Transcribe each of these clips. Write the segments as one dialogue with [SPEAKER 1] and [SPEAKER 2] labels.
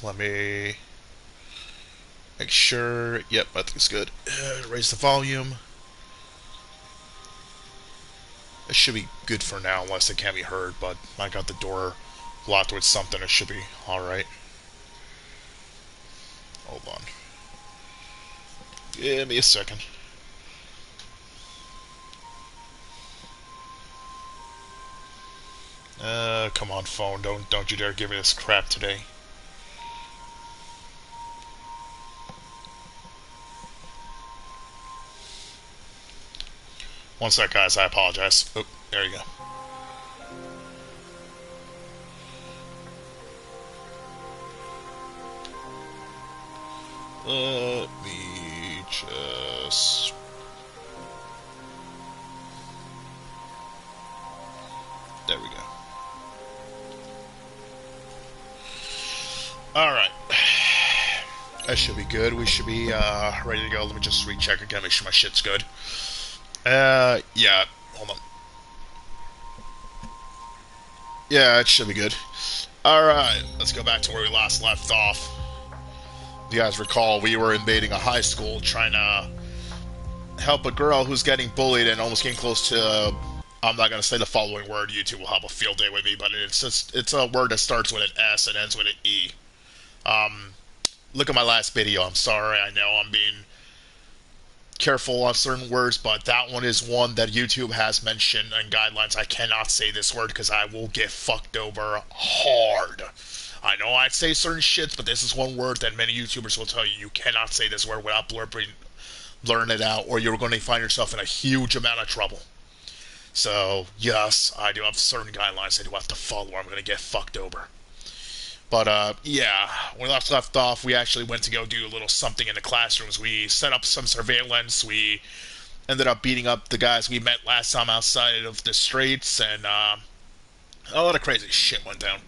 [SPEAKER 1] Let me make sure. Yep, I think it's good. Raise the volume. It should be good for now, unless it can't be heard. But I got the door locked with something. It should be all right. Hold on. Give me a second. Come on, phone. Don't you dare give me this crap today. One sec, guys. I apologize. Oh, there you go. Let me just... There we go. Alright. That should be good. We should be ready to go. Let me just recheck again, make sure my shit's good. Yeah. Hold on. Yeah, it should be good. Alright, let's go back to where we last left off. If you guys recall, we were invading a high school trying to help a girl who's getting bullied and almost getting close to... I'm not going to say the following word. YouTube will have a field day with me, but it's a word that starts with an S and ends with an E. Look at my last video. I'm sorry. I know I'm being careful on certain words, but that one is one that YouTube has mentioned in guidelines. I cannot say this word because I will get fucked over hard. I know I'd say certain shits, but this is one word that many YouTubers will tell you you cannot say this word without blurring it out, or you're going to find yourself in a huge amount of trouble. So, yes, I do have certain guidelines I do have to follow or I'm going to get fucked over. But, yeah, when we left off, we actually went to go do a little something in the classrooms. We set up some surveillance. We ended up beating up the guys we met last time outside of the streets, and a lot of crazy shit went down.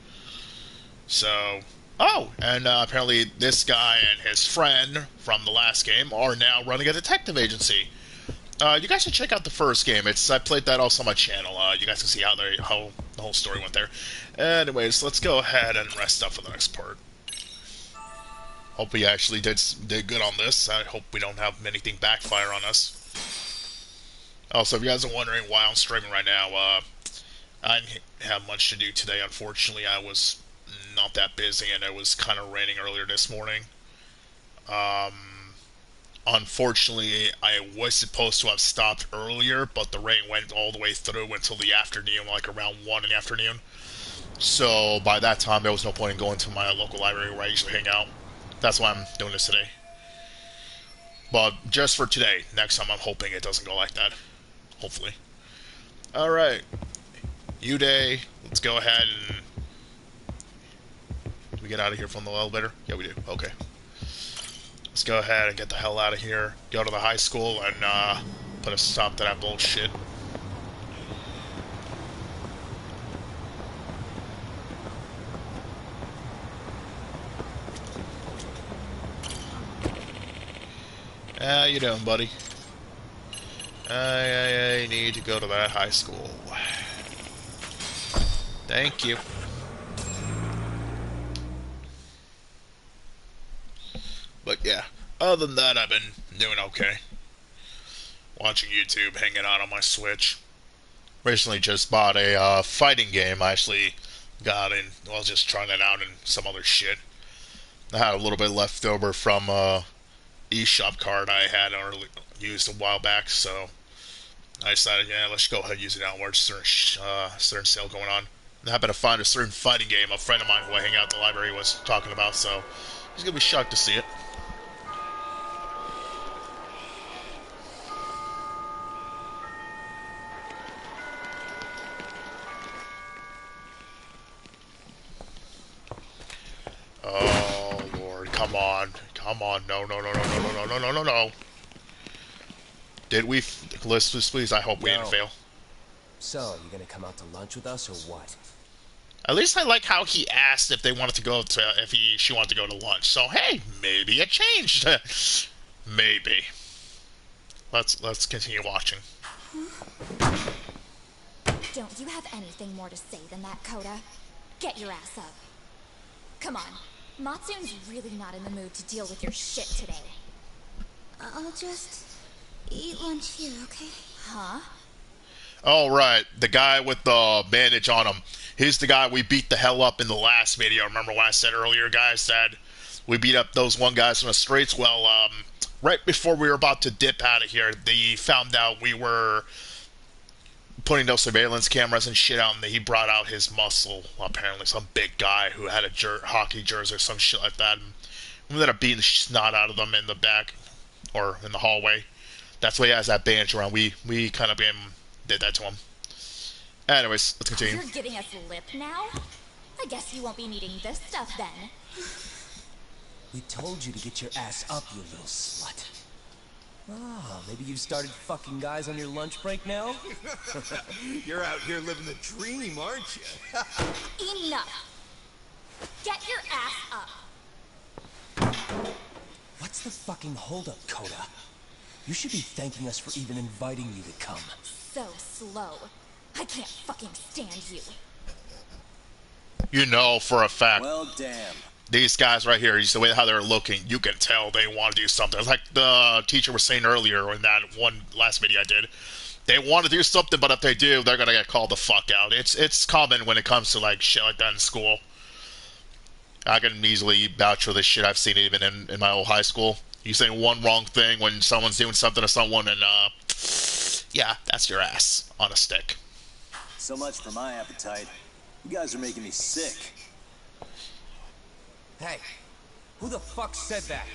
[SPEAKER 1] So, oh, and apparently this guy and his friend from the last game are now running a detective agency. You guys should check out the first game. I played that also on my channel. You guys can see how the whole story went there. Anyways, let's go ahead and rest up for the next part. Hope we actually did good on this. I hope we don't have anything backfire on us. Also, if you guys are wondering why I'm streaming right now, I didn't have much to do today. Unfortunately, I was not that busy, and it was kind of raining earlier this morning. Unfortunately, I was supposed to have stopped earlier, but the rain went all the way through until the afternoon, like around 1 in the afternoon. So by that time, there was no point in going to my local library where I usually hang out. That's why I'm doing this today. But just for today, next time I'm hoping it doesn't go like that. Hopefully. Alright. U-Day, let's go ahead and... Do we get out of here from the elevator? Yeah, we do. Okay. Let's go ahead and get the hell out of here. Go to the high school and put a stop to that bullshit. How you doing, buddy? I need to go to that high school. Thank you. But yeah, other than that, I've been doing okay. Watching YouTube, hanging out on my Switch. Recently just bought a fighting game. I actually got in, well, just trying it out and some other shit. I had a little bit left over from eShop card I had early, used a while back, so I decided, yeah, let's go ahead and use it out where there's certain sale going on. I happened to find a certain fighting game a friend of mine who I hang out at the library was talking about, so he's gonna be shocked to see it. Oh Lord, come on, come on, no, no, no, no, no, no, no, no, no, no, no. Did we? Let's please. I hope we didn't fail.
[SPEAKER 2] So, you gonna come out to lunch with us or what?
[SPEAKER 1] At least I like how he asked if they wanted to go to she wanted to go to lunch. So hey, maybe it changed. Maybe. Let's continue watching.
[SPEAKER 3] Don't you have anything more to say than that, Coda? Get your ass up. Come on. Matsune's really not in the mood to deal with your shit today.
[SPEAKER 4] I'll just eat lunch here, okay?
[SPEAKER 3] Huh?
[SPEAKER 1] Oh, right. The guy with the bandage on him. He's the guy we beat the hell up in the last video. Remember what I said earlier, guys? Said we beat up those one guys from the streets. Well, right before we were about to dip out of here, they found out we were putting those surveillance cameras and shit out, and he brought out his muscle. Apparently, some big guy who had a hockey jersey or some shit like that. And we ended up beating the snot out of them in the back or in the hallway. That's why he has that bandage around. We kind of did that to him. Anyways, let's continue.
[SPEAKER 3] You're getting us lip now? I guess you won't be needing this stuff then.
[SPEAKER 2] We told you to get your ass up, you little slut. Ah, maybe you started fucking guys on your lunch break now?
[SPEAKER 5] You're out here living the dream, aren't you?
[SPEAKER 3] Enough! Get your ass up!
[SPEAKER 2] What's the fucking holdup, Coda? You should be thanking us for even inviting you to come.
[SPEAKER 3] So slow. I can't fucking stand you.
[SPEAKER 1] You know for a fact.
[SPEAKER 5] Well, damn.
[SPEAKER 1] These guys right here, the way how they're looking, you can tell they want to do something. It's like the teacher was saying earlier in that one last video I did. They want to do something, but if they do, they're gonna get called the fuck out. It's common when it comes to like shit like that in school. I can easily vouch for this shit. I've seen it even in my old high school. You say one wrong thing when someone's doing something to someone, and yeah, that's your ass on a stick.
[SPEAKER 5] So much for my appetite. You guys are making me sick.
[SPEAKER 2] Hey, who the fuck said that?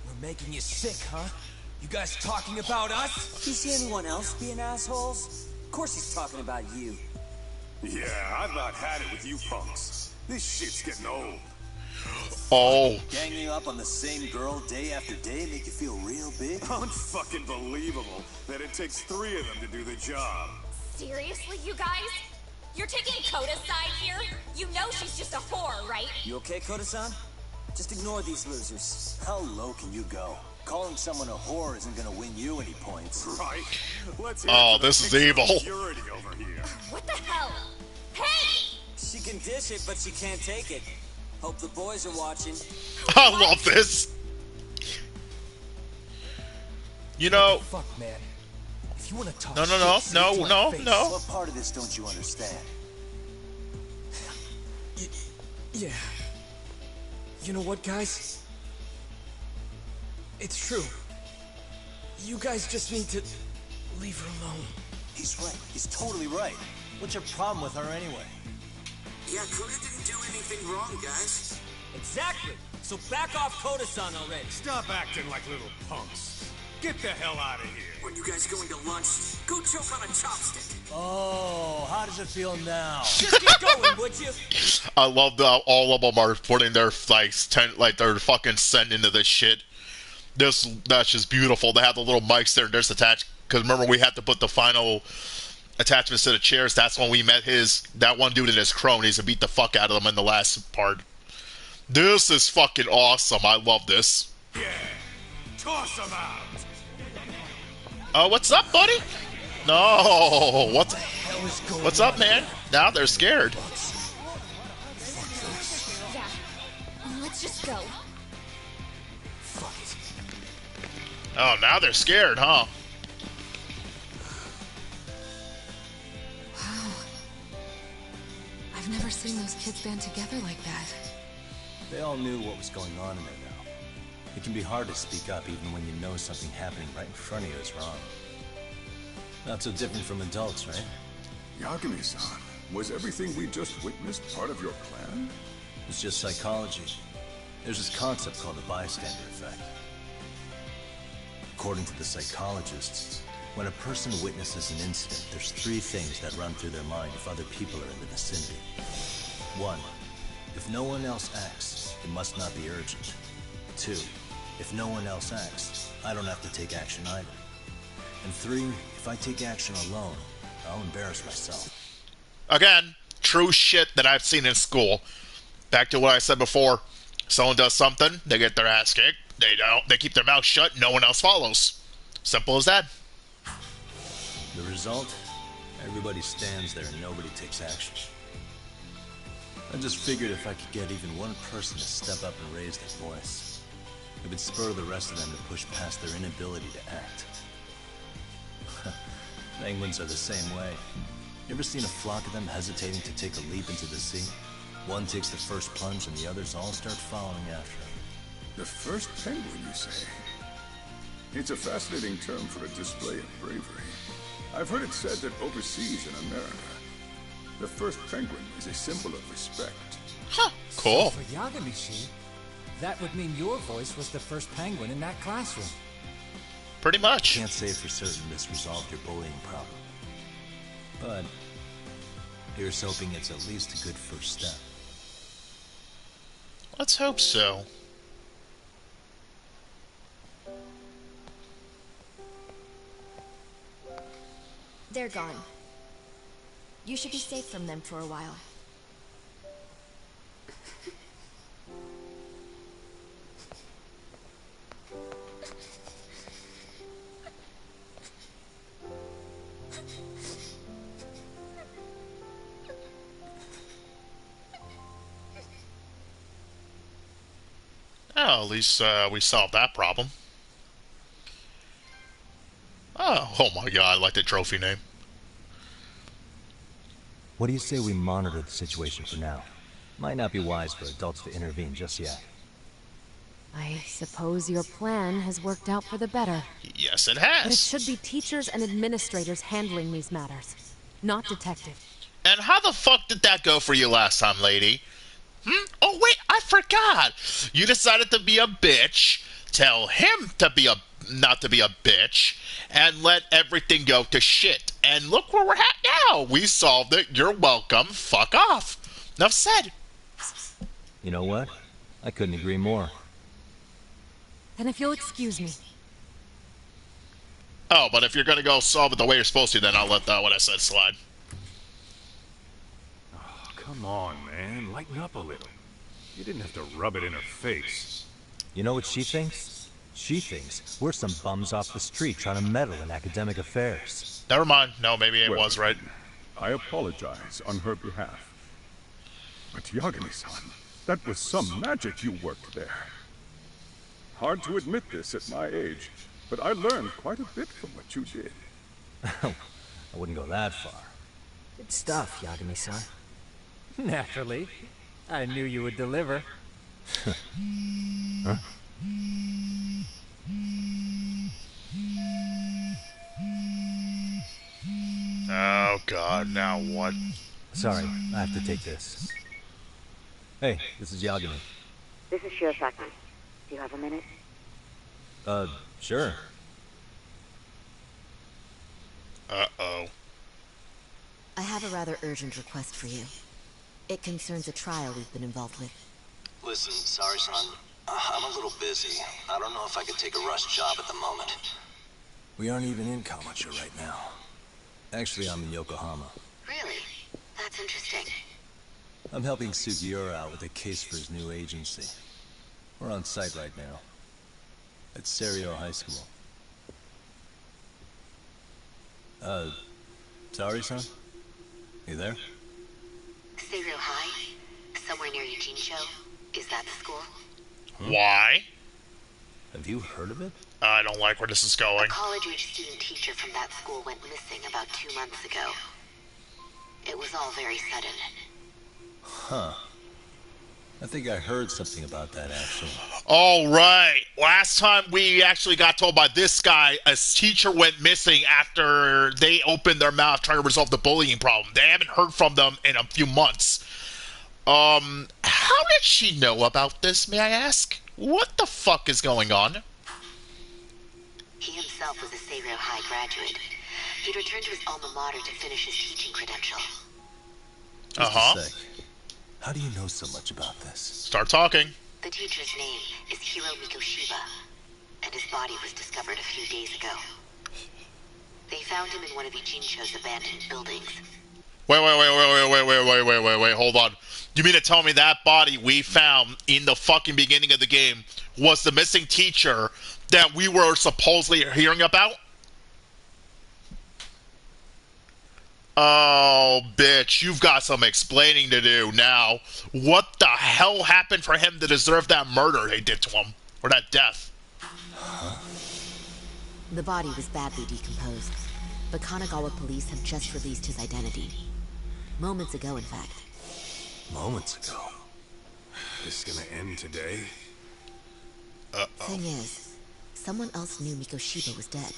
[SPEAKER 2] We're making you sick, huh? You guys talking about us?
[SPEAKER 6] You see anyone else being assholes? Of course he's talking about you.
[SPEAKER 7] Yeah, I've about had it with you punks. This shit's getting old.
[SPEAKER 1] Oh.
[SPEAKER 5] Ganging up on the same girl day after day make you feel real big?
[SPEAKER 7] Unfucking believable that it takes 3 of them to do the job.
[SPEAKER 3] Seriously, you guys? You're taking Koda's side here? You know she's just a whore, right?
[SPEAKER 6] You okay, Koda-san? Just ignore these losers.
[SPEAKER 5] How low can you go? Calling someone a whore isn't gonna win you any points.
[SPEAKER 7] Right? Let's hear
[SPEAKER 1] Oh,
[SPEAKER 7] for the
[SPEAKER 1] this is
[SPEAKER 7] picture of
[SPEAKER 1] evil.
[SPEAKER 7] Purity over here.
[SPEAKER 3] What the hell? Hey!
[SPEAKER 6] She can dish it, but she can't take it. Hope the boys are watching.
[SPEAKER 1] I love this. You know.
[SPEAKER 2] Fuck, man. If you want to talk
[SPEAKER 1] No.
[SPEAKER 5] What part of this don't you understand?
[SPEAKER 2] Yeah. You know what, guys? It's true. You guys just need to leave her alone.
[SPEAKER 5] He's right. He's totally right. What's your problem with her anyway?
[SPEAKER 6] Yeah, Koda didn't do anything wrong, guys.
[SPEAKER 2] Exactly. So back off Koda-san already.
[SPEAKER 7] Stop acting like little punks. Get the hell out of here.
[SPEAKER 6] When you guys going to lunch, go choke on a chopstick.
[SPEAKER 5] Oh, how does it feel now?
[SPEAKER 6] Just get going, would you?
[SPEAKER 1] I love that all of them are putting their their fucking send into this shit. That's just beautiful. They have the little mics there. There's attached because remember we had to put the final attachments to the chairs. That's when we met that one dude and his cronies and beat the fuck out of them in the last part. This is fucking awesome. I love this.
[SPEAKER 7] Yeah. Toss them out.
[SPEAKER 1] Oh, what's up, buddy? No, what's up, man? Now they're scared.
[SPEAKER 3] Yeah. Let's just go.
[SPEAKER 1] Oh, now they're scared, huh?
[SPEAKER 8] Wow. I've never seen those kids band together like that.
[SPEAKER 5] They all knew what was going on in there now. It can be hard to speak up even when you know something happening right in front of you is wrong. Not so different from adults, right?
[SPEAKER 9] Yagami-san, was everything we just witnessed part of your plan?
[SPEAKER 5] It's just psychology. There's this concept called the bystander effect. According to the psychologists, when a person witnesses an incident, there's 3 things that run through their mind if other people are in the vicinity. 1. If no one else acts, it must not be urgent. 2. If no one else acts, I don't have to take action either. And 3, if I take action alone, I'll embarrass myself.
[SPEAKER 1] Again, true shit that I've seen in school. Back to what I said before. Someone does something, they get their ass kicked. They keep their mouth shut, no one else follows. Simple as that.
[SPEAKER 5] The result? Everybody stands there and nobody takes action. I just figured if I could get even one person to step up and raise their voice, it would spur the rest of them to push past their inability to act. Penguins are the same way. You ever seen a flock of them hesitating to take a leap into the sea? One takes the first plunge and the others all start following after him.
[SPEAKER 9] The first penguin, you say? It's a fascinating term for a display of bravery. I've heard it said that overseas in America, the first penguin is a symbol of respect.
[SPEAKER 1] Huh, cool.
[SPEAKER 10] So for Yagami-shi, that would mean your voice was the first penguin in that classroom.
[SPEAKER 1] Pretty much.
[SPEAKER 5] Can't say for certain this resolved your bullying problem. But here's hoping it's at least a good first step.
[SPEAKER 1] Let's hope so.
[SPEAKER 11] They're gone. You should be safe from them for a while.
[SPEAKER 1] Oh, at least we solved that problem. Oh my god, I like the trophy name.
[SPEAKER 5] What do you say we monitor the situation for now? Might not be wise for adults to intervene just yet.
[SPEAKER 8] I suppose your plan has worked out for the better.
[SPEAKER 1] Yes, it has.
[SPEAKER 8] But it should be teachers and administrators handling these matters, not detectives.
[SPEAKER 1] And how the fuck did that go for you last time, lady? Oh wait, I forgot. You decided to be a bitch, tell him to be not to be a bitch, and let everything go to shit. And look where we're at now. We solved it. You're welcome. Fuck off. Enough said.
[SPEAKER 5] You know what? I couldn't agree more.
[SPEAKER 8] Then if you'll excuse me.
[SPEAKER 1] Oh, but if you're gonna go solve it the way you're supposed to, then I'll let what I said slide.
[SPEAKER 7] Come on, man. Lighten up a little. You didn't have to rub it in her face.
[SPEAKER 5] You know what she thinks? She thinks we're some bums off the street trying to meddle in academic affairs.
[SPEAKER 1] Never mind. No, maybe it was right.
[SPEAKER 9] I apologize on her behalf. But Yagami-san, that was some magic you worked there. Hard to admit this at my age, but I learned quite a bit from what you did.
[SPEAKER 5] I wouldn't go that far.
[SPEAKER 10] Good stuff, Yagami-san. Naturally. I knew you would deliver.
[SPEAKER 5] Huh?
[SPEAKER 1] Oh god, now what?
[SPEAKER 5] Sorry, I have to take this. Hey, this is Yagami.
[SPEAKER 12] This is Shirosaki. Do you have a minute?
[SPEAKER 5] Sure.
[SPEAKER 1] Uh-oh.
[SPEAKER 11] I have a rather urgent request for you. It concerns a trial we've been involved with.
[SPEAKER 5] Listen, sorry, son. I'm a little busy. I don't know if I could take a rush job at the moment. We aren't even in Kamucha right now. Actually, I'm in Yokohama.
[SPEAKER 12] Really? That's interesting.
[SPEAKER 5] I'm helping Sugiura out with a case for his new agency. We're on site right now. At Serio High School. Sorry, son? You there?
[SPEAKER 12] Serio High? Somewhere near Eugene-cho? Is that the school?
[SPEAKER 1] Why?
[SPEAKER 5] Have you heard of it?
[SPEAKER 1] I don't like where this is going.
[SPEAKER 12] A college-age student teacher from that school went missing about 2 months ago. It was all very sudden.
[SPEAKER 5] Huh. I think I heard something about that, actually.
[SPEAKER 1] All right. Last time we actually got told by this guy, a teacher went missing after they opened their mouth trying to resolve the bullying problem. They haven't heard from them in a few months. How did she know about this, may I ask? What the fuck is going on?
[SPEAKER 12] He himself was a Serio High graduate. He'd returned to his alma mater to finish his teaching credential.
[SPEAKER 5] Just a sec. How do you know so much about this?
[SPEAKER 1] Start talking.
[SPEAKER 12] The teacher's name is Hiro Mikoshiba, and his body was discovered a few days ago. They found him in one of Ijincho's abandoned buildings.
[SPEAKER 1] Wait, hold on. You mean to tell me that body we found in the fucking beginning of the game was the missing teacher that we were supposedly hearing about? Oh, bitch, you've got some explaining to do now. What the hell happened for him to deserve that murder they did to him? Or that death?
[SPEAKER 11] The body was badly decomposed, but Kanagawa police have just released his identity. Moments ago, in fact.
[SPEAKER 7] Moments ago? This is gonna end today?
[SPEAKER 11] Thing is, someone else knew Mikoshiba was dead,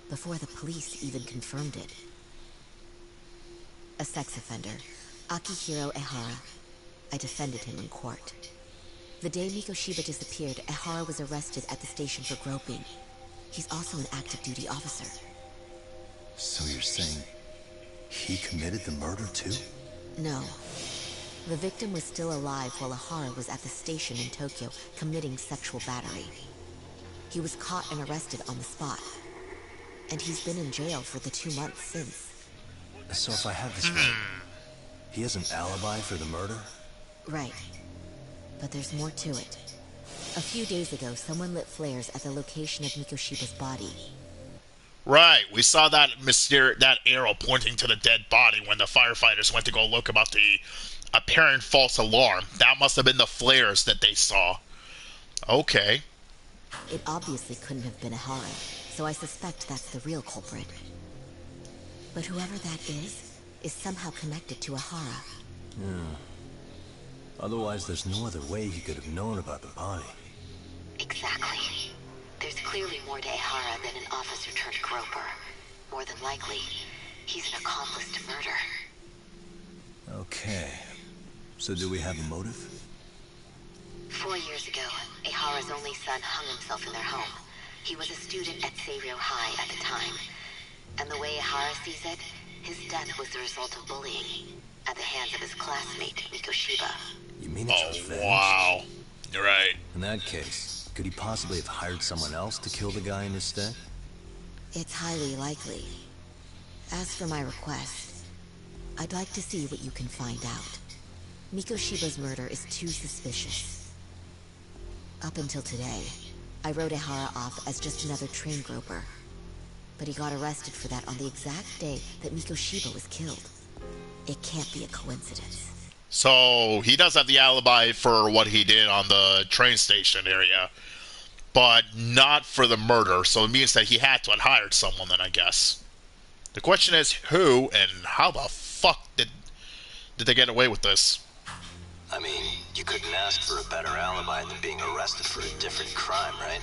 [SPEAKER 11] before the police even confirmed it. A sex offender, Akihiro Ehara. I defended him in court. The day Mikoshiba disappeared, Ehara was arrested at the station for groping. He's also an active duty officer.
[SPEAKER 5] So you're saying he committed the murder too?
[SPEAKER 11] No. The victim was still alive while Ehara was at the station in Tokyo committing sexual battery. He was caught and arrested on the spot. And he's been in jail for the 2 months since.
[SPEAKER 5] So if I have this right, he has an alibi for the murder?
[SPEAKER 11] Right. But there's more to it. A few days ago, someone lit flares at the location of Mikoshiba's body.
[SPEAKER 1] Right, we saw that that arrow pointing to the dead body when the firefighters went to go look about the apparent false alarm. That must have been the flares that they saw. Okay.
[SPEAKER 11] It obviously couldn't have been Ehara, so I suspect that's the real culprit. But whoever that is somehow connected to Ehara.
[SPEAKER 5] Yeah. Otherwise, there's no other way he could have known about the body.
[SPEAKER 12] Exactly. There's clearly more to Ehara than an officer turned groper. More than likely, he's an accomplice to murder.
[SPEAKER 5] Okay. So do we have a motive?
[SPEAKER 12] 4 years ago, Ehara's only son hung himself in their home. He was a student at Seiryou High at the time. And the way Ehara sees it, his death was the result of bullying at the hands of his classmate, Mikoshiba.
[SPEAKER 5] You mean it's revenge?
[SPEAKER 1] Wow. You're right.
[SPEAKER 5] In that case, could he possibly have hired someone else to kill the guy in his stead?
[SPEAKER 11] It's highly likely. As for my request, I'd like to see what you can find out. Mikoshiba's murder is too suspicious. Up until today, I wrote Ehara off as just another train groper. But he got arrested for that on the exact day that Mikoshiba was killed. It can't be a coincidence.
[SPEAKER 1] So, he does have the alibi for what he did on the train station area, but not for the murder, so it means that he had to have hired someone then, I guess. The question is, who, and how the fuck did they get away with this?
[SPEAKER 5] I mean, you couldn't ask for a better alibi than being arrested for a different crime, right?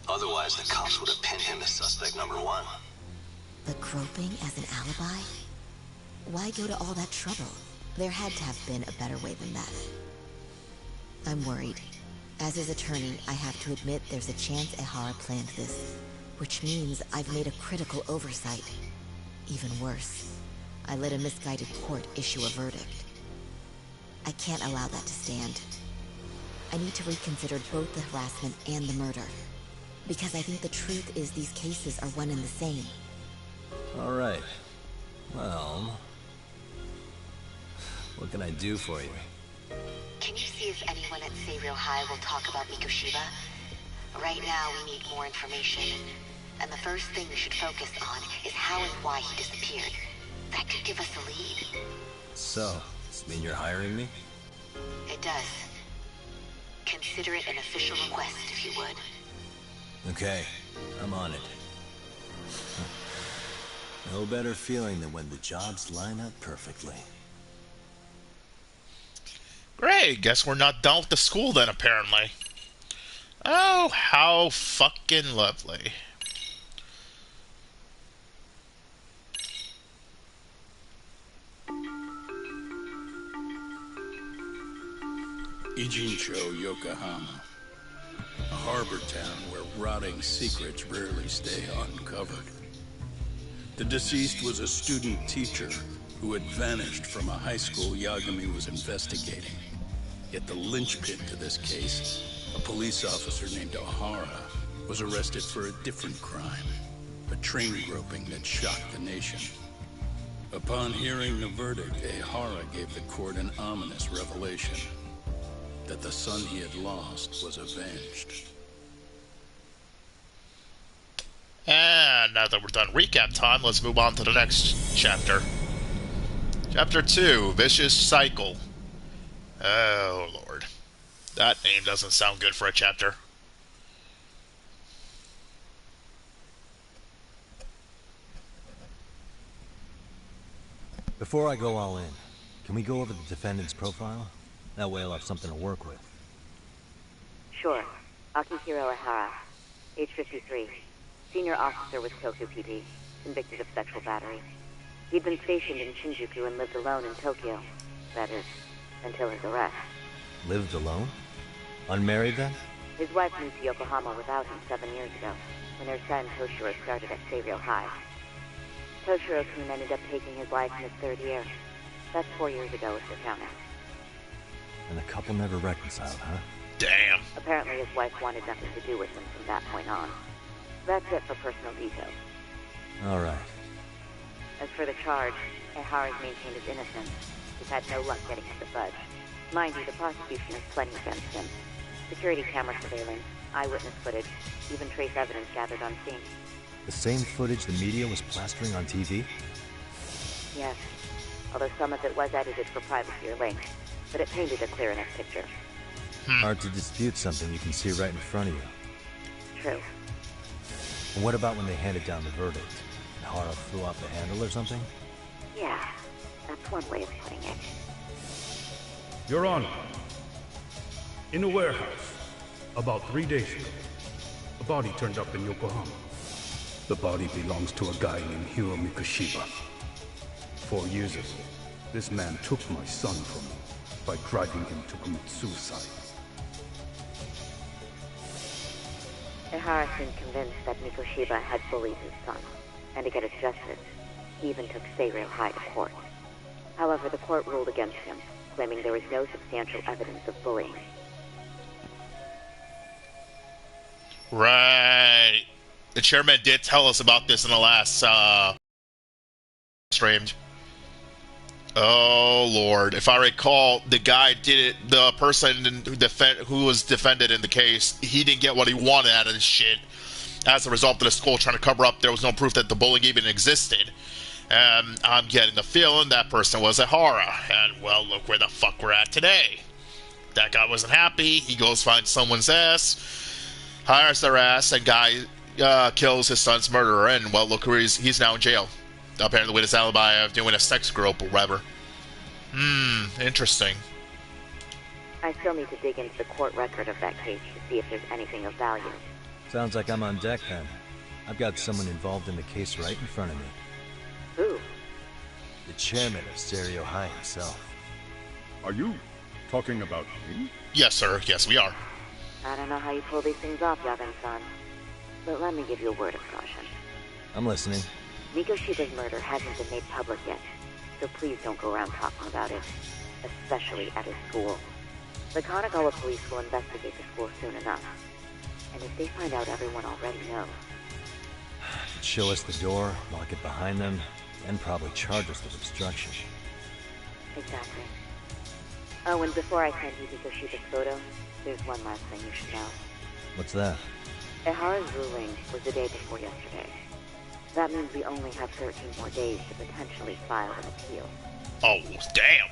[SPEAKER 5] Otherwise, the cops would have pinned him as suspect number 1.
[SPEAKER 11] But groping as an alibi? Why go to all that trouble? There had to have been a better way than that. I'm worried. As his attorney, I have to admit there's a chance Ehara planned this, which means I've made a critical oversight. Even worse, I let a misguided court issue a verdict. I can't allow that to stand. I need to reconsider both the harassment and the murder. Because I think the truth is these cases are one and the same.
[SPEAKER 5] All right. Well, what can I do for you?
[SPEAKER 12] Can you see if anyone at Seiryou High will talk about Mikoshiba? Right now, we need more information. And the first thing we should focus on is how and why he disappeared. That could give us a lead.
[SPEAKER 5] So, does this mean you're hiring me?
[SPEAKER 12] It does. Consider it an official request, if you would.
[SPEAKER 5] Okay, I'm on it. No better feeling than when the jobs line up perfectly.
[SPEAKER 1] Great, guess we're not done with the school then, apparently. Oh, how fucking lovely.
[SPEAKER 13] Ijincho, Yokohama. A harbor town where rotting secrets rarely stay uncovered. The deceased was a student teacher who had vanished from a high school Yagami was investigating. Yet the linchpin to this case, a police officer named Ohara, was arrested for a different crime, a train groping that shocked the nation. Upon hearing the verdict, Ohara gave the court an ominous revelation, that the son he had lost was avenged.
[SPEAKER 1] And now that we're done recap time, let's move on to the next chapter. Chapter 2, Vicious Cycle. Oh, Lord. That name doesn't sound good for a chapter.
[SPEAKER 5] Before I go all in, can we go over the defendant's profile? That way I'll have something to work with.
[SPEAKER 12] Sure. Akihiro Ihara, age 53, senior officer with Kyoto PD, convicted of sexual battery. He'd been stationed in Shinjuku and lived alone in Tokyo. That is, until his arrest.
[SPEAKER 5] Lived alone? Unmarried then?
[SPEAKER 12] His wife moved to Yokohama without him 7 years ago, when their son Toshiro started at Seiryō High. Toshiro-kun ended up taking his life in his 3rd year. That's 4 years ago, if you're counting.
[SPEAKER 5] And the couple never reconciled, huh?
[SPEAKER 1] Damn.
[SPEAKER 12] Apparently his wife wanted nothing to do with him from that point on. That's it for personal details.
[SPEAKER 5] Alright.
[SPEAKER 12] As for the charge, Ihara's maintained his innocence. He's had no luck getting him to budge. Mind you, the prosecution has plenty against him. Security camera surveillance, eyewitness footage, even trace evidence gathered on scene.
[SPEAKER 5] The same footage the media was plastering on TV?
[SPEAKER 12] Yes, although some of it was edited for privacy or links, but it painted a clear enough picture.
[SPEAKER 5] Hard to dispute something you can see right in front of you.
[SPEAKER 12] True.
[SPEAKER 5] And what about when they handed down the verdict? Ihara flew off the handle or something?
[SPEAKER 12] Yeah, that's one way of putting it.
[SPEAKER 14] Your Honor, in a warehouse, about 3 days ago, a body turned up in Yokohama. The body belongs to a guy named Hiro Mikoshiba. 4 years ago, this man took my son from me by driving him to commit suicide.
[SPEAKER 12] Ihara seemed convinced that Mikoshiba had bullied his son, and to get his justice, he even took Seiryō High to court. However, the court ruled against him, claiming there was no substantial evidence of bullying.
[SPEAKER 1] Right. The chairman did tell us about this in the last stream. Oh Lord! If I recall, the guy did it. The person who was defended in the case, he didn't get what he wanted out of this shit. As a result of the school trying to cover up, there was no proof that the bullying even existed. And I'm getting the feeling that person was Ihara. And well, look where the fuck we're at today. That guy wasn't happy. He goes find someone's ass, hires their ass, and guy kills his son's murderer. And well, look where he's now in jail. Apparently with his alibi of doing a sex group or whatever. Interesting.
[SPEAKER 12] I still need to dig into the court record of that case to see if there's anything of value.
[SPEAKER 5] Sounds like I'm on deck then. I've got someone involved in the case right in front of me.
[SPEAKER 12] Who?
[SPEAKER 5] The chairman of Seiryō High himself.
[SPEAKER 9] Are you talking about me?
[SPEAKER 1] Yes, sir. Yes, we are.
[SPEAKER 12] I don't know how you pull these things off, Yagan-san, but let me give you a word of caution.
[SPEAKER 5] I'm listening.
[SPEAKER 12] Mikoshiba's murder hasn't been made public yet, so please don't go around talking about it, especially at his school. The Kanagawa police will investigate the school soon enough, and if they find out everyone already knows...
[SPEAKER 5] Show us the door, lock it behind them, and probably charge us with obstruction.
[SPEAKER 12] Exactly. Oh, and before I send you Mikoshiba's photo, there's one last thing you should know.
[SPEAKER 5] What's that?
[SPEAKER 12] Ihara's ruling was the day before yesterday. That means we only have 13 more days to potentially file an appeal.
[SPEAKER 1] Oh, damn.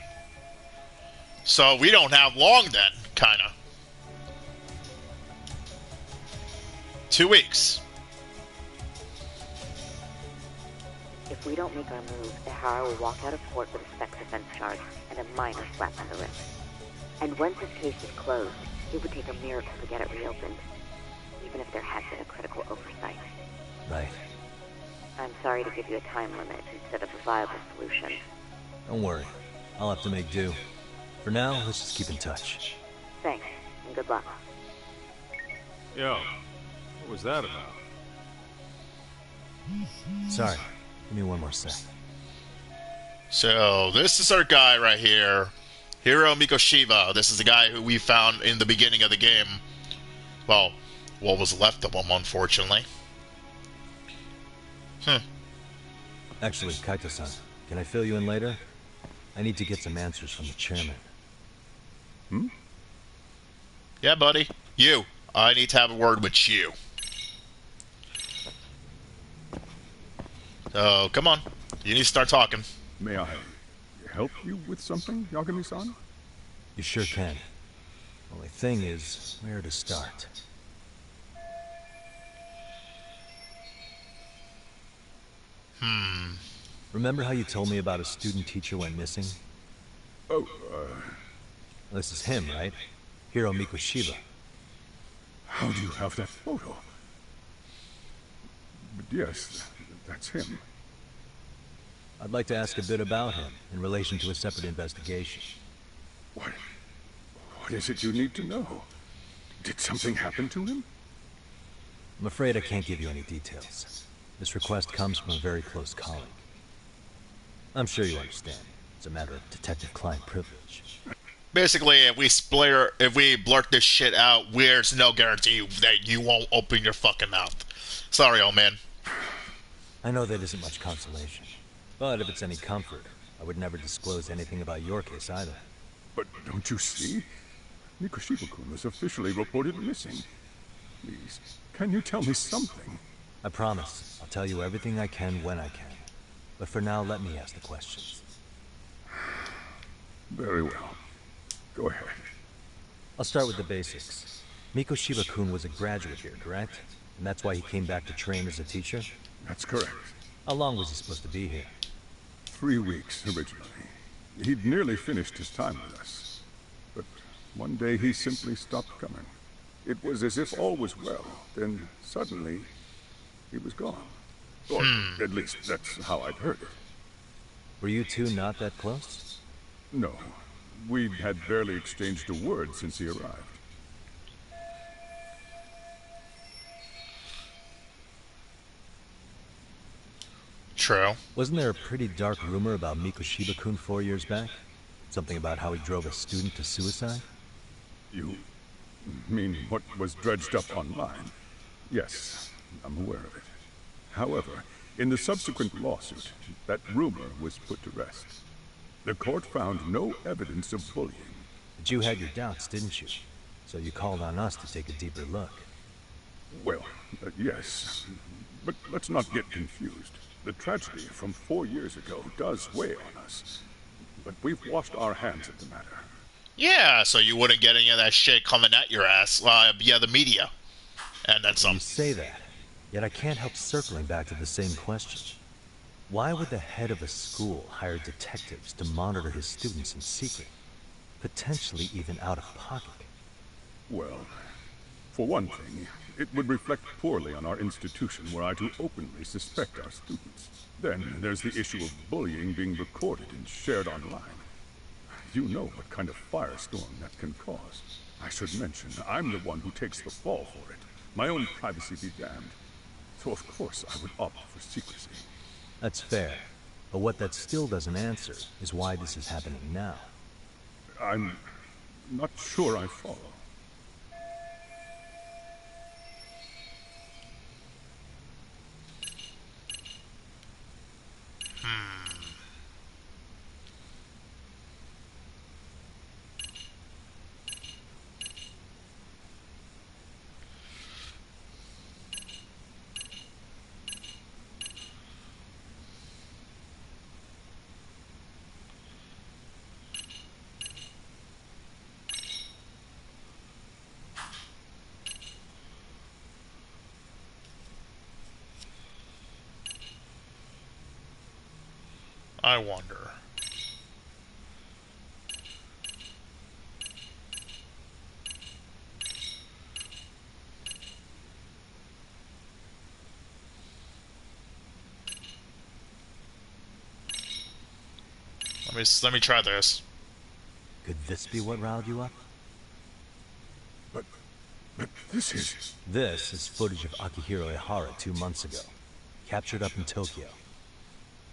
[SPEAKER 1] So we don't have long then, kinda. 2 weeks.
[SPEAKER 12] If we don't make our move, Ihara will walk out of court with a sex offense charge and a minor slap on the wrist. And once his case is closed, it would take a miracle to get it reopened, even if there had been a critical oversight.
[SPEAKER 5] Right.
[SPEAKER 12] I'm sorry to give you a time limit instead of a viable solution.
[SPEAKER 5] Don't worry. I'll have to make do. For now, let's just keep in touch.
[SPEAKER 12] Thanks, and good luck.
[SPEAKER 7] Yo, what was that about?
[SPEAKER 5] Sorry. Give me one more sec.
[SPEAKER 1] So, this is our guy right here. Hiro Mikoshiba. This is the guy who we found in the beginning of the game. Well, what was left of him, unfortunately.
[SPEAKER 5] Actually, Kaito-san, can I fill you in later? I need to get some answers from the chairman.
[SPEAKER 1] Yeah, buddy. You. I need to have a word with you. So, come on. You need to start talking.
[SPEAKER 9] May I help you with something, Yagami-san?
[SPEAKER 5] You sure can. Only thing is, where to start? Remember how you told me about a student teacher went missing?
[SPEAKER 9] Oh,
[SPEAKER 5] This is him, right? Hiro Mikoshiba.
[SPEAKER 9] How do you have that photo? But yes, that's him.
[SPEAKER 5] I'd like to ask a bit about him in relation to a separate investigation.
[SPEAKER 9] What is it you need to know? Did something happen to him?
[SPEAKER 5] I'm afraid I can't give you any details. This request comes from a very close colleague. I'm sure you understand. It's a matter of detective-client privilege.
[SPEAKER 1] Basically, if we blurt this shit out, there's no guarantee that you won't open your fucking mouth. Sorry, old man.
[SPEAKER 5] I know that isn't much consolation. But if it's any comfort, I would never disclose anything about your case either.
[SPEAKER 9] But don't you see? Mikoshiba-kun was officially reported missing. Please, can you tell me something?
[SPEAKER 5] I promise. I'll tell you everything I can when I can. But for now, let me ask the questions.
[SPEAKER 9] Very well. Go ahead.
[SPEAKER 5] I'll start with the basics. Mikoshiba-kun was a graduate here, correct? And that's why he came back to train as a teacher?
[SPEAKER 9] That's correct.
[SPEAKER 5] How long was he supposed to be here?
[SPEAKER 9] 3 weeks, originally. He'd nearly finished his time with us. But one day he simply stopped coming. It was as if all was well. Then, suddenly, he was gone. Or, at least, that's how I'd heard it.
[SPEAKER 5] Were you two not that close?
[SPEAKER 9] No. We'd had barely exchanged a word since he arrived.
[SPEAKER 1] True.
[SPEAKER 5] Wasn't there a pretty dark rumor about Mikoshiba-kun 4 years back? Something about how he drove a student to suicide?
[SPEAKER 9] You mean what was dredged up online? Yes, I'm aware of it. However, in the subsequent lawsuit, that rumor was put to rest. The court found no evidence of bullying.
[SPEAKER 5] But you had your doubts, didn't you? So you called on us to take a deeper look.
[SPEAKER 9] Well, yes. But let's not get confused. The tragedy from 4 years ago does weigh on us. But we've washed our hands of the matter.
[SPEAKER 1] Yeah, so you wouldn't get any of that shit coming at your ass via the media. And then some.
[SPEAKER 5] You say that, yet I can't help circling back to the same question. Why would the head of a school hire detectives to monitor his students in secret? Potentially even out of pocket.
[SPEAKER 9] Well, for one thing, it would reflect poorly on our institution were I to openly suspect our students. Then there's the issue of bullying being recorded and shared online. You know what kind of firestorm that can cause. I should mention, I'm the one who takes the fall for it. My own privacy be damned. So of course I would opt for secrecy.
[SPEAKER 5] That's fair. But what that still doesn't answer is why this is happening now.
[SPEAKER 9] I'm not sure I follow.
[SPEAKER 1] I wonder. Let me try this.
[SPEAKER 5] Could this be what riled you up?
[SPEAKER 9] But this is...
[SPEAKER 5] This is footage of Akihiro Ihara 2 months ago. Captured up in Tokyo.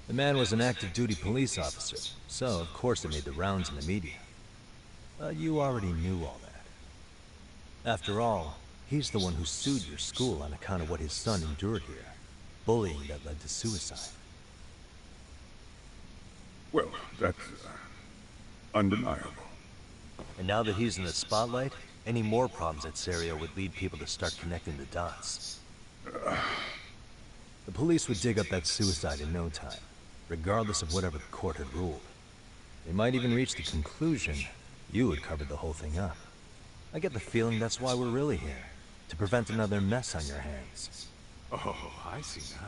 [SPEAKER 5] The man was an active duty police officer, so of course it made the rounds in the media. But you already knew all that. After all, he's the one who sued your school on account of what his son endured here. Bullying that led to suicide.
[SPEAKER 9] Well, that's undeniable.
[SPEAKER 5] And now that he's in the spotlight, any more problems at Serio would lead people to start connecting the dots. The police would dig up that suicide in no time, regardless of whatever the court had ruled. They might even reach the conclusion you had covered the whole thing up. I get the feeling that's why we're really here. To prevent another mess on your hands.
[SPEAKER 7] Oh, I see now.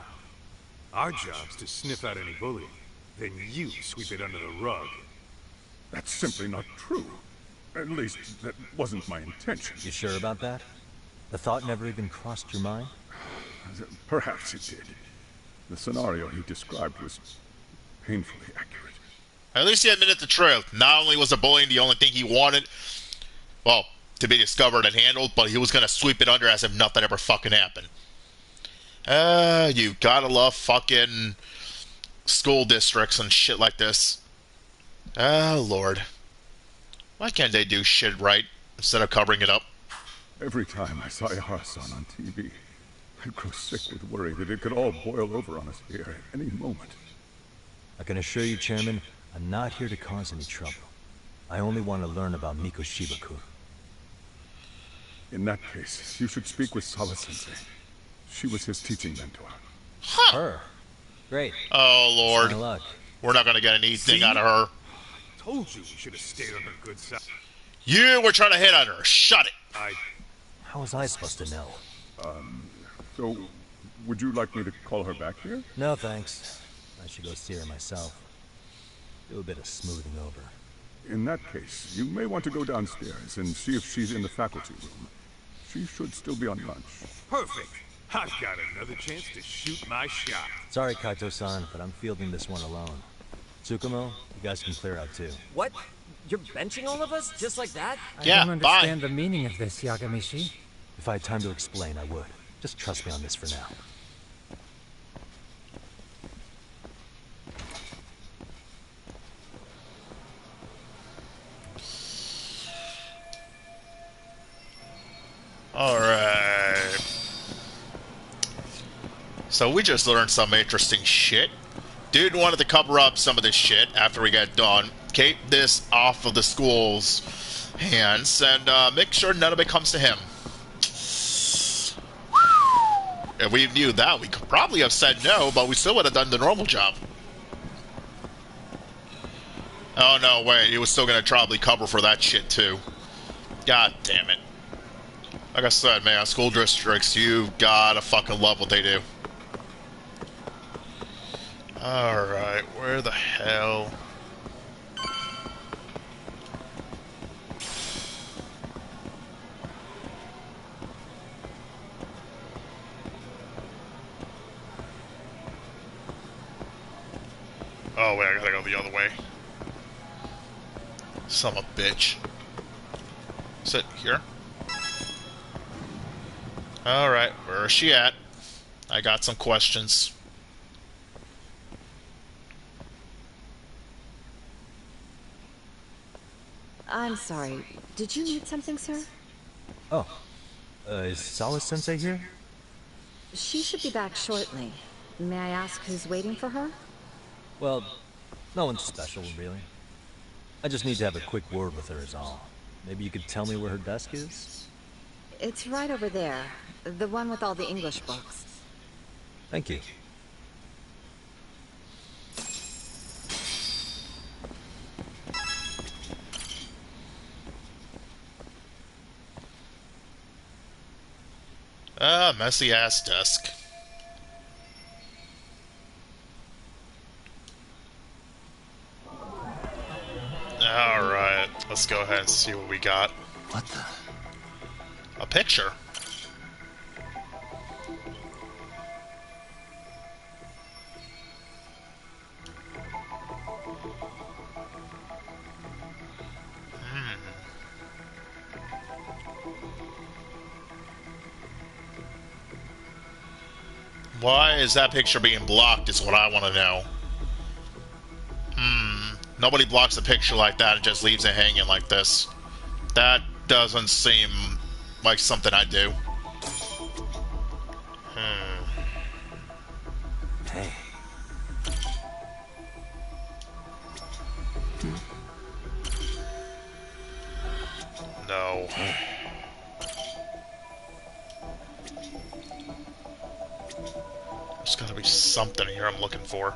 [SPEAKER 7] Our job's to sniff out any bullying. Then you sweep it under the rug.
[SPEAKER 9] That's simply not true. At least, that wasn't my intention.
[SPEAKER 5] You sure about that? The thought never even crossed your mind?
[SPEAKER 9] Perhaps it did. The scenario he described was painfully accurate.
[SPEAKER 1] At least he admitted the truth. Not only was the bullying the only thing he wanted, well, to be discovered and handled, but he was going to sweep it under as if nothing ever fucking happened. You gotta love fucking school districts and shit like this. Oh, Lord. Why can't they do shit right instead of covering it up?
[SPEAKER 9] Every time I saw Ihara-san on TV, I'd grow sick with worry that it could all boil over on us here at any moment.
[SPEAKER 5] I can assure you, Chairman, I'm not here to cause any trouble. I only want to learn about Mikoshiba-kun.
[SPEAKER 9] In that case, you should speak with Sawa-sensei. She was his teaching mentor.
[SPEAKER 1] Huh.
[SPEAKER 5] Her? Great.
[SPEAKER 1] Oh, Lord.
[SPEAKER 5] Luck.
[SPEAKER 1] We're not going to get anything out of her.
[SPEAKER 7] Told you we should have stayed on her good side.
[SPEAKER 1] You were trying to hit on her. Shut it.
[SPEAKER 5] How was I supposed to know?
[SPEAKER 9] So, would you like me to call her back here?
[SPEAKER 5] No, thanks. I should go see her myself. Do a bit of smoothing over.
[SPEAKER 9] In that case, you may want to go downstairs and see if she's in the faculty room. She should still be on lunch.
[SPEAKER 7] Perfect. I've got another chance to shoot my shot.
[SPEAKER 5] Sorry, Kaito-san, but I'm fielding this one alone. Tsukumo, you guys can clear out too.
[SPEAKER 10] What? You're benching all of us? Just like that?
[SPEAKER 1] Yeah,
[SPEAKER 10] I don't understand the meaning of this, Yagamishi.
[SPEAKER 5] If I had time to explain, I would. Just trust me on this for now.
[SPEAKER 1] Alright. So we just learned some interesting shit. Dude wanted to cover up some of this shit after we got done. Keep this off of the school's hands and make sure none of it comes to him. If we knew that, we could probably have said no, but we still would have done the normal job. Oh no, wait, he was still gonna probably cover for that shit too. God damn it. Like I said, man, school districts, you gotta fucking love what they do. Alright, where the hell? Oh, wait, I gotta go the other way. Son of a bitch. Is it here? Alright, where is she at? I got some questions.
[SPEAKER 11] I'm sorry. Did you need something, sir?
[SPEAKER 5] Oh. Is Sawa-sensei here?
[SPEAKER 11] She should be back shortly. May I ask who's waiting for her?
[SPEAKER 5] Well, no one's special, really. I just need to have a quick word with her is all. Maybe you could tell me where her desk is?
[SPEAKER 11] It's right over there. The one with all the English books.
[SPEAKER 5] Thank you.
[SPEAKER 1] Messy ass desk. Alright, let's go ahead and see what we got.
[SPEAKER 5] What the?
[SPEAKER 1] A picture. Why is that picture being blocked is what I want to know. Nobody blocks a picture like that and just leaves it hanging like this. That doesn't seem like something I do.
[SPEAKER 5] Hey.
[SPEAKER 1] No. There's gotta be something here I'm looking for.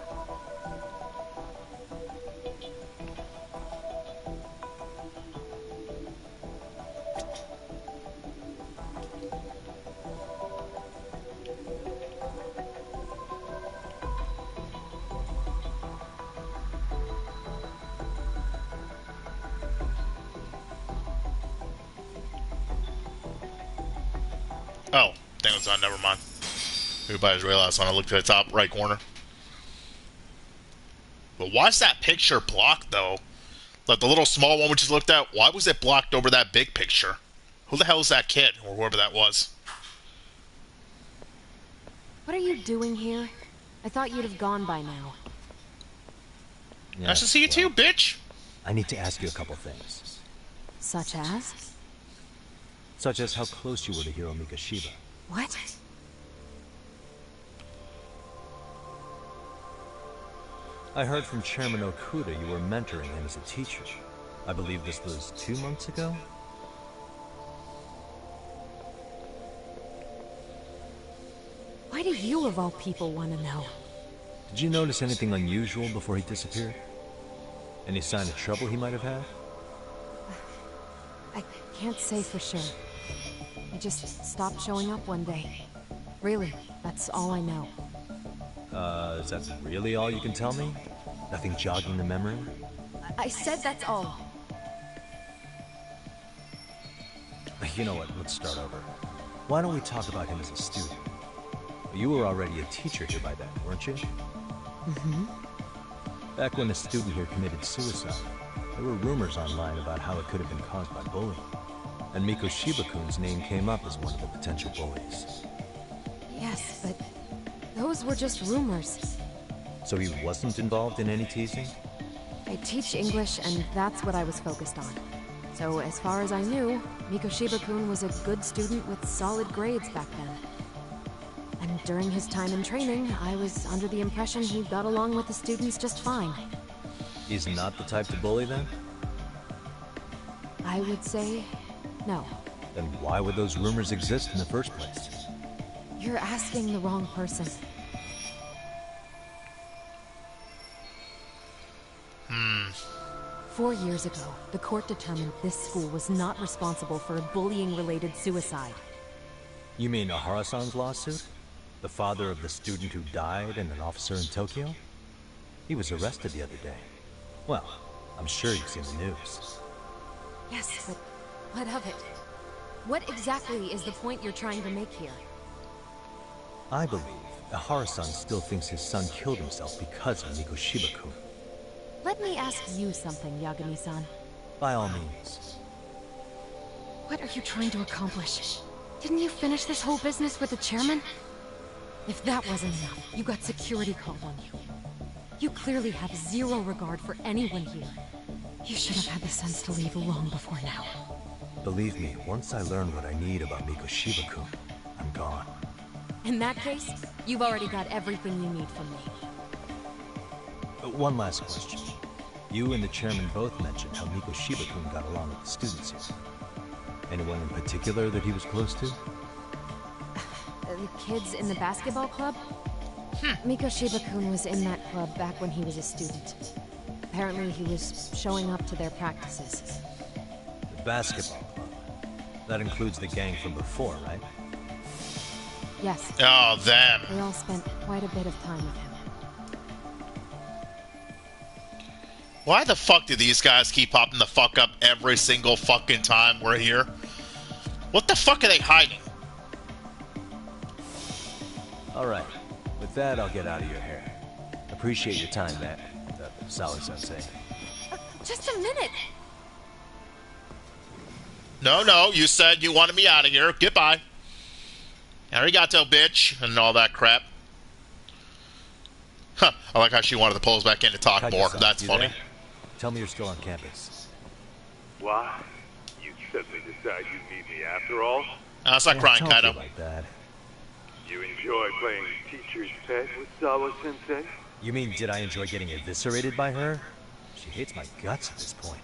[SPEAKER 1] Oh, thing was on. Never mind. Everybody's realized when I looked at the top right corner. But why's that picture blocked, though? Like the little small one we just looked at, why was it blocked over that big picture? Who the hell is that kid, or whoever that was?
[SPEAKER 15] What are you doing here? I thought you'd have gone by now.
[SPEAKER 5] Yeah,
[SPEAKER 1] Nice to see you too, bitch!
[SPEAKER 5] I need to ask you a couple things.
[SPEAKER 15] Such as?
[SPEAKER 5] Such as how close you were to Hiro Mikoshiba.
[SPEAKER 15] What?
[SPEAKER 5] I heard from Chairman Okuda you were mentoring him as a teacher. I believe this was 2 months ago?
[SPEAKER 15] Why do you, of all people, want to know?
[SPEAKER 5] Did you notice anything unusual before he disappeared? Any sign of trouble he might have had?
[SPEAKER 15] I can't say for sure. He just stopped showing up one day. Really, that's all I know.
[SPEAKER 5] Is that really all you can tell me? Nothing jogging the memory?
[SPEAKER 15] I said that's all.
[SPEAKER 5] You know what, let's start over. Why don't we talk about him as a student? You were already a teacher here by then, weren't you?
[SPEAKER 15] Mm-hmm.
[SPEAKER 5] Back when a student here committed suicide, there were rumors online about how it could have been caused by bullying. And Mikoshiba-kun's name came up as one of the potential bullies.
[SPEAKER 15] Yes, but those were just rumors.
[SPEAKER 5] So he wasn't involved in any teasing?
[SPEAKER 15] I teach English, and that's what I was focused on. So as far as I knew, Mikoshiba-kun was a good student with solid grades back then. And during his time in training, I was under the impression he got along with the students just fine.
[SPEAKER 5] He's not the type to bully then?
[SPEAKER 15] I would say no.
[SPEAKER 5] Then why would those rumors exist in the first place?
[SPEAKER 15] You're asking the wrong person. 4 years ago, the court determined this school was not responsible for a bullying-related suicide.
[SPEAKER 5] You mean Ahara-san's lawsuit? The father of the student who died and an officer in Tokyo? He was arrested the other day. Well, I'm sure you've seen the news.
[SPEAKER 15] Yes, but what of it? What exactly is the point you're trying to make here?
[SPEAKER 5] I believe Ahara-san still thinks his son killed himself because of Mikoshiba-kun.
[SPEAKER 15] Let me ask you something, Yagami-san.
[SPEAKER 5] By all means.
[SPEAKER 15] What are you trying to accomplish? Didn't you finish this whole business with the chairman? If that wasn't enough, you got security called on you. You clearly have zero regard for anyone here. You should have had the sense to leave long before now.
[SPEAKER 5] Believe me, once I learn what I need about Mikoshiba-kun, I'm gone.
[SPEAKER 15] In that case, you've already got everything you need from me.
[SPEAKER 5] One last question. You and the chairman both mentioned how Mikoshiba-kun got along with the students here. Anyone in particular that he was close to?
[SPEAKER 15] The kids in the basketball club? Mikoshiba-kun was in that club back when he was a student. Apparently he was showing up to their practices.
[SPEAKER 5] The basketball club? That includes the gang from before, right?
[SPEAKER 15] Yes.
[SPEAKER 1] Oh, them.
[SPEAKER 15] They all spent quite a bit of time with him.
[SPEAKER 1] Why the fuck do these guys keep popping the fuck up every single fucking time we're here? What the fuck are they hiding?
[SPEAKER 5] Alright. With that, I'll get out of your hair. Appreciate your time, Matt. Sawa-sensei.
[SPEAKER 15] Just a minute!
[SPEAKER 1] No, you said you wanted me out of here. Goodbye. Arigato, bitch, and all that crap. Huh, I like how she wanted to pull us back in to talk more. That's funny.
[SPEAKER 5] There? Tell me you're still on campus.
[SPEAKER 7] Why? You suddenly decide you need me after all?
[SPEAKER 1] That's not crying, Kaido.
[SPEAKER 5] Like that.
[SPEAKER 7] You enjoy playing teacher's pet with Sawa-sensei?
[SPEAKER 5] You mean, did I enjoy getting eviscerated by her? She hates my guts at this point.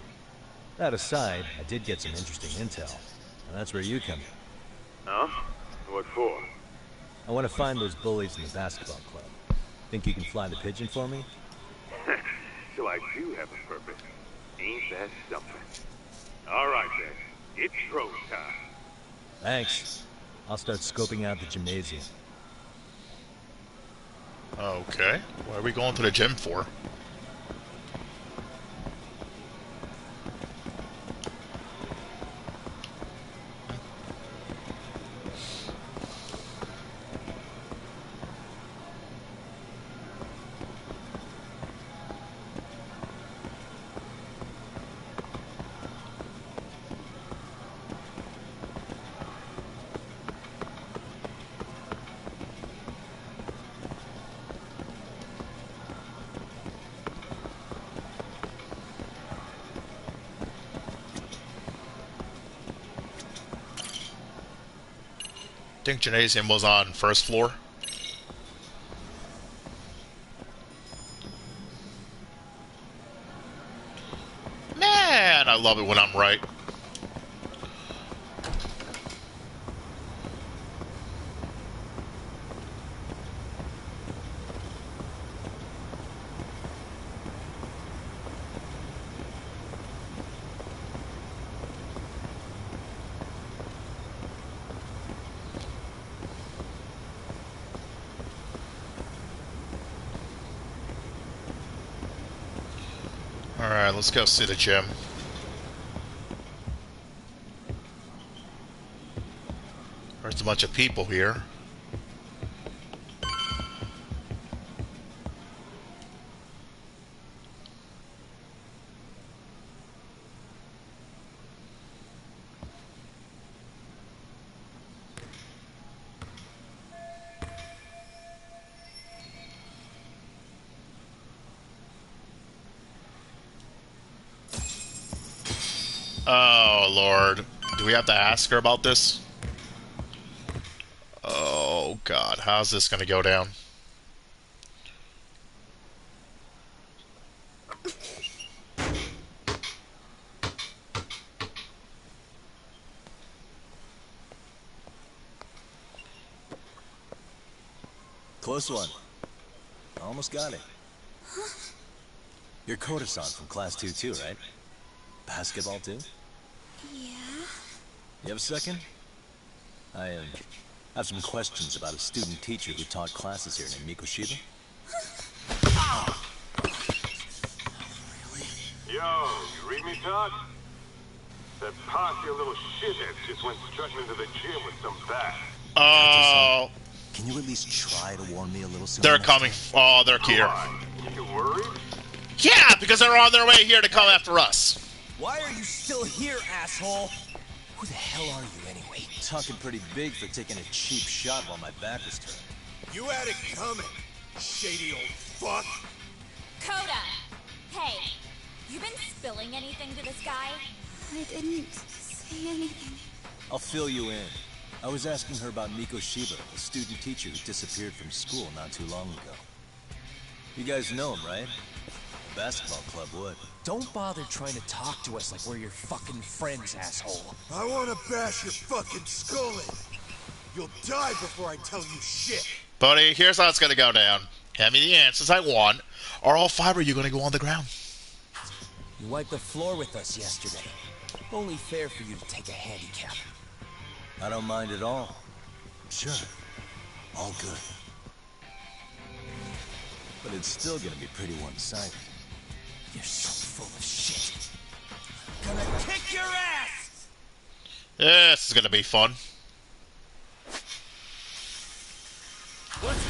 [SPEAKER 5] That aside, I did get some interesting intel. And that's where you come in.
[SPEAKER 7] Huh? What for?
[SPEAKER 5] I want to find those bullies in the basketball club. Think you can fly the pigeon for me?
[SPEAKER 7] So I do have a purpose. Ain't that something? Alright then. It's throw time.
[SPEAKER 5] Thanks. I'll start scoping out the gymnasium.
[SPEAKER 1] Okay. What are we going to the gym for? I think gymnasium was on first floor. Man, I love it when I'm right. Alright, let's go see the gym. There's a bunch of people here. Oh, Lord. Do we have to ask her about this? Oh, God. How's this gonna go down?
[SPEAKER 5] Close one. Almost got it. You're Koda-san from Class 2 too, right? Basketball too?
[SPEAKER 4] Yeah?
[SPEAKER 5] You have a second? I have some questions about a student teacher who taught classes here named Mikoshiba.
[SPEAKER 7] Yo, you read me, Todd? That posse of little shitheads just went strutting into the gym with some bat.
[SPEAKER 1] Oh.
[SPEAKER 5] Can you at least try to warn me a little sooner?
[SPEAKER 1] They're coming. Oh, they're here.
[SPEAKER 7] You worried?
[SPEAKER 1] Yeah, because they're on their way here to come after us.
[SPEAKER 2] Why are you still here, asshole? Who the hell are you anyway?
[SPEAKER 5] Talking pretty big for taking a cheap shot while my back was turned.
[SPEAKER 16] You had it coming, shady old fuck.
[SPEAKER 3] Coda! Hey, you been spilling anything to this guy?
[SPEAKER 4] I didn't say anything.
[SPEAKER 5] I'll fill you in. I was asking her about Mikoshiba, a student teacher who disappeared from school not too long ago. You guys know him, right? Basketball club would.
[SPEAKER 2] Don't bother trying to talk to us like we're your fucking friends, asshole.
[SPEAKER 16] I wanna bash your fucking skull in. You'll die before I tell you shit.
[SPEAKER 1] Buddy, here's how it's gonna go down. Hand me the answers I want, or all five of you gonna go on the ground.
[SPEAKER 2] You wiped the floor with us yesterday. Only fair for you to take a handicap.
[SPEAKER 5] I don't mind at all. Sure. All good. But it's still gonna be pretty one-sided.
[SPEAKER 2] You're so full of shit. I'm gonna kick your ass!
[SPEAKER 1] This is gonna be fun.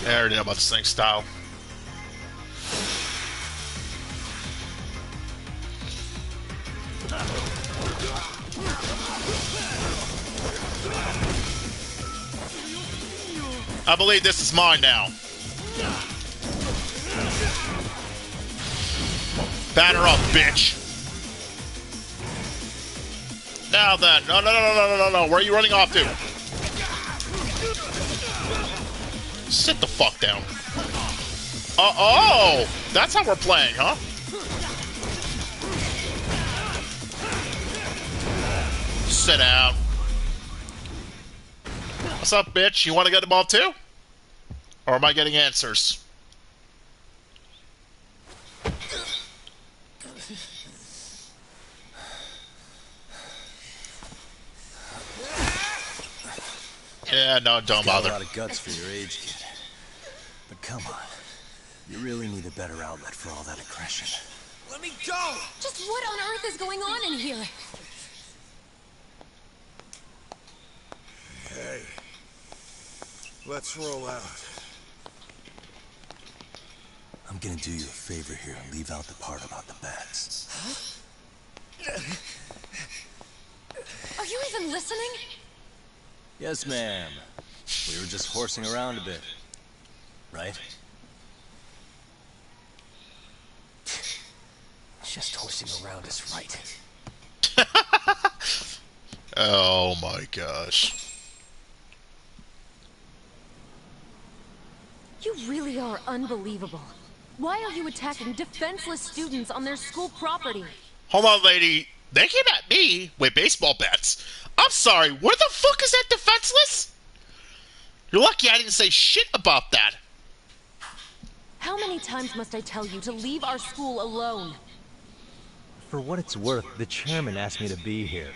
[SPEAKER 1] I already know about this thing style. I believe this is mine now. Batter up, bitch. Now then. No. Where are you running off to? Sit the fuck down. Oh, that's how we're playing, huh? Sit down. What's up, bitch? You want to get involved too? Or am I getting answers? Yeah, no, don't bother.
[SPEAKER 5] Got a lot of guts for your age, kid. But come on. You really need a better outlet for all that aggression.
[SPEAKER 16] Let me go!
[SPEAKER 15] Just what on earth is going on in here?
[SPEAKER 16] Hey. Let's roll out.
[SPEAKER 5] I'm gonna do you a favor here and leave out the part about the bats.
[SPEAKER 15] Are you even listening?
[SPEAKER 5] Yes, ma'am. We were just horsing around a bit. Right?
[SPEAKER 2] Just horsing around is right.
[SPEAKER 1] Oh my gosh.
[SPEAKER 15] really are unbelievable. Why are you attacking defenseless students on their school property?
[SPEAKER 1] Hold on, lady. They came at me with baseball bats. I'm sorry, where the fuck is that defenseless? You're lucky I didn't say shit about that.
[SPEAKER 15] How many times must I tell you to leave our school alone?
[SPEAKER 5] For what it's worth, the chairman asked me to be here.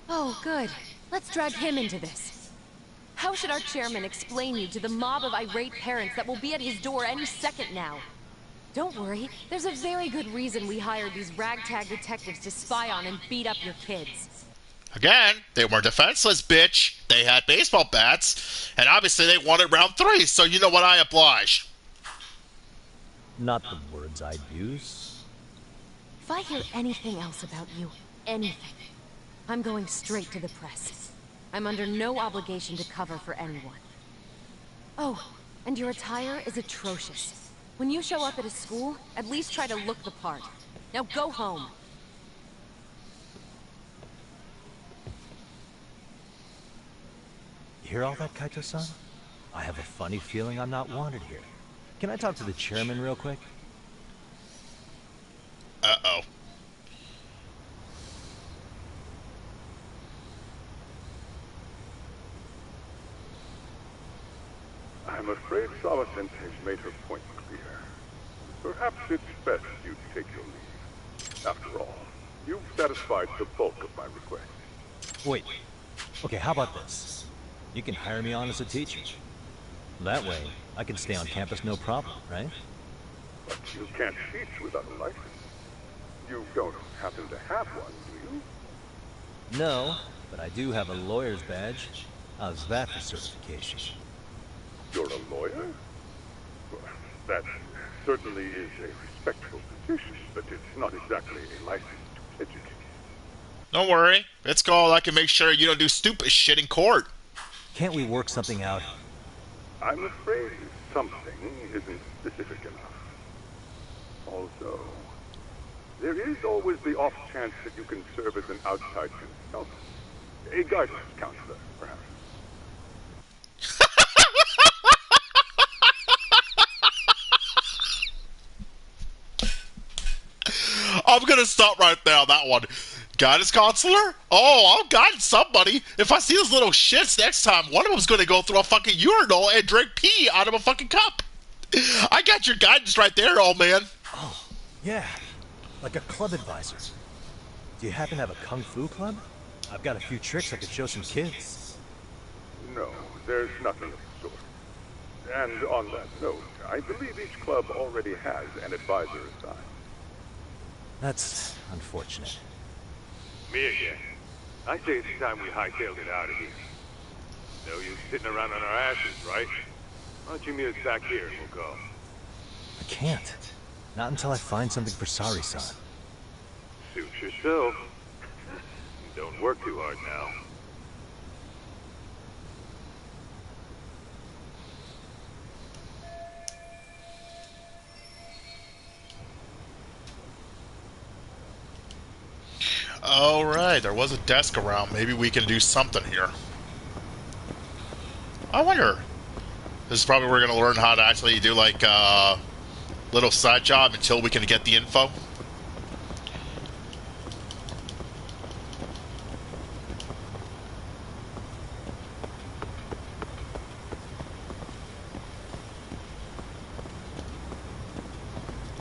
[SPEAKER 15] Oh, good. Let's drag him into this. How should our chairman explain you to the mob of irate parents that will be at his door any second now? Don't worry, there's a very good reason we hired these ragtag detectives to spy on and beat up your kids.
[SPEAKER 1] Again, they weren't defenseless, bitch. They had baseball bats, and obviously they wanted round 3, so you know what, I oblige.
[SPEAKER 5] Not the words I'd use.
[SPEAKER 15] If I hear anything else about you, anything, I'm going straight to the press. I'm under no obligation to cover for anyone. Oh, and your attire is atrocious. When you show up at a school, at least try to look the part. Now go home.
[SPEAKER 5] You hear all that, Kaito-san? I have a funny feeling I'm not wanted here. Can I talk to the chairman real quick?
[SPEAKER 1] Uh-oh.
[SPEAKER 9] I'm afraid Sawa-sensei's made her point clear. Perhaps it's best you take your leave. After all, you've satisfied the bulk of my requests.
[SPEAKER 5] Wait. Okay, how about this? You can hire me on as a teacher. That way, I can stay on campus no problem, right?
[SPEAKER 9] But you can't teach without a license. You don't happen to have one, do you?
[SPEAKER 5] No, but I do have a lawyer's badge. How's that for certification?
[SPEAKER 9] You're a lawyer? Well, that certainly is a respectable position, but it's not exactly a license to educate.
[SPEAKER 1] Don't worry. It's called I can make sure you don't do stupid shit in court.
[SPEAKER 5] Can't we work something out?
[SPEAKER 9] I'm afraid something isn't specific enough. Also, there is always the off chance that you can serve as an outside consultant. A guidance counselor, perhaps.
[SPEAKER 1] I'm gonna stop right there on that one. Guidance counselor? Oh, I'll guide somebody. If I see those little shits next time, one of them's gonna go through a fucking urinal and drink pee out of a fucking cup. I got your guidance right there, old man.
[SPEAKER 5] Oh, yeah. Like a club advisor. Do you happen to have a kung fu club? I've got a few tricks I could show some kids.
[SPEAKER 9] No, there's nothing of the sort. And on that note, I believe each club already has an advisor assigned.
[SPEAKER 5] That's unfortunate.
[SPEAKER 7] Me again. I say it's time we hightailed it out of here. No use sitting around on our asses, right? Why don't you meet us back here and we'll go?
[SPEAKER 5] I can't. Not until I find something for Sari-san.
[SPEAKER 7] Suit yourself. Don't work too hard now.
[SPEAKER 1] Alright, there was a desk around. Maybe we can do something here. I wonder. This is probably where we're going to learn how to actually do, like, little side job until we can get the info.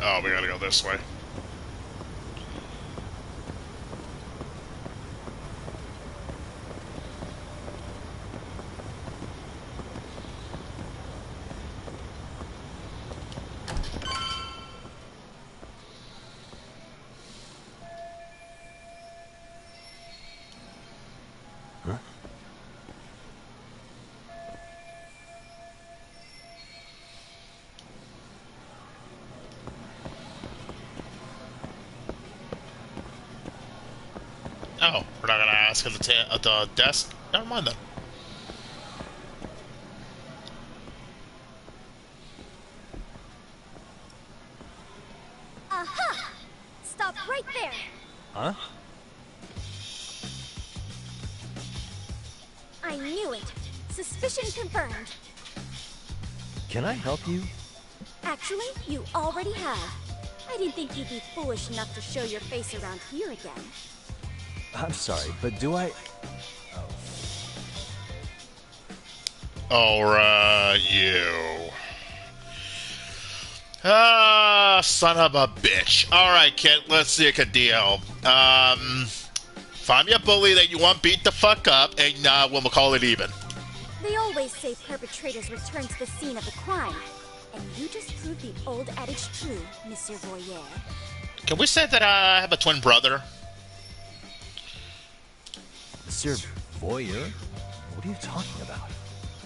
[SPEAKER 1] Oh, we gotta go this way. Oh, we're not gonna ask at the desk? Never mind then.
[SPEAKER 4] Aha! Stop right there!
[SPEAKER 5] Huh?
[SPEAKER 4] I knew it! Suspicion confirmed.
[SPEAKER 5] Can I help you?
[SPEAKER 17] Actually, you already have. I didn't think you'd be foolish enough to show your face around here again.
[SPEAKER 5] I'm sorry, but do I...
[SPEAKER 1] Alright, you. Son of a bitch. Alright, kid, let's see a deal. Find me a bully that you want beat the fuck up, and we'll call it even.
[SPEAKER 17] They always say perpetrators return to the scene of the crime. And you just proved the old adage true, Monsieur Voyeur.
[SPEAKER 1] Can we say that I have a twin brother?
[SPEAKER 5] Monsieur Voyeur? What are you talking about?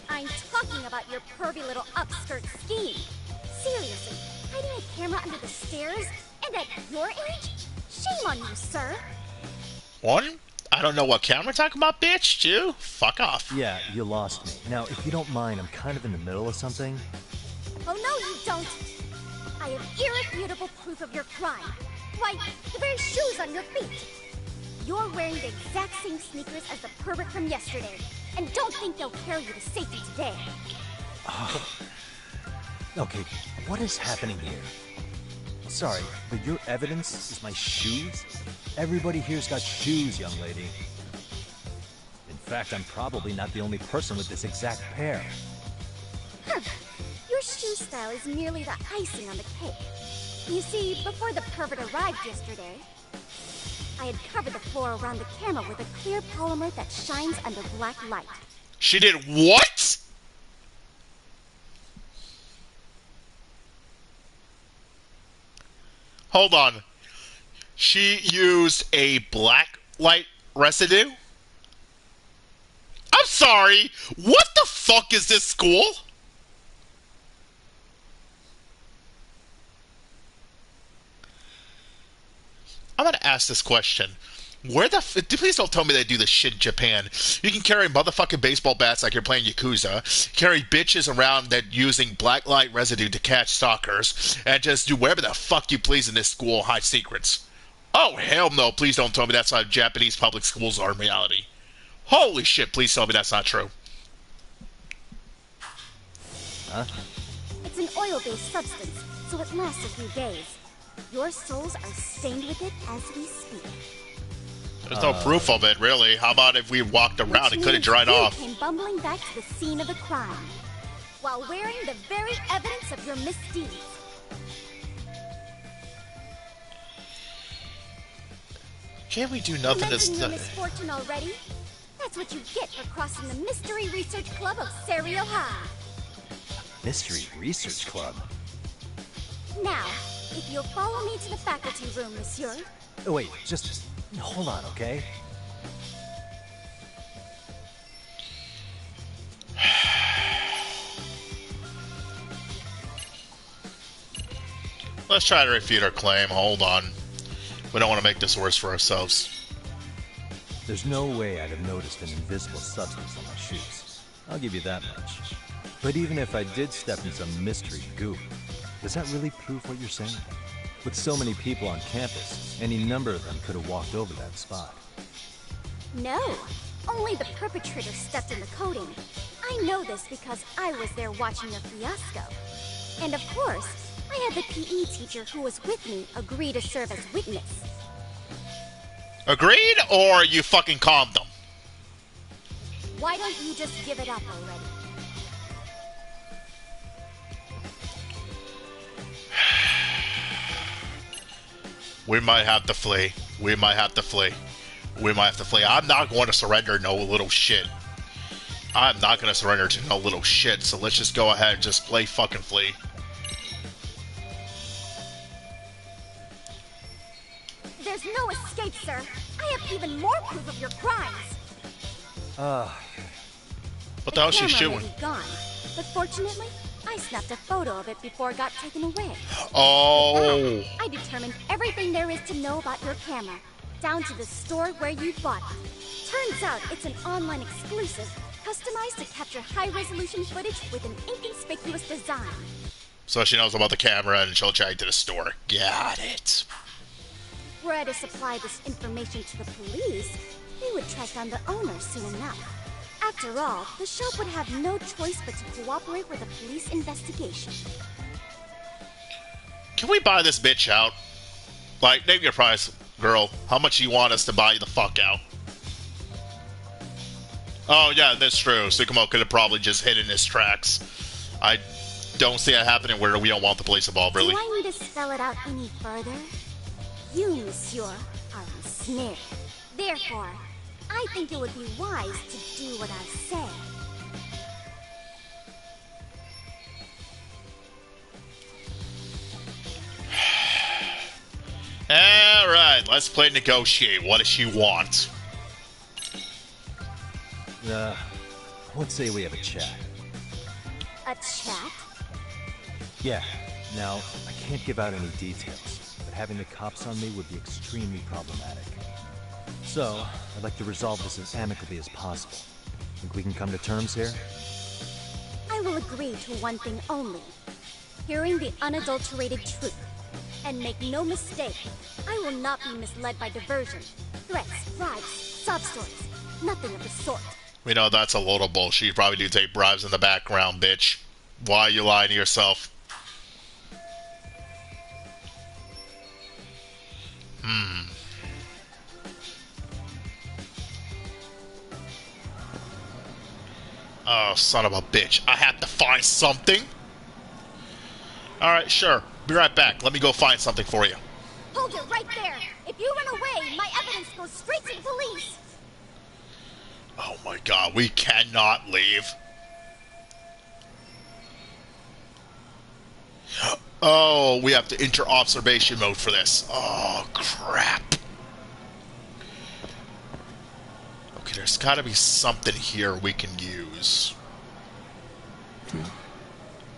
[SPEAKER 17] I'm talking about your pervy little upskirt scheme. Seriously, hiding a camera under the stairs? And at your age? Shame on you, sir.
[SPEAKER 1] One? I don't know what camera we're talking about, bitch. Two? Fuck off.
[SPEAKER 5] Yeah, you lost me. Now, if you don't mind, I'm kind of in the middle of something.
[SPEAKER 17] Oh, no, you don't. I have irrefutable proof of your crime. Why, the very shoes on your feet. You're wearing the exact same sneakers as the pervert from yesterday. And don't think they'll carry you to safety today.
[SPEAKER 5] Okay, what is happening here? Sorry, but your evidence is my shoes? Everybody here's got shoes, young lady. In fact, I'm probably not the only person with this exact pair.
[SPEAKER 17] Huh. Your shoe style is merely the icing on the cake. You see, before the pervert arrived yesterday, I had covered the floor around the camera with a clear polymer that shines under black light.
[SPEAKER 1] She did what? Hold on. She used a black light residue? I'm sorry. What the fuck is this school? I'm gonna ask this question. Where the please don't tell me they do this shit in Japan. You can carry motherfucking baseball bats like you're playing Yakuza, carry bitches around that using black light residue to catch stalkers, and just do whatever the fuck you please in this school, hide secrets. Oh, hell no, please don't tell me that's how Japanese public schools are in reality. Holy shit, please tell me that's not true.
[SPEAKER 5] Huh?
[SPEAKER 17] It's an oil-based substance, so it lasts a few days. Your souls are stained with it as we speak.
[SPEAKER 1] There's no proof of it, really. How about if we walked around and could have dried off?
[SPEAKER 17] You came bumbling back to the scene of the crime, while wearing the very evidence of your misdeeds.
[SPEAKER 1] Can't we do nothing
[SPEAKER 17] to your misfortune already? That's what you get for crossing the Mystery Research Club of Serio High.
[SPEAKER 5] Mystery Research Club?
[SPEAKER 17] Now, if you'll follow me to the faculty room, monsieur.
[SPEAKER 5] Oh, wait, just hold on, okay?
[SPEAKER 1] Let's try to refute our claim. Hold on. We don't want to make this worse for ourselves.
[SPEAKER 5] There's no way I'd have noticed an invisible substance on my shoes. I'll give you that much. But even if I did step in some mystery goop, does that really prove what you're saying? With so many people on campus, any number of them could have walked over that spot.
[SPEAKER 17] No, only the perpetrator stepped in the coating. I know this because I was there watching the fiasco. And of course, I had the PE teacher who was with me agree to serve as witness.
[SPEAKER 1] Agreed, or you fucking calmed them?
[SPEAKER 17] Why don't you just give it up already?
[SPEAKER 1] We might have to flee. We might have to flee. We might have to flee. I'm not going to surrender no little shit. I'm not going to surrender to no little shit, so let's just go ahead and just play fucking flee.
[SPEAKER 17] There's no escape, sir. I have even more proof of your crimes.
[SPEAKER 1] What the hell is she
[SPEAKER 17] camera
[SPEAKER 1] shooting?
[SPEAKER 17] may be gone, but fortunately, I snapped a photo of it before it got taken away.
[SPEAKER 1] Oh.
[SPEAKER 17] I determined everything there is to know about your camera, down to the store where you bought it. Turns out it's an online exclusive, customized to capture high-resolution footage with an inconspicuous design.
[SPEAKER 1] So she knows about the camera and she'll check to the store. Got it.
[SPEAKER 17] Were I to supply this information to the police, they would track down the owner soon enough. After all, the shop would have no choice but to cooperate with the police investigation.
[SPEAKER 1] Can we buy this bitch out? Like, name your price, girl. How much do you want us to buy you the fuck out? Oh, yeah, that's true. Tsukumo could have probably just hit in his tracks. I don't see it happening where we don't want the police involved, really.
[SPEAKER 17] Do I need to spell it out any further? You, monsieur, are ensnared. Therefore, I think it would be wise to do what I say.
[SPEAKER 1] Alright, let's play negotiate. What does she want?
[SPEAKER 5] Let's say we have a chat.
[SPEAKER 17] A chat?
[SPEAKER 5] Yeah. Now, I can't give out any details, but having the cops on me would be extremely problematic. So, I'd like to resolve this as amicably as possible. Think we can come to terms here?
[SPEAKER 17] I will agree to one thing only. Hearing the unadulterated truth. And make no mistake, I will not be misled by diversion, threats, bribes, sob stories. Nothing of the sort.
[SPEAKER 1] We know that's a load of bullshit. You probably do take bribes in the background, bitch. Why are you lying to yourself? Oh, son of a bitch. I have to find something? Alright, sure. Be right back. Let me go find something for you.
[SPEAKER 17] Hold it right there! If you run away, my evidence goes straight to the police!
[SPEAKER 1] Oh my god, we cannot leave. Oh, we have to enter observation mode for this. Oh, crap. Okay, there's gotta be something here we can use.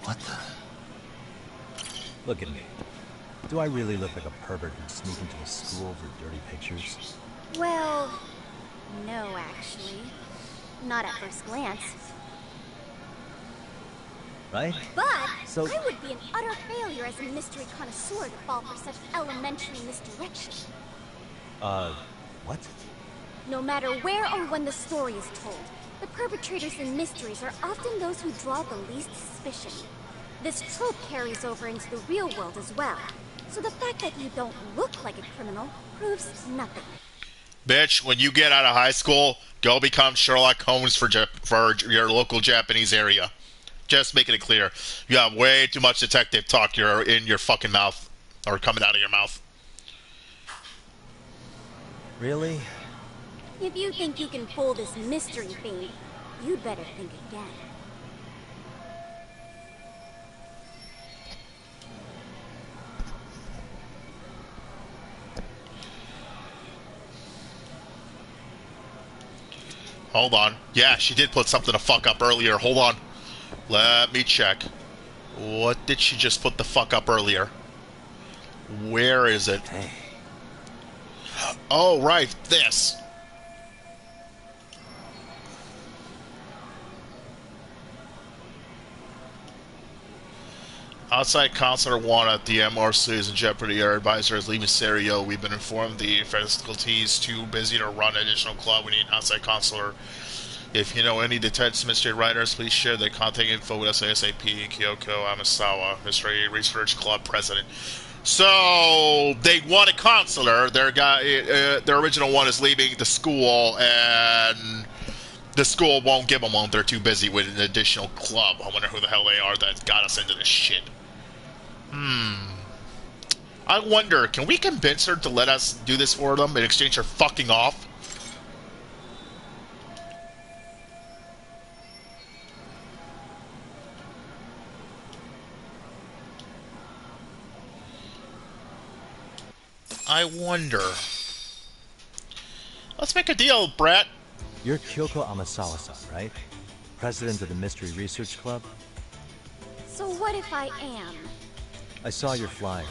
[SPEAKER 5] What the? Look at me. Do I really look like a pervert who'd sneak into a school for dirty pictures?
[SPEAKER 17] Well, no, actually. Not at first glance.
[SPEAKER 5] Right?
[SPEAKER 17] But
[SPEAKER 5] So-
[SPEAKER 17] I would be an utter failure as a mystery connoisseur to fall for such elementary misdirection.
[SPEAKER 5] What?
[SPEAKER 17] No matter where or when the story is told, the perpetrators in mysteries are often those who draw the least suspicion. This trope carries over into the real world as well. So the fact that you don't look like a criminal proves nothing.
[SPEAKER 1] Bitch, when you get out of high school, go become Sherlock Holmes for your local Japanese area. Just making it clear. You have way too much detective talk you're in your fucking mouth. Or coming out of your mouth.
[SPEAKER 5] Really?
[SPEAKER 17] If you think you can pull this mystery thing, you'd better think again.
[SPEAKER 1] Hold on. Yeah, she did put something to fuck up earlier. Hold on. Let me check. What did she just put the fuck up earlier? Where is it?
[SPEAKER 5] Hey.
[SPEAKER 1] Oh, right. This. Outside counselor one at the MRC is in jeopardy. Our advisor is leaving Serio. We've been informed the faculty is too busy to run an additional club. We need an outside counselor. If you know any detective mystery writers, please share their contact info with us ASAP. Kyoko Amasawa, Mystery Research Club president. So they want a counselor. Their original one is leaving the school, and the school won't give them one. They're too busy with an additional club. I wonder who the hell they are that got us into this shit. I wonder, can we convince her to let us do this for them in exchange for fucking off? I wonder. Let's make a deal, Brett.
[SPEAKER 5] You're Kyoko Amasawa-san, right? President of the Mystery Research Club?
[SPEAKER 17] So what if I am?
[SPEAKER 5] I saw your flyer.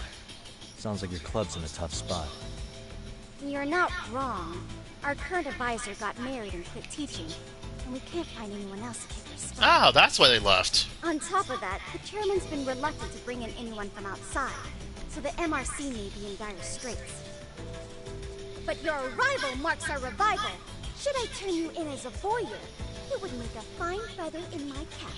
[SPEAKER 5] Sounds like your club's in a tough spot.
[SPEAKER 17] You're not wrong. Our current advisor got married and quit teaching, and we can't find anyone else to take her spot.
[SPEAKER 1] Ah, that's why they left.
[SPEAKER 17] On top of that, the chairman's been reluctant to bring in anyone from outside, so the MRC may be in dire straits. But your arrival marks our revival. Should I turn you in as a voyeur? You would make a fine feather in my cap.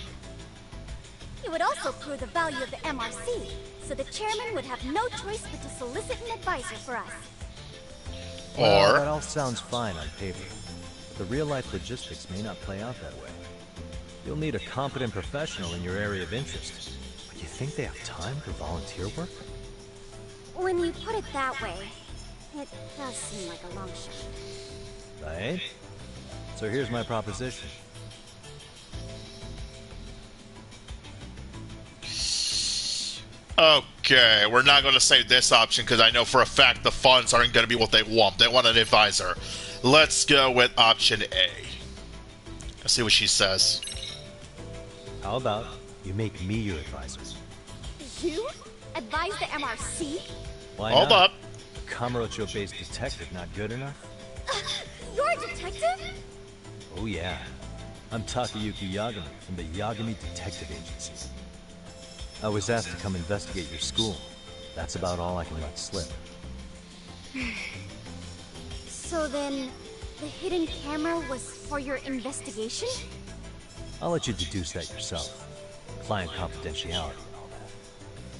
[SPEAKER 17] You would also prove the value of the MRC, so the chairman would have no choice but to solicit an advisor for us.
[SPEAKER 5] Well, that all sounds fine on paper, but the real-life logistics may not play out that way. You'll need a competent professional in your area of interest. But you think they have time for volunteer work?
[SPEAKER 17] When you put it that way, it does seem like a long shot.
[SPEAKER 5] Right? So here's my proposition.
[SPEAKER 1] Okay, we're not going to say this option because I know for a fact the funds aren't going to be what they want. They want an advisor. Let's go with option A. Let's see what she says.
[SPEAKER 5] How about you make me your advisor?
[SPEAKER 17] You? Advise the MRC?
[SPEAKER 5] Why
[SPEAKER 1] Hold
[SPEAKER 5] not?
[SPEAKER 1] up.
[SPEAKER 5] A Kamurocho-based detective not good enough?
[SPEAKER 17] You're a detective?
[SPEAKER 5] Oh yeah. I'm Takayuki Yagami from the Yagami Detective Agency. I was asked to come investigate your school. That's about all I can let slip.
[SPEAKER 17] So then, the hidden camera was for your investigation?
[SPEAKER 5] I'll let you deduce that yourself. Client confidentiality and all that.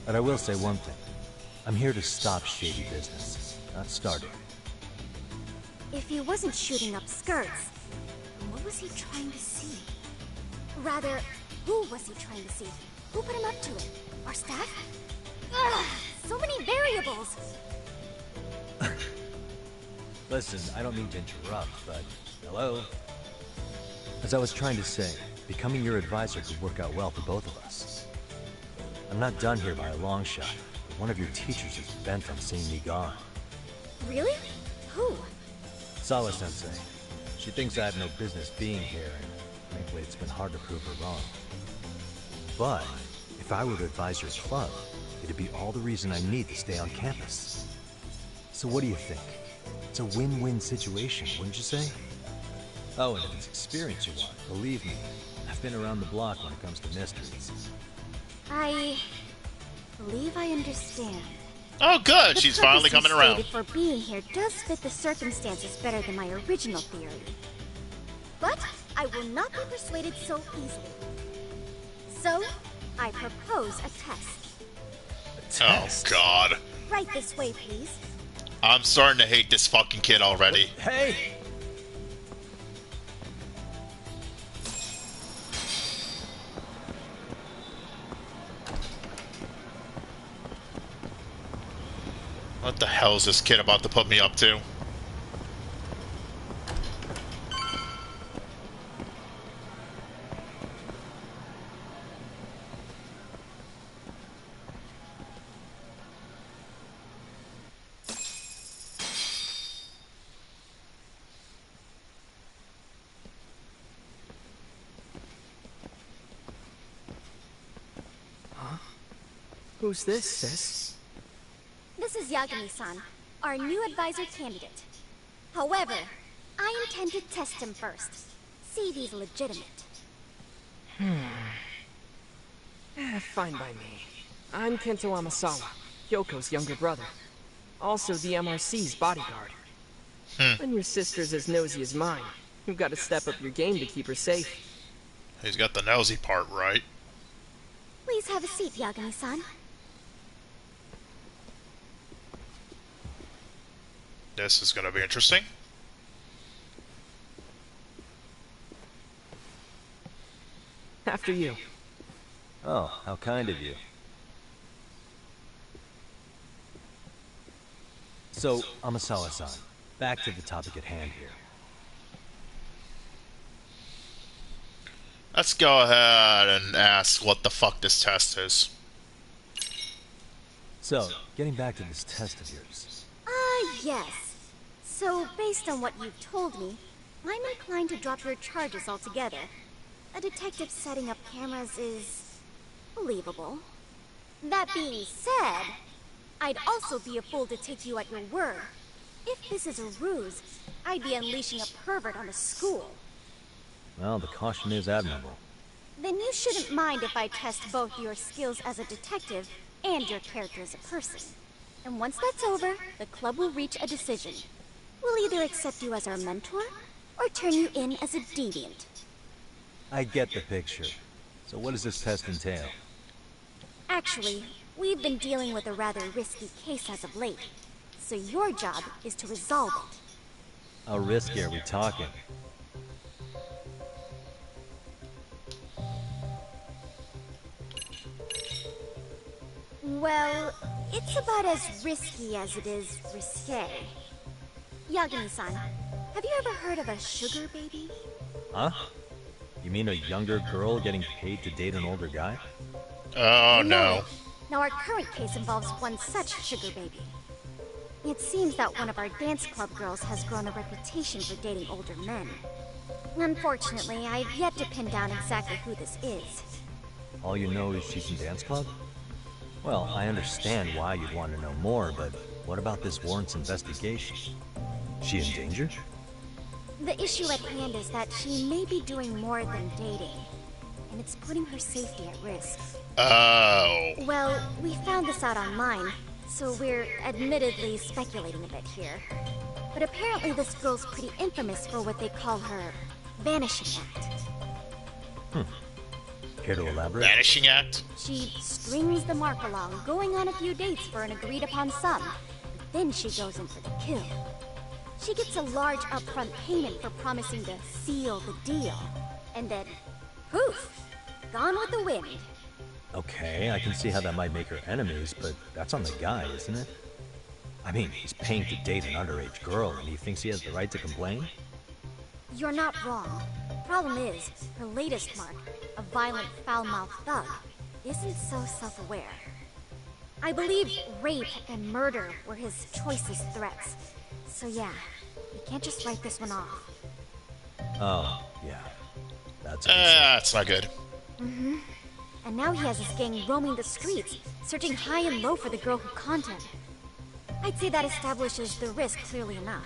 [SPEAKER 5] But I will say one thing. I'm here to stop shady business, not start it.
[SPEAKER 17] If he wasn't shooting up skirts, what was he trying to see? Rather, who was he trying to see? Who put him up to it? Our staff? Ugh, so many variables!
[SPEAKER 5] Listen, I don't mean to interrupt, but hello? As I was trying to say, becoming your advisor could work out well for both of us. I'm not done here by a long shot, but one of your teachers is bent on seeing me gone.
[SPEAKER 17] Really? Who?
[SPEAKER 5] Sawa-sensei. She thinks I have no business being here, and frankly, it's been hard to prove her wrong. But if I were to advise your club, it'd be all the reason I need to stay on campus. So what do you think? It's a win-win situation, wouldn't you say? Oh, and if it's experience you want, believe me, I've been around the block when it comes to mysteries.
[SPEAKER 17] I believe I understand.
[SPEAKER 1] Oh, good.
[SPEAKER 17] The
[SPEAKER 1] She's finally
[SPEAKER 17] purpose
[SPEAKER 1] coming
[SPEAKER 17] you
[SPEAKER 1] around.
[SPEAKER 17] stated for being here does fit the circumstances better than my original theory. But I will not be persuaded so easily. So, I propose a test.
[SPEAKER 1] Oh, God.
[SPEAKER 17] Right this way, please.
[SPEAKER 1] I'm starting to hate this fucking kid already.
[SPEAKER 5] Hey!
[SPEAKER 1] What the hell is this kid about to put me up to?
[SPEAKER 18] Who's this, sis?
[SPEAKER 17] This is Yagami-san, our new advisor candidate. However, I intend to test him first. See if he's legitimate.
[SPEAKER 18] Fine by me. I'm Kento Amasawa, Yoko's younger brother. Also the MRC's bodyguard. When your sister's as nosy as mine, you've got to step up your game to keep her safe.
[SPEAKER 1] He's got the nosy part right.
[SPEAKER 17] Please have a seat, Yagami-san.
[SPEAKER 1] This is going to be interesting.
[SPEAKER 18] After you.
[SPEAKER 5] Oh, how kind of you. So, Amasawa-san, back to the topic at hand here.
[SPEAKER 1] Let's go ahead and ask what the fuck this test is.
[SPEAKER 5] So, getting back to this test of yours.
[SPEAKER 17] Yes. So, based on what you've told me, I'm inclined to drop your charges altogether. A detective setting up cameras is believable. That being said, I'd also be a fool to take you at your word. If this is a ruse, I'd be unleashing a pervert on the school.
[SPEAKER 5] Well, the caution is admirable.
[SPEAKER 17] Then you shouldn't mind if I test both your skills as a detective and your character as a person. And once that's over, the club will reach a decision. We'll either accept you as our mentor, or turn you in as a deviant.
[SPEAKER 5] I get the picture. So what does this test entail?
[SPEAKER 17] Actually, we've been dealing with a rather risky case as of late. So your job is to resolve it.
[SPEAKER 5] How risky are we talking?
[SPEAKER 17] Well, it's about as risky as it is risque. Yagami-san, have you ever heard of a sugar baby?
[SPEAKER 5] Huh? You mean a younger girl getting paid to date an older guy?
[SPEAKER 1] Oh, no.
[SPEAKER 17] Now our current case involves one such sugar baby. It seems that one of our dance club girls has grown a reputation for dating older men. Unfortunately, I've yet to pin down exactly who this is.
[SPEAKER 5] All you know is she's in dance club? Well, I understand why you'd want to know more, but what about this warrants investigation? She in danger?
[SPEAKER 17] The issue at hand is that she may be doing more than dating, and it's putting her safety at risk.
[SPEAKER 1] Oh.
[SPEAKER 17] Well, we found this out online, so we're admittedly speculating a bit here. But apparently this girl's pretty infamous for what they call her vanishing act.
[SPEAKER 5] Care to elaborate?
[SPEAKER 1] Vanishing act?
[SPEAKER 17] She strings the mark along, going on a few dates for an agreed upon sum. But then she goes in for the kill. She gets a large upfront payment for promising to seal the deal. And then, poof! Gone with the wind.
[SPEAKER 5] Okay, I can see how that might make her enemies, but that's on the guy, isn't it? I mean, he's paying to date an underage girl, and he thinks he has the right to complain?
[SPEAKER 17] You're not wrong. Problem is, her latest mark, a violent, foul-mouthed thug, isn't so self-aware. I believe rape and murder were his choicest threats. So yeah, you can't just write this one off.
[SPEAKER 5] Oh, yeah. That's
[SPEAKER 1] not good.
[SPEAKER 17] Mm-hmm. And now he has his gang roaming the streets, searching high and low for the girl who conned him. I'd say that establishes the risk clearly enough.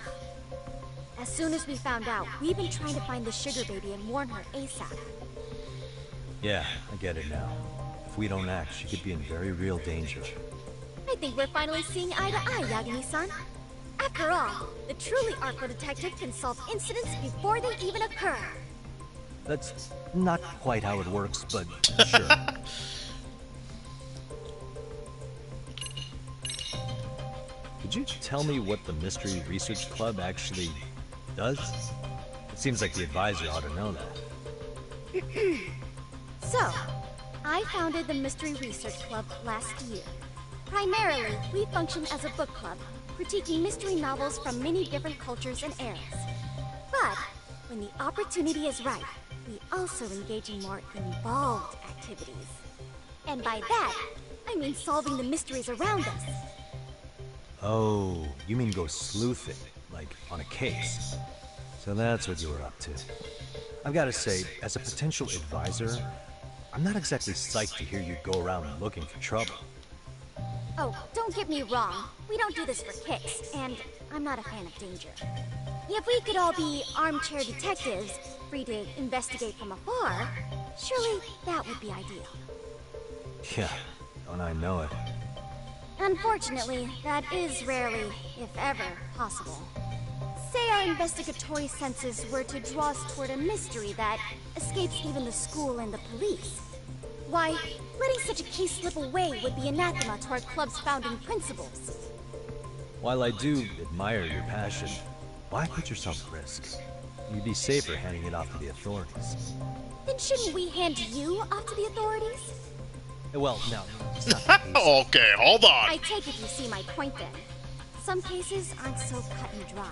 [SPEAKER 17] As soon as we found out, we've been trying to find the sugar baby and warn her ASAP.
[SPEAKER 5] Yeah, I get it now. If we don't act, she could be in very real danger.
[SPEAKER 17] I think we're finally seeing eye to eye, Yagami-san. After all, the truly artful detective can solve incidents before they even occur.
[SPEAKER 5] That's not quite how it works, but sure. Could you tell me what the Mystery Research Club actually does? It seems like the advisor ought to know that.
[SPEAKER 17] So, I founded the Mystery Research Club last year. Primarily, we function as a book club, critiquing mystery novels from many different cultures and eras. But, when the opportunity is right, we also engage in more involved activities. And by that, I mean solving the mysteries around us.
[SPEAKER 5] Oh, you mean go sleuthing, like on a case. So that's what you were up to. I've got to say, as a potential advisor, I'm not exactly psyched to hear you go around looking for trouble.
[SPEAKER 17] Oh, don't get me wrong. We don't do this for kicks, and I'm not a fan of danger. If we could all be armchair detectives, free to investigate from afar, surely that would be ideal.
[SPEAKER 5] Yeah, don't I know it.
[SPEAKER 17] Unfortunately, that is rarely, if ever, possible. Say our investigatory senses were to draw us toward a mystery that escapes even the school and the police. Why, letting such a case slip away would be anathema to our club's founding principles.
[SPEAKER 5] While I do admire your passion, why put yourself at risk? You'd be safer handing it off to the authorities.
[SPEAKER 17] Then shouldn't we hand you off to the authorities?
[SPEAKER 5] Well, no, it's not the case.
[SPEAKER 1] Okay, hold on.
[SPEAKER 17] I take it you see my point then. Some cases aren't so cut and dry.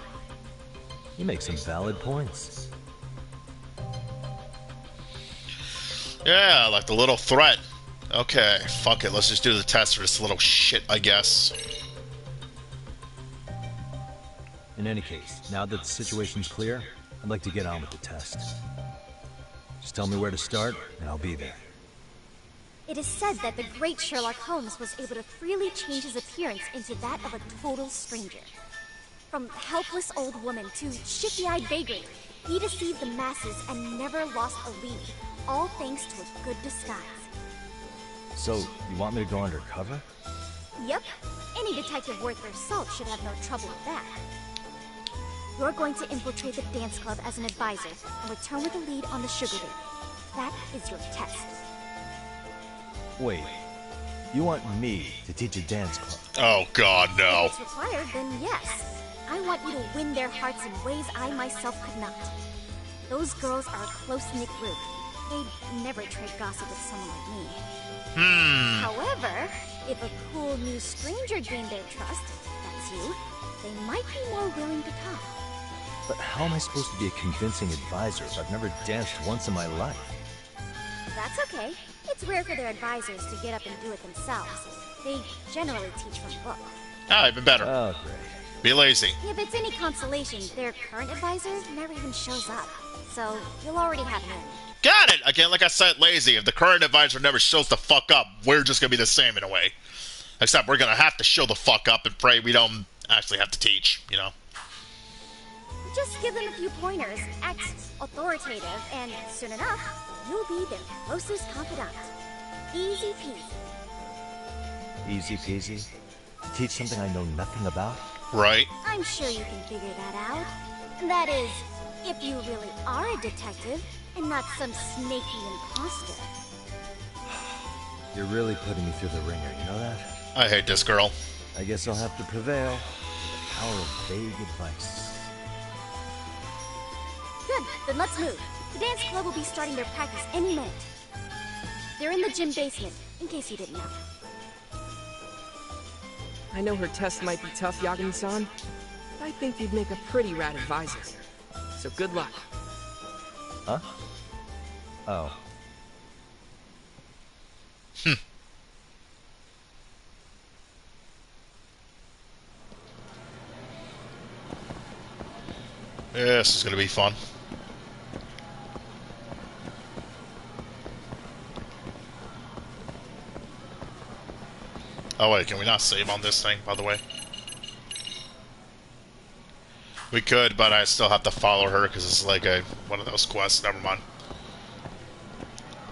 [SPEAKER 5] You make some valid points.
[SPEAKER 1] Yeah, like the little threat. Okay, fuck it, let's just do the test for this little shit, I guess.
[SPEAKER 5] In any case, now that the situation's clear, I'd like to get on with the test. Just tell me where to start, and I'll be there.
[SPEAKER 17] It is said that the great Sherlock Holmes was able to freely change his appearance into that of a total stranger. From helpless old woman to shifty-eyed vagrant, he deceived the masses and never lost a lead, all thanks to a good disguise.
[SPEAKER 5] So, you want me to go undercover?
[SPEAKER 17] Yep. Any detective worth their salt should have no trouble with that. You're going to infiltrate the dance club as an advisor and return with a lead on the sugar baby. That is your test.
[SPEAKER 5] Wait, you want me to teach a dance club?
[SPEAKER 1] Oh God, no.
[SPEAKER 17] If it's required, then yes. I want you to win their hearts in ways I myself could not. Those girls are a close-knit group. They'd never trade gossip with someone like me. However, if a cool new stranger gained their trust, that's you, they might be more willing to talk.
[SPEAKER 5] But how am I supposed to be a convincing advisor if I've never danced once in my life?
[SPEAKER 17] That's okay. It's rare for their advisors to get up and do it themselves. They generally teach from book.
[SPEAKER 1] Ah, even better.
[SPEAKER 5] Oh, great.
[SPEAKER 1] Be lazy.
[SPEAKER 17] If it's any consolation, their current advisor never even shows up. So, you'll already have him.
[SPEAKER 1] Got it! Again, like I said, lazy. If the current advisor never shows the fuck up, we're just gonna be the same in a way. Except we're gonna have to show the fuck up and pray we don't actually have to teach, you know?
[SPEAKER 17] Just give them a few pointers, act authoritative, and soon enough, you'll be their closest confidant. Easy peasy.
[SPEAKER 5] Easy peasy? To teach something I know nothing about?
[SPEAKER 1] Right.
[SPEAKER 17] I'm sure you can figure that out. That is, if you really are a detective, and not some snaky imposter.
[SPEAKER 5] You're really putting me through the ringer, you know that?
[SPEAKER 1] I hate this girl.
[SPEAKER 5] I guess I'll have to prevail. The power of vague advice.
[SPEAKER 17] Good, then let's move. The dance club will be starting their practice any minute. They're in the gym basement, in case you didn't know.
[SPEAKER 18] I know her test might be tough, Yagami-san. But I think you'd make a pretty rad advisor. So good luck.
[SPEAKER 5] Huh? Oh.
[SPEAKER 1] This is gonna be fun. Oh wait, can we not save on this thing, by the way? We could, but I still have to follow her because it's like one of those quests. Never mind.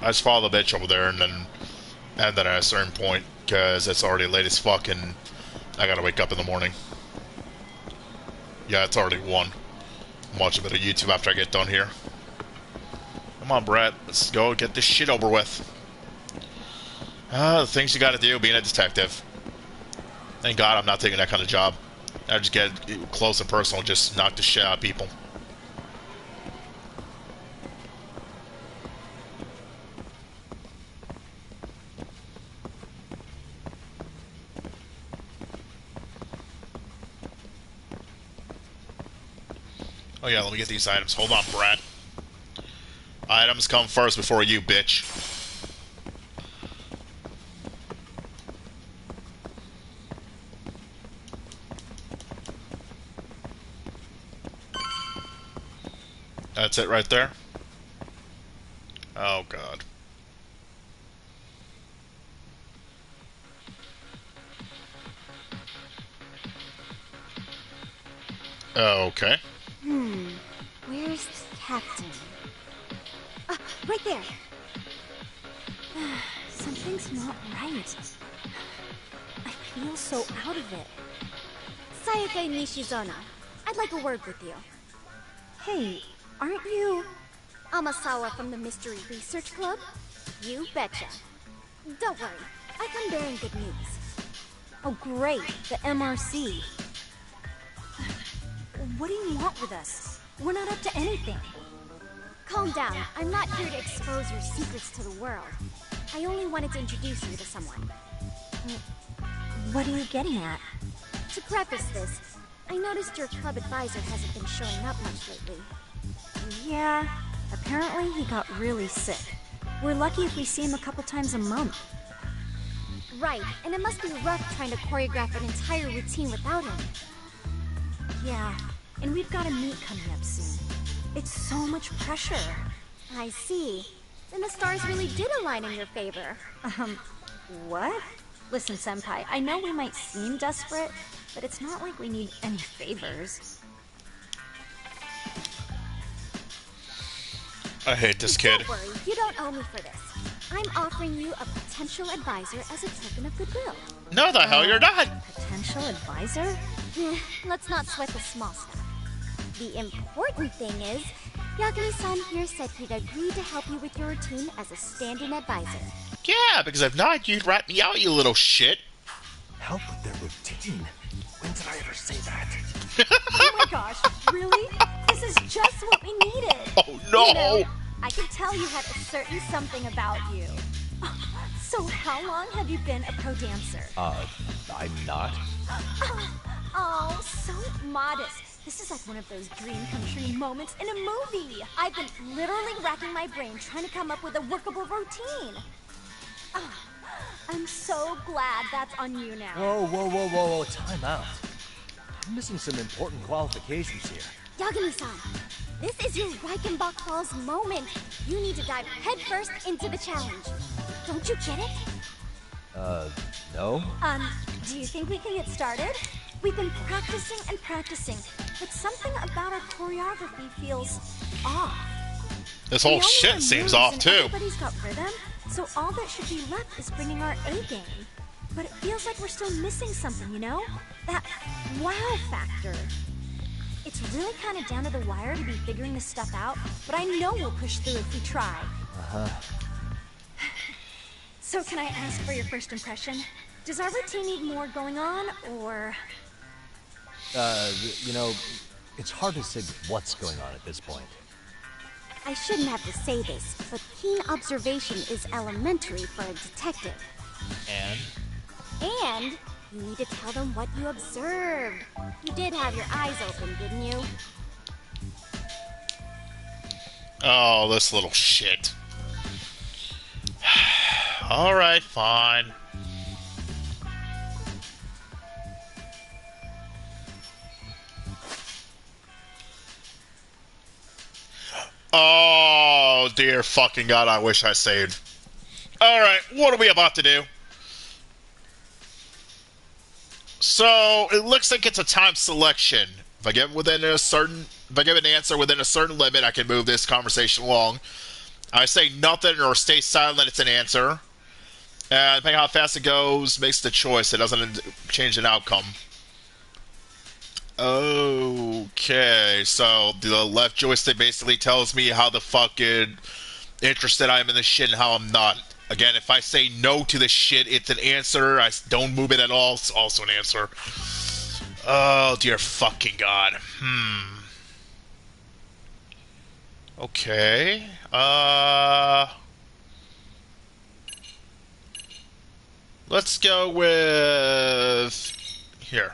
[SPEAKER 1] I just follow the bitch over there and then at a certain point because it's already late as fuck and I gotta wake up in the morning. Yeah, it's already 1. Watch a bit of YouTube after I get done here. Come on, Brett. Let's go get this shit over with. The things you gotta do being a detective. Thank God I'm not taking that kind of job. I just get close and personal, just knock the shit out of people. Oh yeah, let me get these items. Hold on, Brad. Items come first before you, bitch. That's it right there? Oh, God. Okay.
[SPEAKER 17] Where's the captain? Right there. Something's not right. I feel so out of it. Sayaka Nishizona, I'd like a word with you. Hey, aren't you Amasawa from the Mystery Research Club? You betcha. Don't worry, I come bearing good news.
[SPEAKER 19] Oh great, the MRC. What do you want with us? We're not up to anything.
[SPEAKER 17] Calm down, I'm not here to expose your secrets to the world. I only wanted to introduce you to someone.
[SPEAKER 19] What are you getting at?
[SPEAKER 17] To preface this, I noticed your club advisor hasn't been showing up much lately.
[SPEAKER 19] Yeah, apparently he got really sick. We're lucky if we see him a couple times a month.
[SPEAKER 17] Right, and it must be rough trying to choreograph an entire routine without him.
[SPEAKER 19] Yeah, and we've got a meet coming up soon. It's so much pressure.
[SPEAKER 17] I see. Then the stars really did align in your favor.
[SPEAKER 19] What? Listen, Senpai, I know we might seem desperate, but it's not like we need any favors.
[SPEAKER 1] I hate this kid.
[SPEAKER 17] Don't worry, you don't owe me for this. I'm offering you a potential advisor as a token of goodwill.
[SPEAKER 1] No, the hell you're not.
[SPEAKER 19] Potential advisor?
[SPEAKER 17] Let's not sweat the small stuff. The important thing is, Yagami-san here said he'd agree to help you with your routine as a stand-in advisor.
[SPEAKER 1] Yeah, because if not, you'd rat me out, you little shit.
[SPEAKER 5] Help with their routine? When did I ever say that?
[SPEAKER 19] Oh my gosh, really? This is just what we needed.
[SPEAKER 1] Oh no!
[SPEAKER 19] You know, I could tell you had a certain something about you. So how long have you been a pro dancer?
[SPEAKER 5] I'm not.
[SPEAKER 19] Oh, so modest. This is like one of those dream come true moments in a movie. I've been literally racking my brain trying to come up with a workable routine. I'm so glad that's on you now.
[SPEAKER 5] Whoa, time out. I'm missing some important qualifications here.
[SPEAKER 17] Yagami-san, this is your Reichenbach Falls moment. You need to dive headfirst into the challenge. Don't you get it?
[SPEAKER 5] No?
[SPEAKER 19] Do you think we can get started? We've been practicing and practicing, but something about our choreography feels off.
[SPEAKER 1] This whole shit seems off too.
[SPEAKER 19] Everybody's got rhythm, so all that should be left is bringing our A game. But it feels like we're still missing something, you know? That wow factor. It's really kind of down to the wire to be figuring this stuff out, but I know we'll push through if we try. So can I ask for your first impression? Does our routine need more going on, or...?
[SPEAKER 5] You know, it's hard to say what's going on at this point.
[SPEAKER 17] I shouldn't have to say this, but keen observation is elementary for a detective. And you need to tell them what you observed. You did have your eyes open, didn't you?
[SPEAKER 1] Oh, this little shit. Alright, fine. Oh, dear fucking God, I wish I saved. Alright, what are we about to do? So, it looks like it's a time selection. If I give an answer within a certain limit, I can move this conversation along. I say nothing or stay silent, it's an answer. And depending on how fast it goes, makes the choice. It doesn't change an outcome. Okay, so the left joystick basically tells me how the fucking interested I am in this shit and how I'm not. Again, if I say no to this shit, it's an answer. I don't move it at all, it's also an answer. Oh, dear fucking God. Okay. Let's go with... here.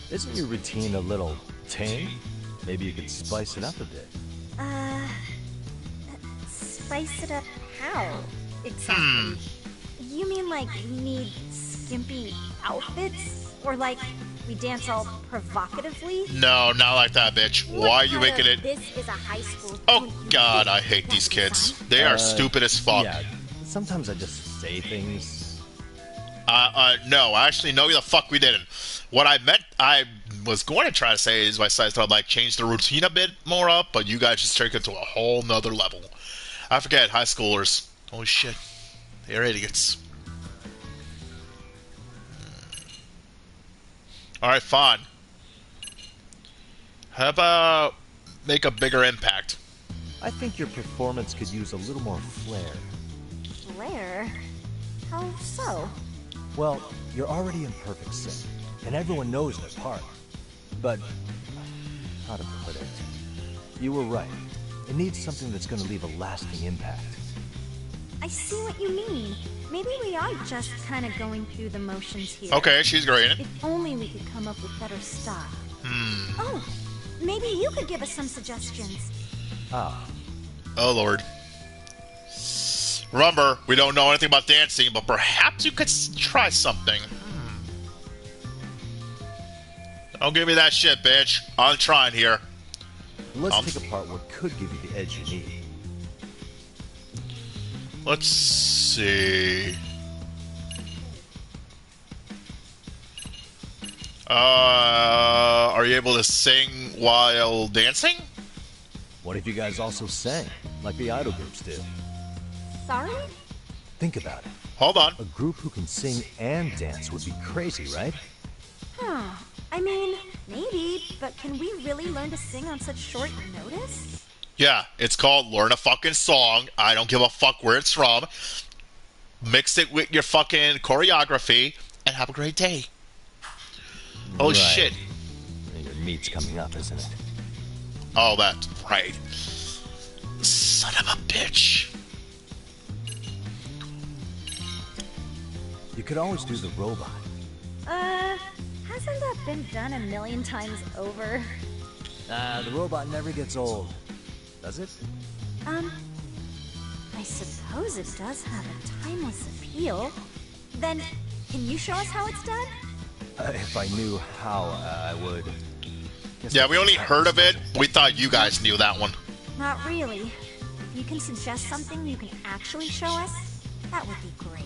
[SPEAKER 5] Isn't your routine a little tame? Maybe you could spice it up a bit.
[SPEAKER 19] Spice it up how? Exactly. You mean like we need skimpy outfits? Or like we dance all provocatively?
[SPEAKER 1] No, not like that, bitch. Why are you making it?
[SPEAKER 17] This is a high school.
[SPEAKER 1] Oh, God, I hate these kids. They are stupid as fuck.
[SPEAKER 5] Yeah, sometimes I just say things.
[SPEAKER 1] No, actually, no, the fuck we didn't. What I meant, I was going to try to say is I thought I'd like change the routine a bit more up, but you guys just take it to a whole nother level. I forget, high schoolers. Holy shit. They're idiots. Alright, fine. How about make a bigger impact?
[SPEAKER 5] I think your performance could use a little more flair.
[SPEAKER 19] Flair? How so?
[SPEAKER 5] Well, you're already in perfect sync, and everyone knows their part. But, how to put it? You were right. It needs something that's going to leave a lasting impact.
[SPEAKER 19] I see what you mean. Maybe we are just kind of going through the motions here.
[SPEAKER 1] Okay, she's great.
[SPEAKER 19] If only we could come up with better stuff. Oh, maybe you could give us some suggestions.
[SPEAKER 1] Oh, Lord. Remember, we don't know anything about dancing, but perhaps you could try something. Don't give me that shit, bitch. I'm trying here.
[SPEAKER 5] Let's take apart what could give you the edge you need.
[SPEAKER 1] Let's see. Are you able to sing while dancing?
[SPEAKER 5] What if you guys also sang, like the idol groups do?
[SPEAKER 19] Sorry?
[SPEAKER 5] Think about it.
[SPEAKER 1] Hold on.
[SPEAKER 5] A group who can sing and dance would be crazy, right?
[SPEAKER 19] I mean, maybe, but can we really learn to sing on such short notice?
[SPEAKER 1] Yeah, it's called Learn a Fucking Song. I don't give a fuck where it's from. Mix it with your fucking choreography and have a great day. Oh,
[SPEAKER 5] right.
[SPEAKER 1] shit.
[SPEAKER 5] Your meat's coming up, isn't it?
[SPEAKER 1] Oh, that's right. Son of a bitch.
[SPEAKER 5] You could always do the robot.
[SPEAKER 19] Hasn't that been done a million times over?
[SPEAKER 5] The robot never gets old, does it?
[SPEAKER 19] I suppose it does have a timeless appeal. Then, can you show us how it's done?
[SPEAKER 5] If I knew how, I would.
[SPEAKER 1] Yeah, we only heard of it. We thought you guys knew that one.
[SPEAKER 19] Not really. If you can suggest something you can actually show us, that would be great.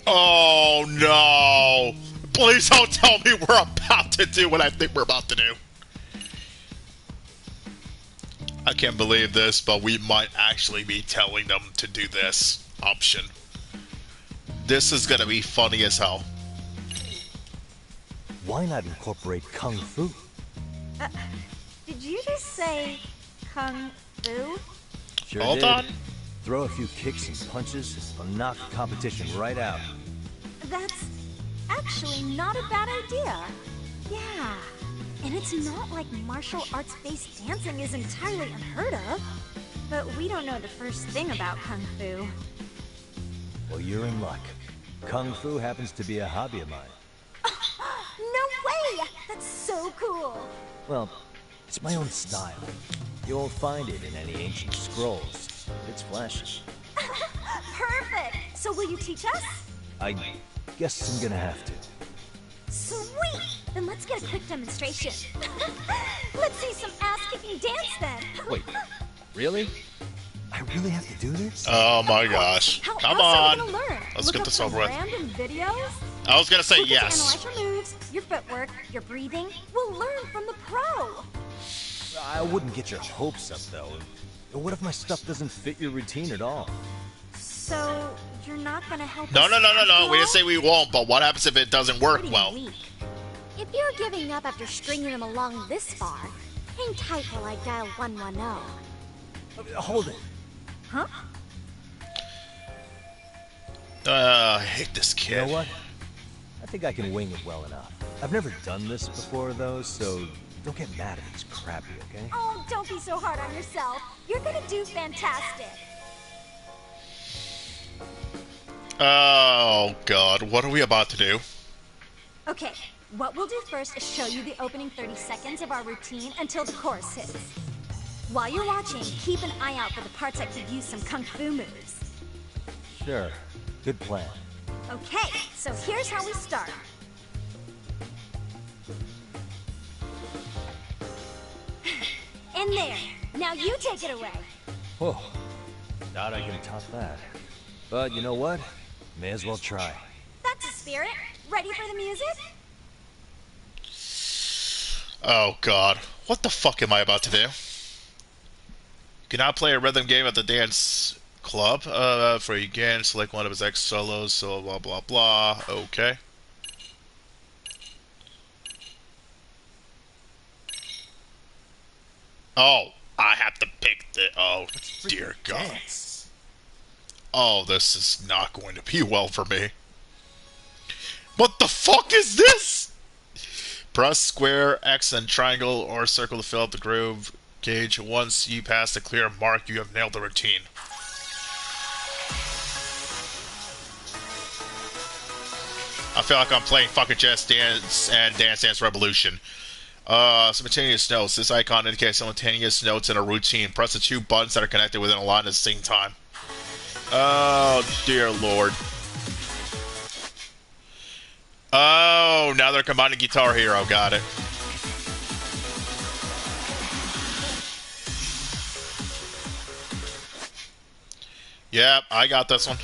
[SPEAKER 1] Oh, no. Please don't tell me we're about to do what I think we're about to do. I can't believe this, but we might actually be telling them to do this option. This is gonna be funny as hell.
[SPEAKER 5] Why not incorporate Kung Fu?
[SPEAKER 19] Did you just say Kung Fu?
[SPEAKER 5] Sure
[SPEAKER 1] Hold
[SPEAKER 5] did.
[SPEAKER 1] on.
[SPEAKER 5] Throw a few kicks and punches, will knock the competition right out.
[SPEAKER 19] That's actually not a bad idea. Yeah. And it's not like martial arts-based dancing is entirely unheard of. But we don't know the first thing about Kung Fu.
[SPEAKER 5] Well, you're in luck. Kung Fu happens to be a hobby of mine.
[SPEAKER 19] No way! That's so cool!
[SPEAKER 5] Well, it's my own style. You won't find it in any ancient scrolls. It's flashy.
[SPEAKER 19] Perfect! So will you teach us?
[SPEAKER 5] I guess I'm gonna have to.
[SPEAKER 19] Sweet! Then let's get a quick demonstration. Let's see some ass-kicking dance then!
[SPEAKER 5] Wait, really? I really have to do this?
[SPEAKER 1] Oh my gosh.
[SPEAKER 19] How
[SPEAKER 1] Come
[SPEAKER 19] else are
[SPEAKER 1] on.
[SPEAKER 19] we gonna learn?
[SPEAKER 1] Let's
[SPEAKER 19] Look
[SPEAKER 1] get
[SPEAKER 19] up
[SPEAKER 1] this
[SPEAKER 19] some
[SPEAKER 1] over with.
[SPEAKER 19] random videos?
[SPEAKER 1] I was gonna say
[SPEAKER 19] We'll get to
[SPEAKER 1] yes.
[SPEAKER 19] analyze your moves, your footwork, your breathing. We'll learn from the pro.
[SPEAKER 5] I wouldn't get your hopes up, though. What if my stuff doesn't fit your routine at all?
[SPEAKER 19] So, you're not gonna help
[SPEAKER 1] No,
[SPEAKER 19] us
[SPEAKER 1] no, no, no,
[SPEAKER 19] after
[SPEAKER 1] no. We
[SPEAKER 19] all?
[SPEAKER 1] didn't say we won't, but what happens if it doesn't work
[SPEAKER 17] Pretty
[SPEAKER 1] well?
[SPEAKER 17] weak. If you're giving up after stringing them along this far, hang tight while I dial 110.
[SPEAKER 5] Hold it.
[SPEAKER 19] Huh?
[SPEAKER 1] I hate this kid.
[SPEAKER 5] You know what? I think I can wing it well enough. I've never done this before, though, so don't get mad if it's crappy, okay?
[SPEAKER 19] Oh, don't be so hard on yourself. You're gonna do fantastic.
[SPEAKER 1] Oh, God. What are we about to do?
[SPEAKER 19] Okay, what we'll do first is show you the opening 30 seconds of our routine until the chorus hits. While you're watching, keep an eye out for the parts that could use some kung fu moves.
[SPEAKER 5] Sure. Good plan.
[SPEAKER 19] Okay, so here's how we start. In there. Now you take it away.
[SPEAKER 5] Whoa. Doubt I can top that. But you know what? May as well try.
[SPEAKER 19] That's a spirit. Ready for the music?
[SPEAKER 1] Oh, God. What the fuck am I about to do? You cannot play a rhythm game at the dance club. For you can select one of his X solos, so blah, blah, blah. Okay. Oh, I have to pick the... Oh, dear God. Oh, this is not going to be well for me. What the fuck is this? Press square, X, and triangle or circle to fill up the groove gauge. Once you pass the clear mark, you have nailed the routine. I feel like I'm playing fucking Just Dance and Dance Dance Revolution. Simultaneous notes. This icon indicates simultaneous notes in a routine. Press the two buttons that are connected within a line at the same time. Oh, dear Lord. Oh, now they're combining Guitar Hero. Got it. Yep, I got this one.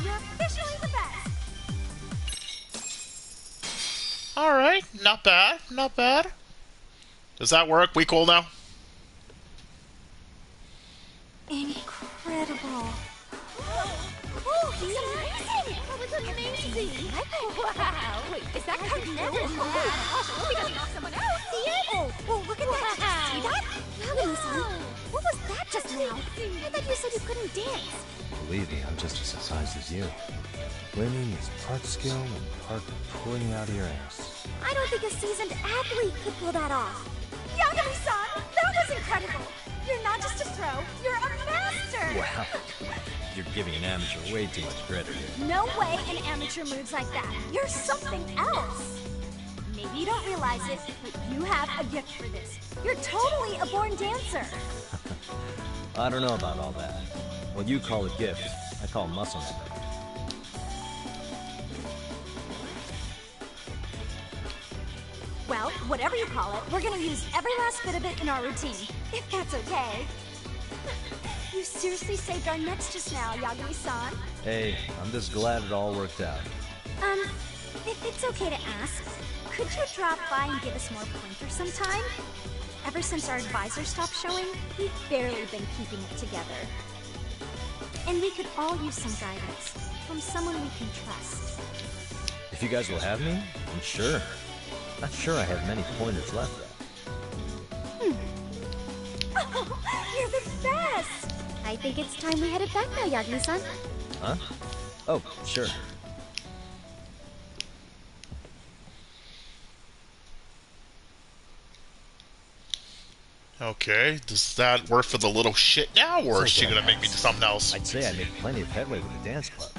[SPEAKER 19] You're officially the best.
[SPEAKER 1] Alright, not bad, not bad. Does that work? We cool now?
[SPEAKER 17] Oh, he's amazing! That was amazing! Wow! Wait, is that kind of never oh my gosh, we gotta knock someone out! See it? Oh, look at that! See that? Yagami-san, what was that just now? I thought you said you couldn't dance.
[SPEAKER 20] Believe me, I'm just as surprised as you. Winning is part skill and part pulling you out of your ass.
[SPEAKER 17] I don't think a seasoned athlete could pull that off. Yagami-san, that was incredible! You're not just a throw, you're a master!
[SPEAKER 20] Wow. You're giving an amateur way too much credit here.
[SPEAKER 17] No way an amateur moves like that. You're something else. Maybe you don't realize it, but you have a gift for this. You're totally a born dancer.
[SPEAKER 20] I don't know about all that. What you call a gift, I call muscle memory.
[SPEAKER 17] Well, whatever you call it, we're gonna use every last bit of it in our routine, if that's okay. You seriously saved our necks just now, Yagami-san.
[SPEAKER 20] Hey, I'm just glad it all worked out.
[SPEAKER 17] If it's okay to ask, could you drop by and give us more pointers sometime? Ever since our advisor stopped showing, we've barely been keeping it together. And we could all use some guidance from someone we can trust.
[SPEAKER 20] If you guys will have me, then sure. Not sure I have many pointers left though.
[SPEAKER 17] Oh, you're the best! I think it's time we headed back now, Yagami-san.
[SPEAKER 20] Huh? Oh, sure.
[SPEAKER 1] Okay, does that work for the little shit now, or is she gonna make me do something else?
[SPEAKER 20] I'd say I made plenty of headway with the dance club.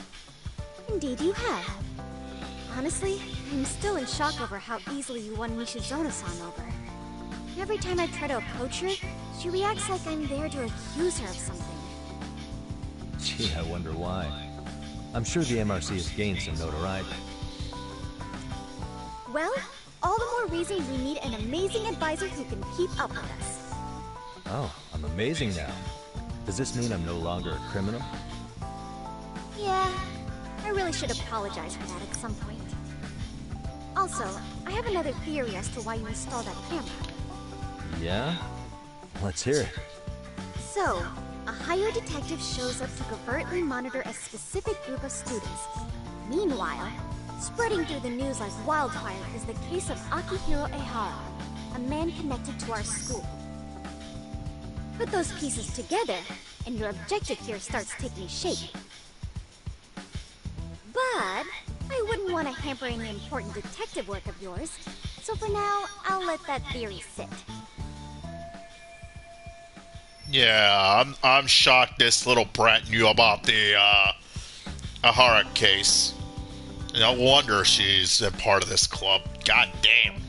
[SPEAKER 17] Indeed you have. Honestly, I'm still in shock over how easily you won Nishizono-san over. Every time I try to approach her, she reacts like I'm there to accuse her of something.
[SPEAKER 20] Gee, I wonder why. I'm sure the MRC has gained some notoriety.
[SPEAKER 17] Well, all the more reason we need an amazing advisor who can keep up with us.
[SPEAKER 20] Oh, I'm amazing now. Does this mean I'm no longer a criminal?
[SPEAKER 17] Yeah, I really should apologize for that at some point. Also, I have another theory as to why you installed that camera.
[SPEAKER 20] Yeah? Let's hear it.
[SPEAKER 17] So, a hired detective shows up to covertly monitor a specific group of students. Meanwhile, spreading through the news like wildfire is the case of Akihiro Ehara, a man connected to our school. Put those pieces together, and your objective here starts taking shape. But I wouldn't want to hamper any important detective work of yours, so for now, I'll let that theory sit.
[SPEAKER 1] Yeah, I'm shocked this little brat knew about the Ahara case. No wonder she's a part of this club. God damn.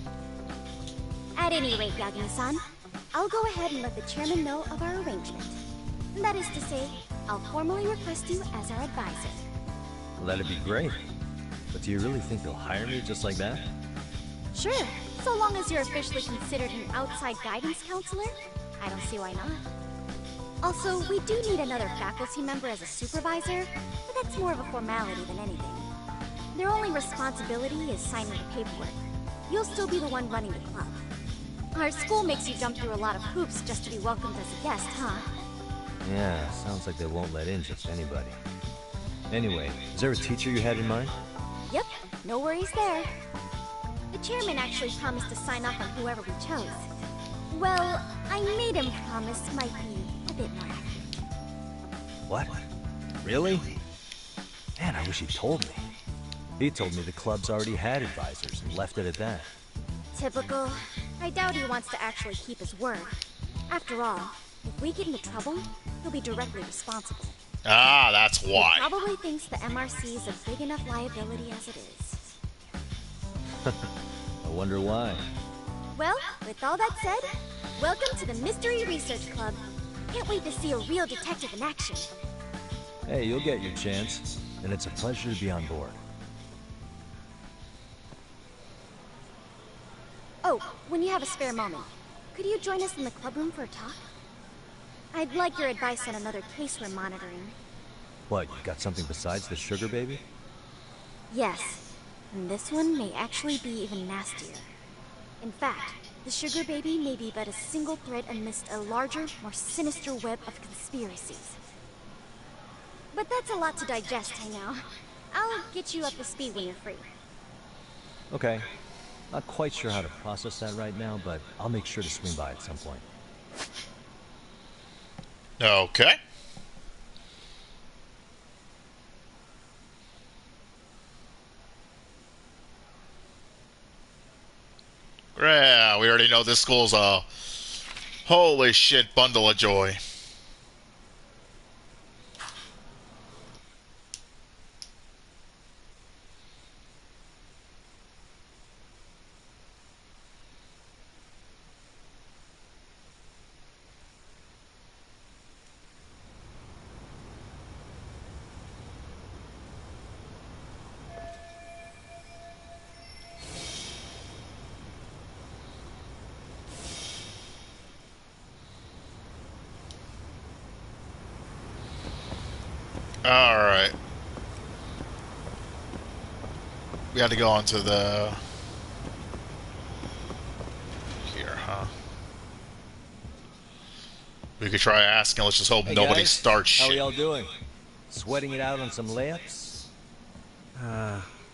[SPEAKER 17] At any rate, Yagami-san, I'll go ahead and let the chairman know of our arrangement. That is to say, I'll formally request you as our advisor.
[SPEAKER 20] Well, that'd be great. But do you really think they'll hire me just like that?
[SPEAKER 17] Sure, so long as you're officially considered an outside guidance counselor, I don't see why not. Also, we do need another faculty member as a supervisor, but that's more of a formality than anything. Their only responsibility is signing the paperwork. You'll still be the one running the club. Our school makes you jump through a lot of hoops just to be welcomed as a guest, huh?
[SPEAKER 20] Yeah, sounds like they won't let in just anybody. Anyway, is there a teacher you had in mind?
[SPEAKER 17] Yep, no worries there. The chairman actually promised to sign off on whoever we chose. Well, I made him promise might be a bit more accurate.
[SPEAKER 20] What? Really? Man, I wish he told me. He told me the club's already had advisors and left it at that.
[SPEAKER 17] Typical. I doubt he wants to actually keep his word. After all, if we get into trouble, he'll be directly responsible.
[SPEAKER 1] Ah, that's why.
[SPEAKER 17] He probably thinks the MRC is a big enough liability as it is.
[SPEAKER 20] I wonder why.
[SPEAKER 17] Well, with all that said, welcome to the Mystery Research Club. Can't wait to see a real detective in action.
[SPEAKER 20] Hey, you'll get your chance, and it's a pleasure to be on board.
[SPEAKER 17] Oh, when you have a spare moment, could you join us in the club room for a talk? I'd like your advice on another case we're monitoring.
[SPEAKER 20] What, you got something besides the sugar baby?
[SPEAKER 17] Yes, and this one may actually be even nastier. In fact, the sugar baby may be but a single thread amidst a larger, more sinister web of conspiracies. but that's a lot to digest, I know. I'll get you up to speed when you're free.
[SPEAKER 20] Okay. Not quite sure how to process that right now, but I'll make sure to swing by at some point.
[SPEAKER 1] Okay. Yeah, we already know this school's a holy shit bundle of joy. Alright. We had to go on to the... Here, huh? We could try asking. Let's just hope
[SPEAKER 20] Hey
[SPEAKER 1] nobody
[SPEAKER 20] guys,
[SPEAKER 1] starts
[SPEAKER 20] how
[SPEAKER 1] shit.
[SPEAKER 20] are y'all doing? Sweating it out on some layups?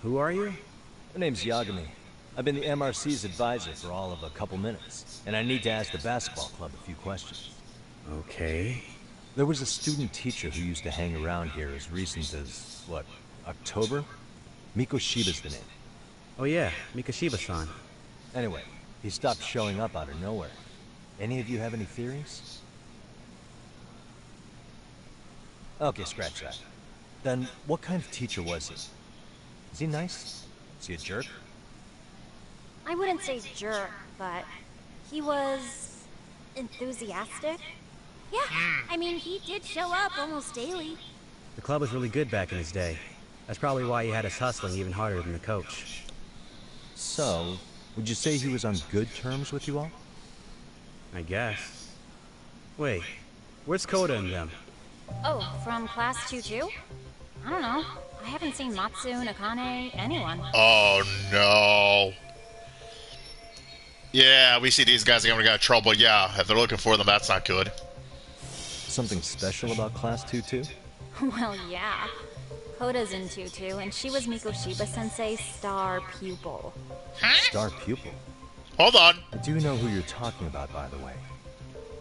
[SPEAKER 10] Who are you?
[SPEAKER 20] My name's Yagami. I've been the MRC's advisor for all of a couple minutes, and I need to ask the basketball club a few questions.
[SPEAKER 10] Okay.
[SPEAKER 20] There was a student teacher who used to hang around here as recent as, what, October? Mikoshiba's the name.
[SPEAKER 10] Oh yeah, Mikoshiba-san.
[SPEAKER 20] Anyway, he stopped showing up out of nowhere. Any of you have any theories? Okay, scratch that. Then, what kind of teacher was he? Is he nice? Is he a jerk?
[SPEAKER 17] I wouldn't say jerk, but he was enthusiastic. Yeah, I mean, he did show up almost daily.
[SPEAKER 10] The club was really good back in his day. That's probably why he had us hustling even harder than the coach.
[SPEAKER 20] So, would you say he was on good terms with you all?
[SPEAKER 10] I guess. Wait, where's Koda and them?
[SPEAKER 3] Oh, from class 2-2? I don't know. I haven't seen Matsu, Nakane, anyone.
[SPEAKER 1] Oh no. Yeah, we see these guys are gonna get in trouble. Yeah, if they're looking for them, that's not good.
[SPEAKER 20] Something special about class 2-2?
[SPEAKER 3] Well, yeah. Koda's in 2-2, and she was Mikoshiba-sensei's star pupil.
[SPEAKER 20] Star pupil?
[SPEAKER 1] Hold on.
[SPEAKER 20] I do know who you're talking about, by the way.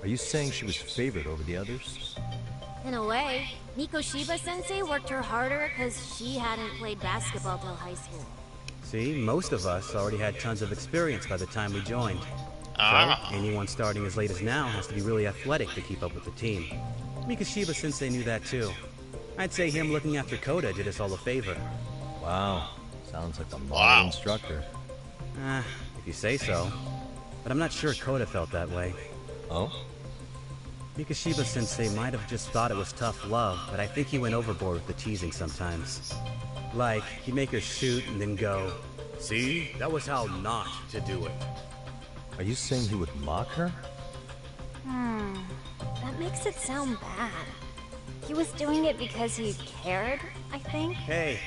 [SPEAKER 20] Are you saying she was favored over the others?
[SPEAKER 17] In a way, Mikoshiba-sensei worked her harder because she hadn't played basketball till high school.
[SPEAKER 10] See, most of us already had tons of experience by the time we joined.
[SPEAKER 1] Ah.
[SPEAKER 10] So, anyone starting as late as now has to be really athletic to keep up with the team. Mikoshiba-sensei knew that too. I'd say him looking after Koda did us all a favor.
[SPEAKER 20] Wow. Sounds like a model instructor.
[SPEAKER 10] If you say so. But I'm not sure Koda felt that way.
[SPEAKER 20] Oh?
[SPEAKER 10] Mikoshiba-sensei might have just thought it was tough love, but I think he went overboard with the teasing sometimes. Like, he'd make her shoot and then go, "See, that was how not to do it."
[SPEAKER 20] Are you saying he would mock her?
[SPEAKER 3] That makes it sound bad. He was doing it because he cared, I think.
[SPEAKER 10] Hey,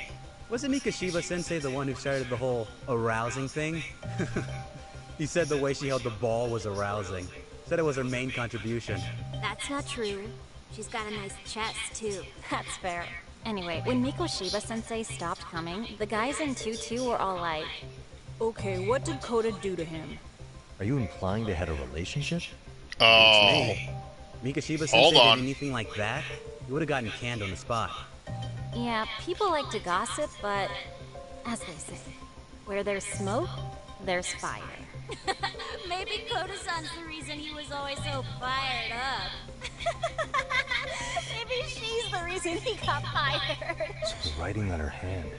[SPEAKER 10] wasn't Mikoshiba-sensei the one who started the whole arousing thing? He said the way she held the ball was arousing. Said it was her main contribution.
[SPEAKER 17] That's not true. She's got a nice chest, too.
[SPEAKER 3] That's fair. Anyway, when Mikoshiba-sensei stopped coming, the guys in 2-2 were all like,
[SPEAKER 18] Okay, what did Koda do to him?
[SPEAKER 20] Are you implying they had a relationship?
[SPEAKER 1] Oh.
[SPEAKER 10] Mikoshiba-sensei did anything like that, he would have gotten canned on the spot.
[SPEAKER 3] yeah, people like to gossip, but as they say, where there's smoke, there's fire.
[SPEAKER 17] Maybe Koda-san's the reason he was always so fired up. Maybe she's the reason he got fired.
[SPEAKER 20] So the writing on her hand,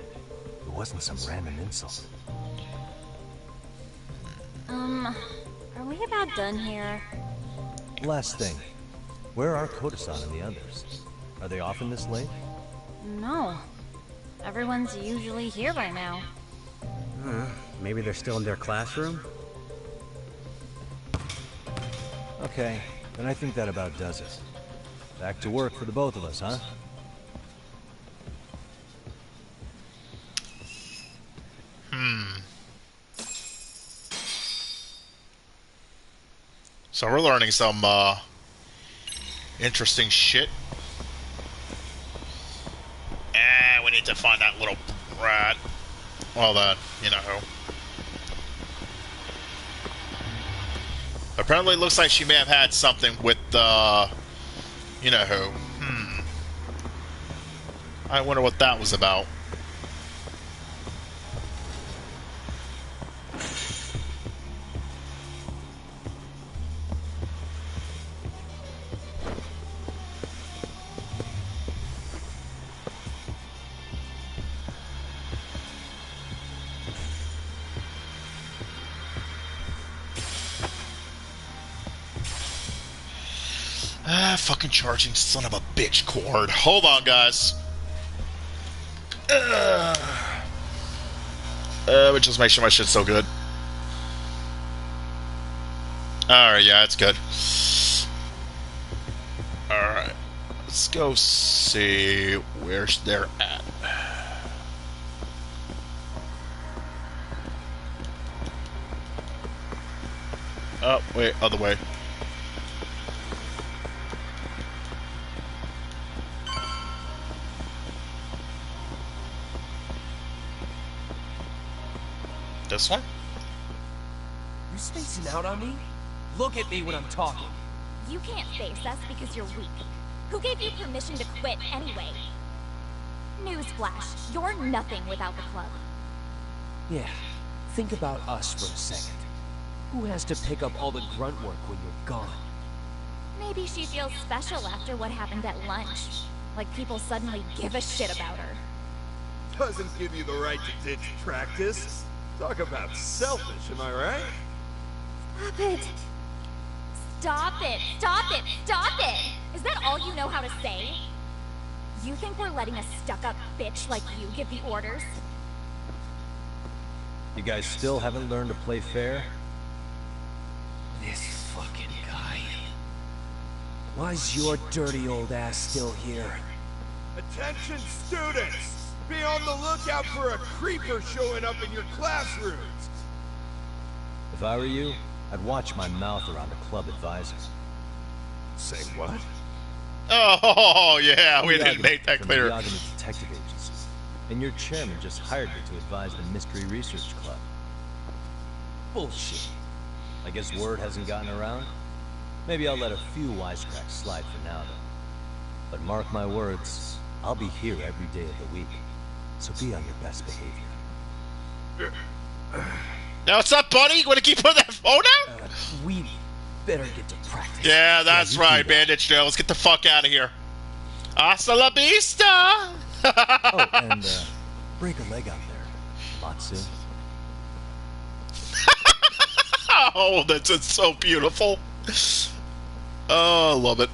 [SPEAKER 20] it wasn't some random insult.
[SPEAKER 3] Are we about done here?
[SPEAKER 20] Last thing, where are Koda-san and the others? Are they often this late?
[SPEAKER 3] No. Everyone's usually here by now.
[SPEAKER 10] Maybe they're still in their classroom?
[SPEAKER 20] Okay, then I think that about does it. Back to work for the both of us, huh?
[SPEAKER 1] So we're learning some interesting shit. need to find that little rat. Well, you know who. Apparently, it looks like she may have had something with the, you know who. I wonder what that was about. Fucking charging son of a bitch cord. Hold on, guys. But just make sure my shit's still good. Alright, yeah, it's good. Alright. Let's go see where they're at. Oh, wait, other way. This one?
[SPEAKER 2] You spacing out on me? Look at me when I'm talking.
[SPEAKER 17] You can't face us because you're weak. Who gave you permission to quit anyway? Newsflash, you're nothing without the club.
[SPEAKER 2] Yeah, think about us for a second. Who has to pick up all the grunt work when you're gone?
[SPEAKER 17] Maybe she feels special after what happened at lunch. Like people suddenly give a shit about her.
[SPEAKER 16] Doesn't give you the right to ditch practice. Talk about selfish, am I right?
[SPEAKER 17] Stop it. Stop it. Stop it. Stop it. Is that all you know how to say? You think we're letting a stuck-up bitch like you give the orders?
[SPEAKER 20] You guys still haven't learned to play fair?
[SPEAKER 2] This fucking guy. Why's your dirty old ass still here?
[SPEAKER 16] Attention students! Be on the lookout for a creeper showing up in your classrooms!
[SPEAKER 20] If I were you, I'd watch my mouth around a club advisor.
[SPEAKER 16] Say what?
[SPEAKER 1] Oh, yeah, we didn't make that clear.
[SPEAKER 20] The Yagami Detective Agency. And your chairman just hired me to advise the Mystery Research Club.
[SPEAKER 2] Bullshit.
[SPEAKER 20] I guess word hasn't gotten around? Maybe I'll let a few wisecracks slide for now, though. But mark my words, I'll be here every day of the week. So be on your best behavior.
[SPEAKER 1] Now what's up, buddy? You want to keep putting that phone out?
[SPEAKER 2] We better get to practice.
[SPEAKER 1] Yeah, that's right, Bandage Joe. Let's get the fuck out of here. Hasta la vista!
[SPEAKER 20] Oh, and break a leg out there. Matsu.
[SPEAKER 1] Oh, that's so beautiful. Oh, I love it.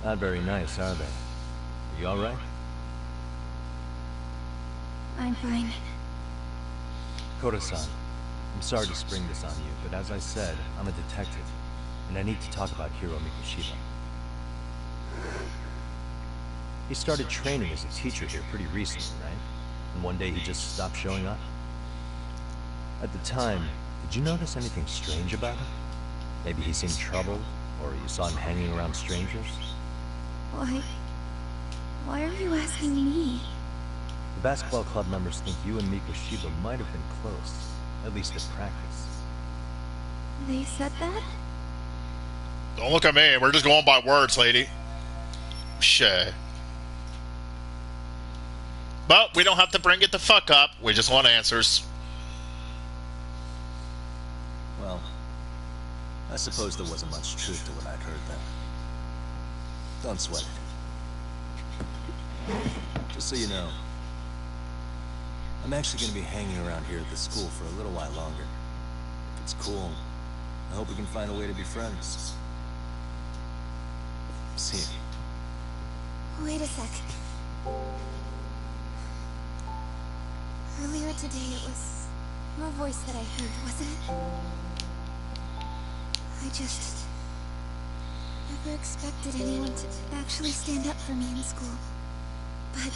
[SPEAKER 20] Not very nice, are they? Are you alright?
[SPEAKER 4] I'm fine.
[SPEAKER 20] Koda-san, I'm sorry to spring this on you, but as I said, I'm a detective, and I need to talk about Hiro Mikoshiba. He started training as a teacher here pretty recently, right? And one day he just stopped showing up? At the time, did you notice anything strange about him? Maybe he seemed troubled, or you saw him hanging around strangers?
[SPEAKER 4] Why are you asking me?
[SPEAKER 20] The basketball club members think you and Mikoshiba might have been close, at least at practice.
[SPEAKER 4] They said that?
[SPEAKER 1] Don't look at me. We're just going by words, lady. Shit. But we don't have to bring it the fuck up. We just want answers.
[SPEAKER 20] Well, I suppose there wasn't much truth to what I'd heard then. Don't sweat it. Just so you know, I'm actually going to be hanging around here at the school for a little while longer. If it's cool, I hope we can find a way to be friends. See you.
[SPEAKER 4] Wait a sec. Earlier today, it was your voice that I heard, wasn't it? I just never expected anyone to actually stand up for me in school. But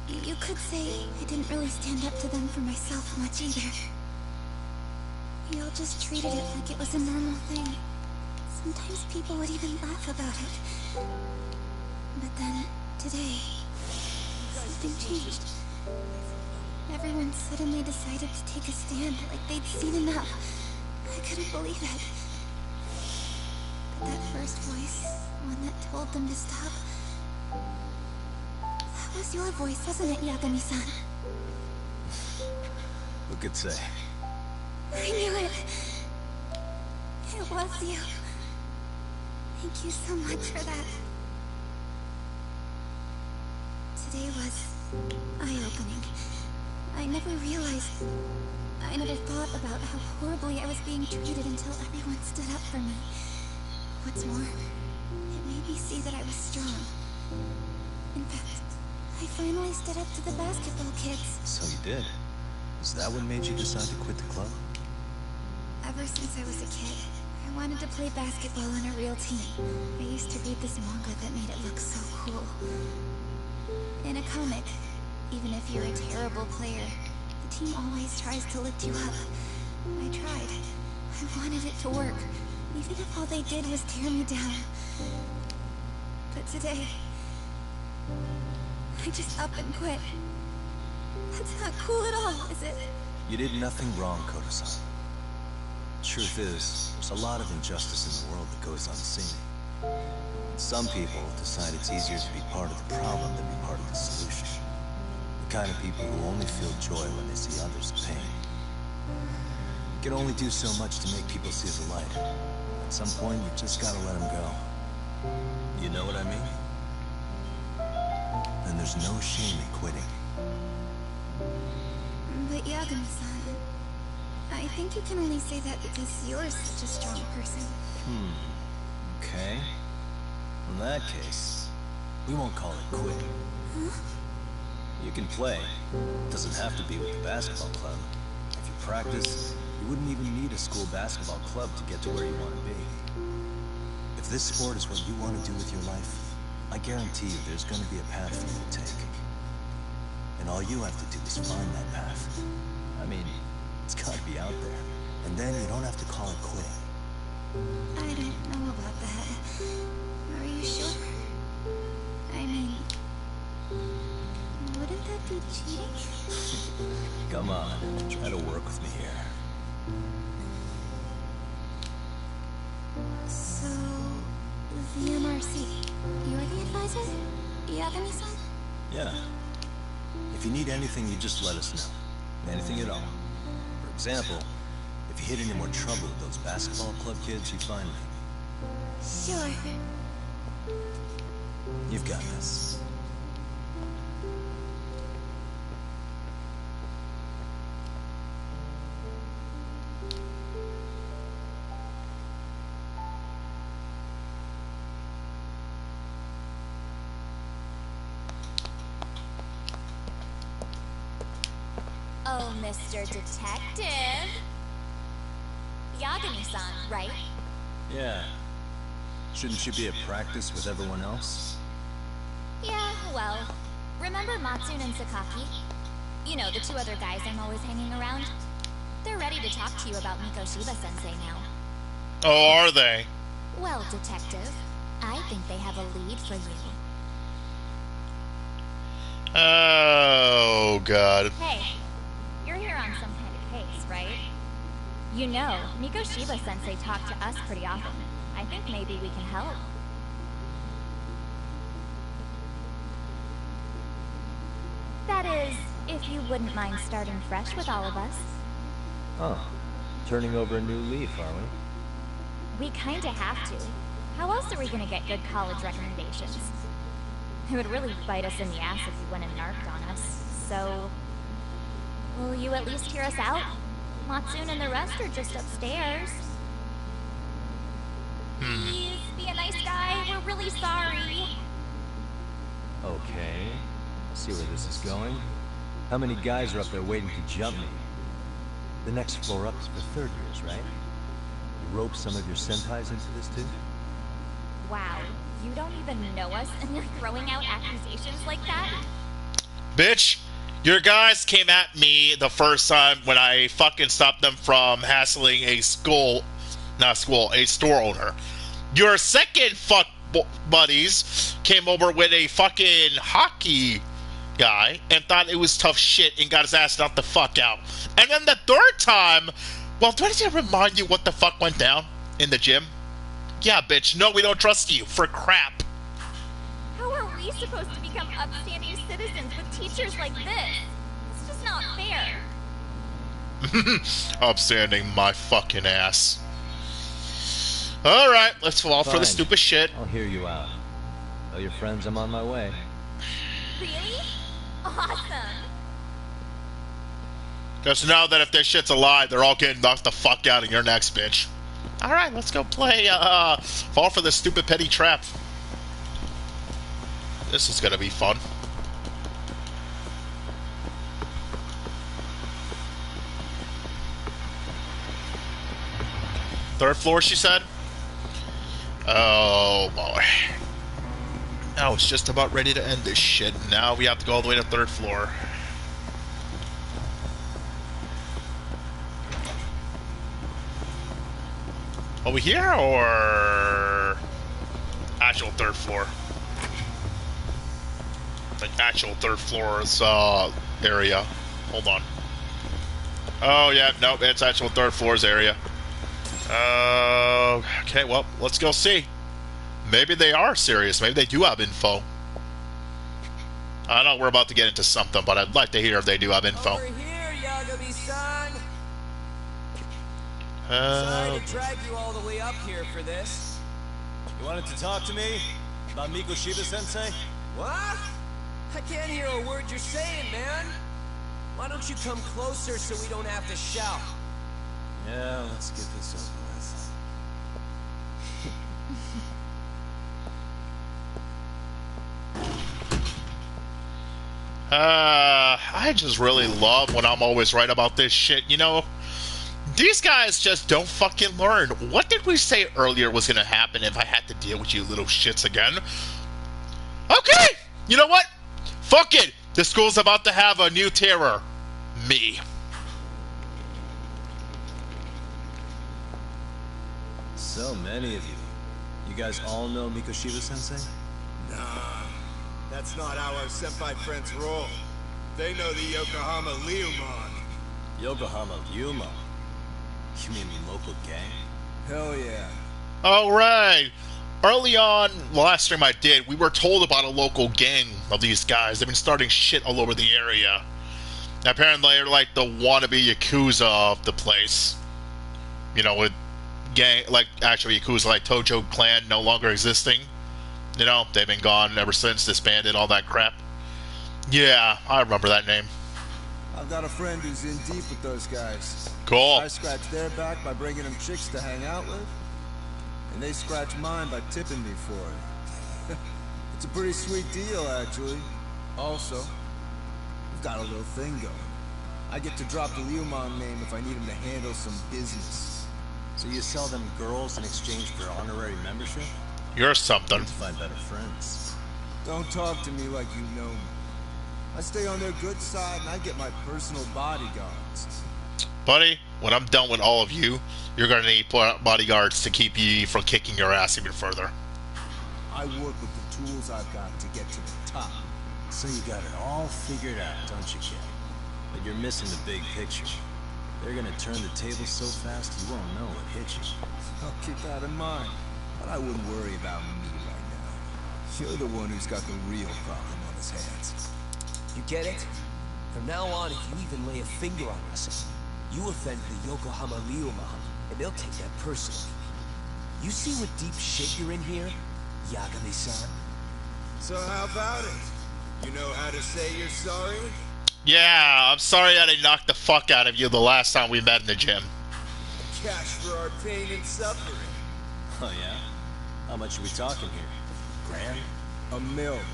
[SPEAKER 4] you could say I didn't really stand up to them for myself much either. Y'all just treated it like it was a normal thing. Sometimes people would even laugh about it. But then, today, something changed. Everyone suddenly decided to take a stand, like they'd seen enough. I couldn't believe it. But that first voice, one that told them to stop, that was your voice, wasn't it, Yagami-san?
[SPEAKER 5] Who could say?
[SPEAKER 4] I knew it. It was you. Thank you so much for that. Today was eye-opening. I never realized, I never thought about how horribly I was being treated until everyone stood up for me. What's more, it made me see that I was strong. In fact, I finally stood up to the basketball kids.
[SPEAKER 5] So you did? Is that what made you decide to quit the club?
[SPEAKER 4] Ever since I was a kid, I wanted to play basketball on a real team. I used to read this manga that made it look so cool. In a comic, even if you're a terrible player, the team always tries to lift you up. I tried. I wanted it to work, even if all they did was tear me down. But today, I just up and quit. That's not cool at all, is it?
[SPEAKER 5] You did nothing wrong, Koto-san. Truth is, there's a lot of injustice in the world that goes unseen. Some people decide it's easier to be part of the problem than be part of the solution. The kind of people who only feel joy when they see others in pain. You can only do so much to make people see the light. At some point, you just gotta let them go. You know what I mean? And there's no shame in quitting.
[SPEAKER 4] But Yagami-san, I think you can only say that because you're such a strong person.
[SPEAKER 5] Okay. In that case, we won't call it quitting.
[SPEAKER 4] Huh?
[SPEAKER 5] You can play. It doesn't have to be with the basketball club. If you practice, you wouldn't even need a school basketball club to get to where you want to be. If this sport is what you want to do with your life, I guarantee you there's going to be a path for you to take. And all you have to do is find that path. I mean, it's got to be out there. And then you don't have to call it quitting.
[SPEAKER 4] I don't know about that. Are you sure? I mean, wouldn't that be cheating?
[SPEAKER 5] Come on, try to work with me here.
[SPEAKER 4] So, the MRC, you're the advisor? Yagami-san?
[SPEAKER 5] Yeah. If you need anything, you just let us know. Anything at all. For example, if you hit any more trouble with those basketball club kids, you find me.
[SPEAKER 4] Sure.
[SPEAKER 5] You've got this.
[SPEAKER 3] Oh, Mr. Detective. Yagami-san, right?
[SPEAKER 5] Yeah. Shouldn't you be at practice with everyone else?
[SPEAKER 3] Yeah, well, remember Matsune and Sakaki? You know, the two other guys I'm always hanging around? They're ready to talk to you about Mikoshiba-sensei now.
[SPEAKER 1] Oh, are they?
[SPEAKER 3] Well, Detective, I think they have a lead for you.
[SPEAKER 1] Oh, God.
[SPEAKER 3] Hey, you're here on some kind of case, right? You know, Mikoshiba-sensei talked to us pretty often. I think maybe we can help. That is, if you wouldn't mind starting fresh with all of us.
[SPEAKER 20] Oh, turning over a new leaf, are we?
[SPEAKER 3] We kinda have to. How else are we gonna get good college recommendations? It would really bite us in the ass if you went and narked on us. So, will you at least hear us out? Matsune and the rest are just upstairs. Please, be a nice guy. We're really sorry.
[SPEAKER 20] Okay. See where this is going. How many guys are up there waiting to jump me? The next floor up is for third years, right? You rope some of your senpais into this too?
[SPEAKER 3] Wow, you don't even know us and you're throwing out accusations like that?
[SPEAKER 1] Bitch, your guys came at me the first time when I fucking stopped them from hassling a store owner. Your second fuck buddies came over with a fucking hockey guy and thought it was tough shit and got his ass knocked the fuck out. And then the third time, well, does it remind you what the fuck went down in the gym? Yeah, bitch, no, we don't trust you for crap.
[SPEAKER 3] How are we supposed to become upstanding citizens with teachers like this? It's just not fair.
[SPEAKER 1] Upstanding my fucking ass. Alright, let's fall for the stupid shit.
[SPEAKER 20] I'll hear you out. Tell your friends I'm on my way.
[SPEAKER 3] Really? Awesome.
[SPEAKER 1] Just know that if this shit's a lie, they're all getting knocked the fuck out of your next, bitch. Alright, let's go play, fall for the stupid petty trap. This is gonna be fun. Third floor, she said? Oh, boy. I was just about ready to end this shit. Now we have to go all the way to third floor. Over here, or actual third floor? Like actual third floor's area. Hold on. Oh yeah, nope, it's actual third floor's area. Okay, well, let's go see. Maybe they are serious. Maybe they do have info. I know we're about to get into something, but I'd like to hear if they do have info.
[SPEAKER 2] Over here, Yagami-san.
[SPEAKER 1] Sorry
[SPEAKER 2] to drag you all the way up here for this.
[SPEAKER 5] You wanted to talk to me about Mikoshiba-sensei?
[SPEAKER 2] What? I can't hear a word you're saying, man. Why don't you come closer so we don't have to shout?
[SPEAKER 5] Yeah, let's get this over with.
[SPEAKER 1] I just really love when I'm always right about this shit, you know? These guys just don't fucking learn. What did we say earlier was gonna happen if I had to deal with you little shits again? Okay! You know what? Fuck it! The school's about to have a new terror. Me.
[SPEAKER 5] So many of you. You guys all know Mikoshiba-sensei?
[SPEAKER 16] Nah, that's not how our senpai friends roll. They know the Yokohama Leomon.
[SPEAKER 5] Yokohama Leomon? You mean the local gang?
[SPEAKER 16] Hell yeah.
[SPEAKER 1] Alright. Early on, the last stream I did, we were told about a local gang of these guys. They've been starting shit all over the area. Apparently, they're like the wannabe Yakuza of the place. You know, with gang, like actually Yakuza, like Tojo clan no longer existing. You know, they've been gone ever since, disbanded, all that crap. Yeah, I remember that name.
[SPEAKER 21] I've got a friend who's in deep with those guys.
[SPEAKER 1] Cool.
[SPEAKER 21] I scratch their back by bringing them chicks to hang out with, and they scratch mine by tipping me for it. It's a pretty sweet deal, actually. Also, we've got a little thing going. I get to drop the Leomon name if I need him to handle some business.
[SPEAKER 5] So you sell them girls in exchange for honorary membership?
[SPEAKER 1] You're something.
[SPEAKER 5] To find better friends.
[SPEAKER 21] Don't talk to me like you know me. I stay on their good side and I get my personal bodyguards.
[SPEAKER 1] Buddy, when I'm done with all of you, you're gonna need bodyguards to keep you from kicking your ass even further.
[SPEAKER 21] I work with the tools I've got to get to the top.
[SPEAKER 5] So you got it all figured out, don't you, kid? But you're missing the big picture. They're gonna turn the table so fast you won't know what hit you.
[SPEAKER 21] I'll keep that in mind. But I wouldn't worry about me right now. You're the one who's got the real problem on his hands.
[SPEAKER 2] You get it? From now on, if you even lay a finger on us, you offend the Yokohama Leomon, and they'll take that personally. You see what deep shit you're in here, Yagami-san?
[SPEAKER 16] So how about it? You know how to say you're sorry?
[SPEAKER 1] Yeah, I'm sorry I didn't knock the fuck out of you the last time we met in the gym.
[SPEAKER 16] Cash for our pain and suffering.
[SPEAKER 5] Oh yeah? How much are we talking here? Grand?
[SPEAKER 21] $1 million.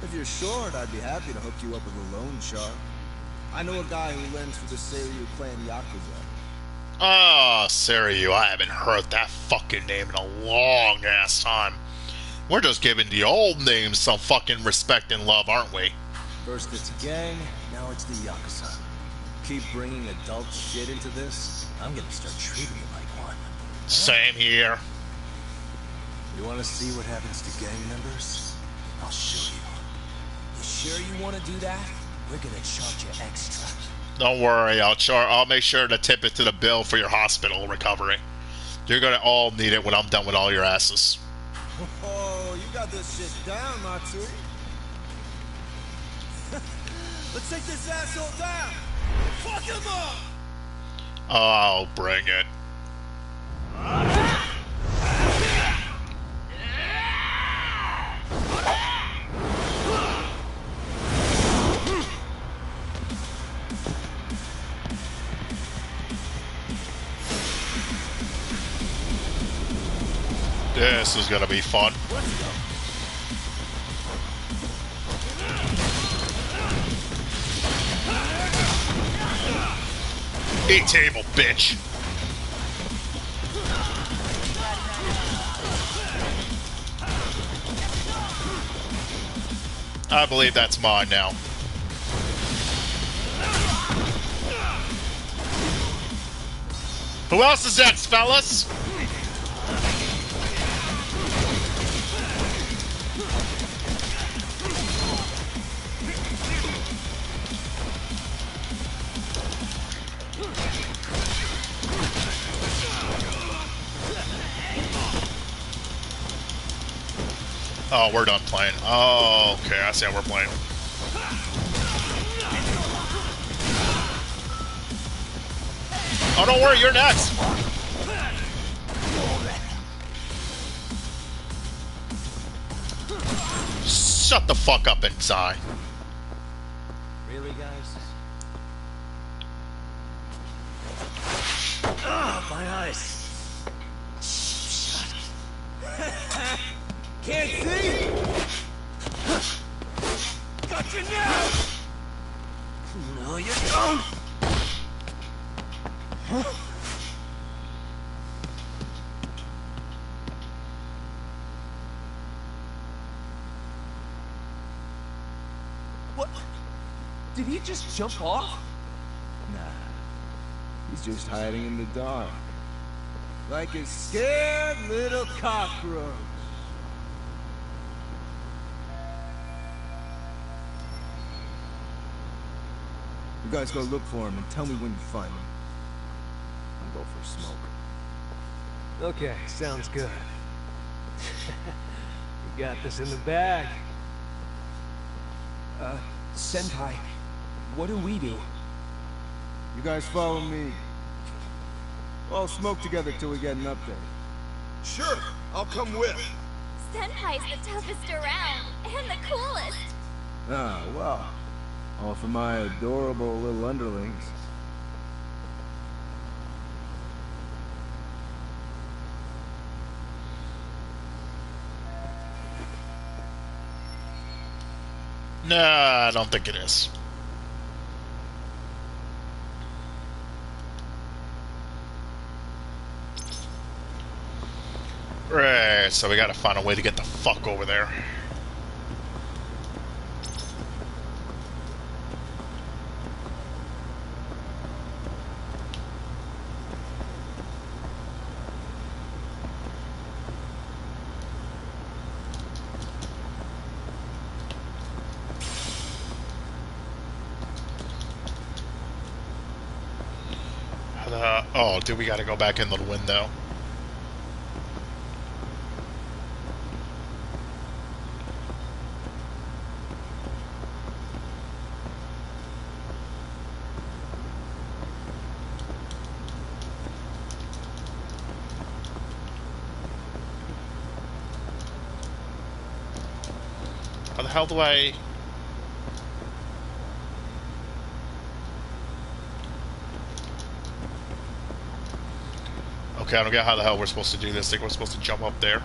[SPEAKER 21] If you're short, I'd be happy to hook you up with a loan shark. I know a guy who lends for the Seiryu clan Yakuza.
[SPEAKER 1] Oh, Seiryu, I haven't heard that fucking name in a long ass time. We're just giving the old names some fucking respect and love, aren't we?
[SPEAKER 5] First it's a gang, now it's the Yakuza. Keep bringing adult shit into this, I'm gonna start treating you like one.
[SPEAKER 1] Same here.
[SPEAKER 5] You wanna see what happens to gang members? I'll show you.
[SPEAKER 2] You sure you want to do that? We're gonna charge you extra.
[SPEAKER 1] Don't worry, I'll make sure to tip it to the bill for your hospital recovery. You're gonna all need it when I'm done with all your asses.
[SPEAKER 21] Oh, you got this shit down, Matsui. Let's take this asshole down. Fuck him up.
[SPEAKER 1] Oh, bring it. This is gonna be fun. Eat table, bitch. I believe that's mine now. Who else is next, fellas? Oh, we're done playing. Oh, okay, I see how we're playing. Oh, don't worry, you're next. Shut the fuck up and die.
[SPEAKER 2] Really, guys?
[SPEAKER 21] Ah, my eyes. Can't see? Got you now! No, you don't! Huh?
[SPEAKER 2] What? Did he just jump off?
[SPEAKER 21] Nah. He's just hiding in the dark. Like a scared little cockroach. You guys go look for him and tell me when you find him. I'll go for a smoke.
[SPEAKER 6] Okay, sounds good. You got this in the bag.
[SPEAKER 2] Senpai, what do we do?
[SPEAKER 21] You guys follow me. We'll all smoke together till we get an update.
[SPEAKER 16] Sure, I'll come with.
[SPEAKER 3] Senpai's the toughest around, and the coolest.
[SPEAKER 21] Ah, well. All for my adorable little underlings.
[SPEAKER 1] Nah, I don't think it is. Right, so we gotta find a way to get the fuck over there. Oh, dude, we gotta go back in the window. How the hell do I... Okay, I don't get how the hell we're supposed to do this. I think we're supposed to jump up there.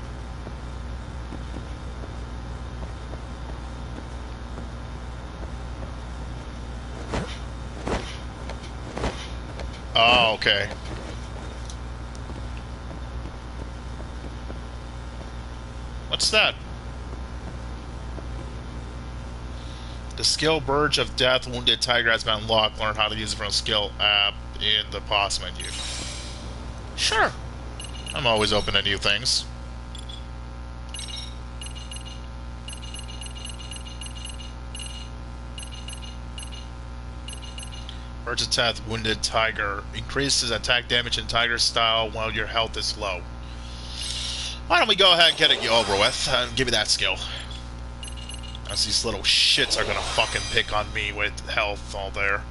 [SPEAKER 1] Oh, okay. What's that? The skill Burge of Death Wounded Tiger has been unlocked. Learn how to use it from a skill app in the pause menu. Sure. I'm always open to new things. Urge attack wounded tiger. Increases attack damage in tiger style while your health is low. Why don't we go ahead and get it over with and give me that skill? As these little shits are gonna fucking pick on me with health all there.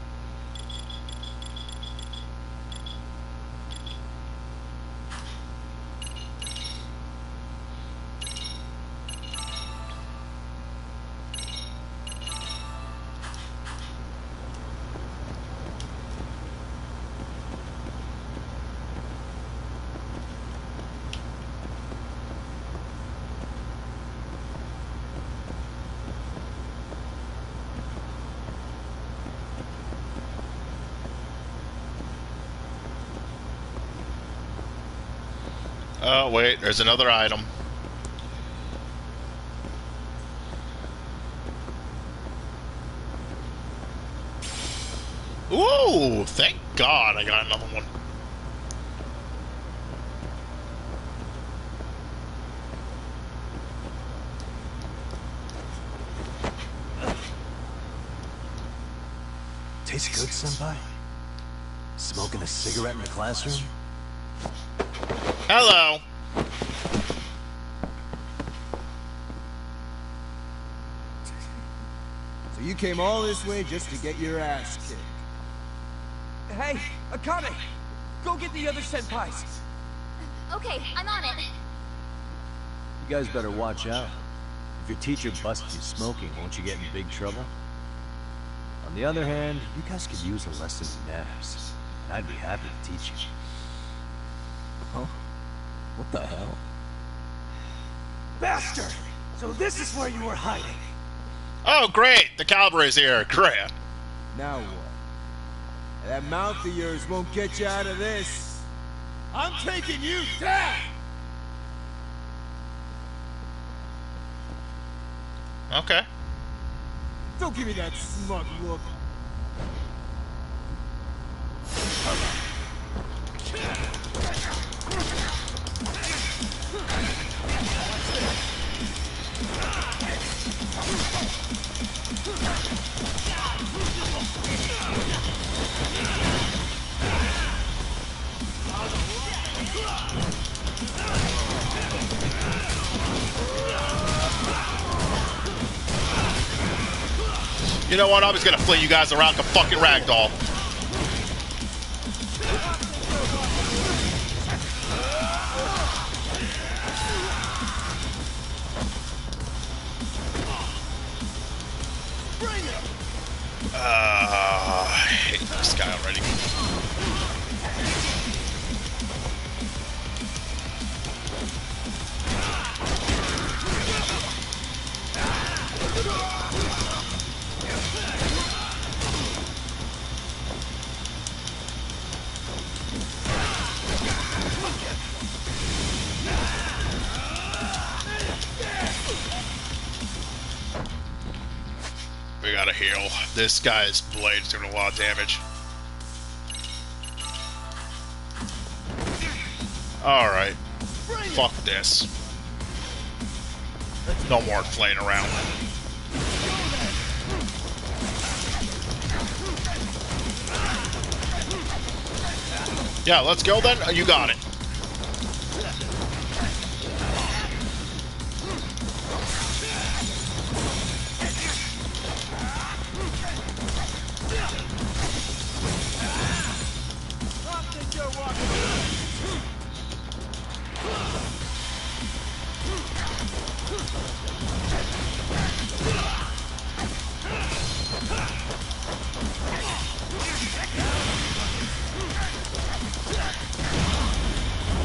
[SPEAKER 1] Oh, wait, there's another item. Ooh, thank God I got another one.
[SPEAKER 5] Tastes good, Senpai? Smoking a cigarette in the classroom?
[SPEAKER 1] Hello.
[SPEAKER 21] So you came all this way just to get your ass kicked.
[SPEAKER 18] Hey, Akane! Go get the other senpais!
[SPEAKER 3] Okay, I'm on it.
[SPEAKER 20] You guys better watch out. If your teacher busts you smoking, won't you get in big trouble? On the other hand, you guys could use a lesson in manners. And I'd be happy to teach you.
[SPEAKER 5] Huh? What the hell?
[SPEAKER 16] Bastard! So this is where you were hiding.
[SPEAKER 1] Oh, great! The caliber is here. Great.
[SPEAKER 21] Now what? That mouth of yours won't get you out of this.
[SPEAKER 16] I'm taking you down!
[SPEAKER 1] Okay.
[SPEAKER 21] Don't give me that smug look.
[SPEAKER 1] You know what? I'm just gonna fling you guys around like a fucking ragdoll. I hate this guy already. We gotta heal. This guy's blade's doing a lot of damage. Alright. Fuck this. No more playing around. Yeah, let's go then. You got it.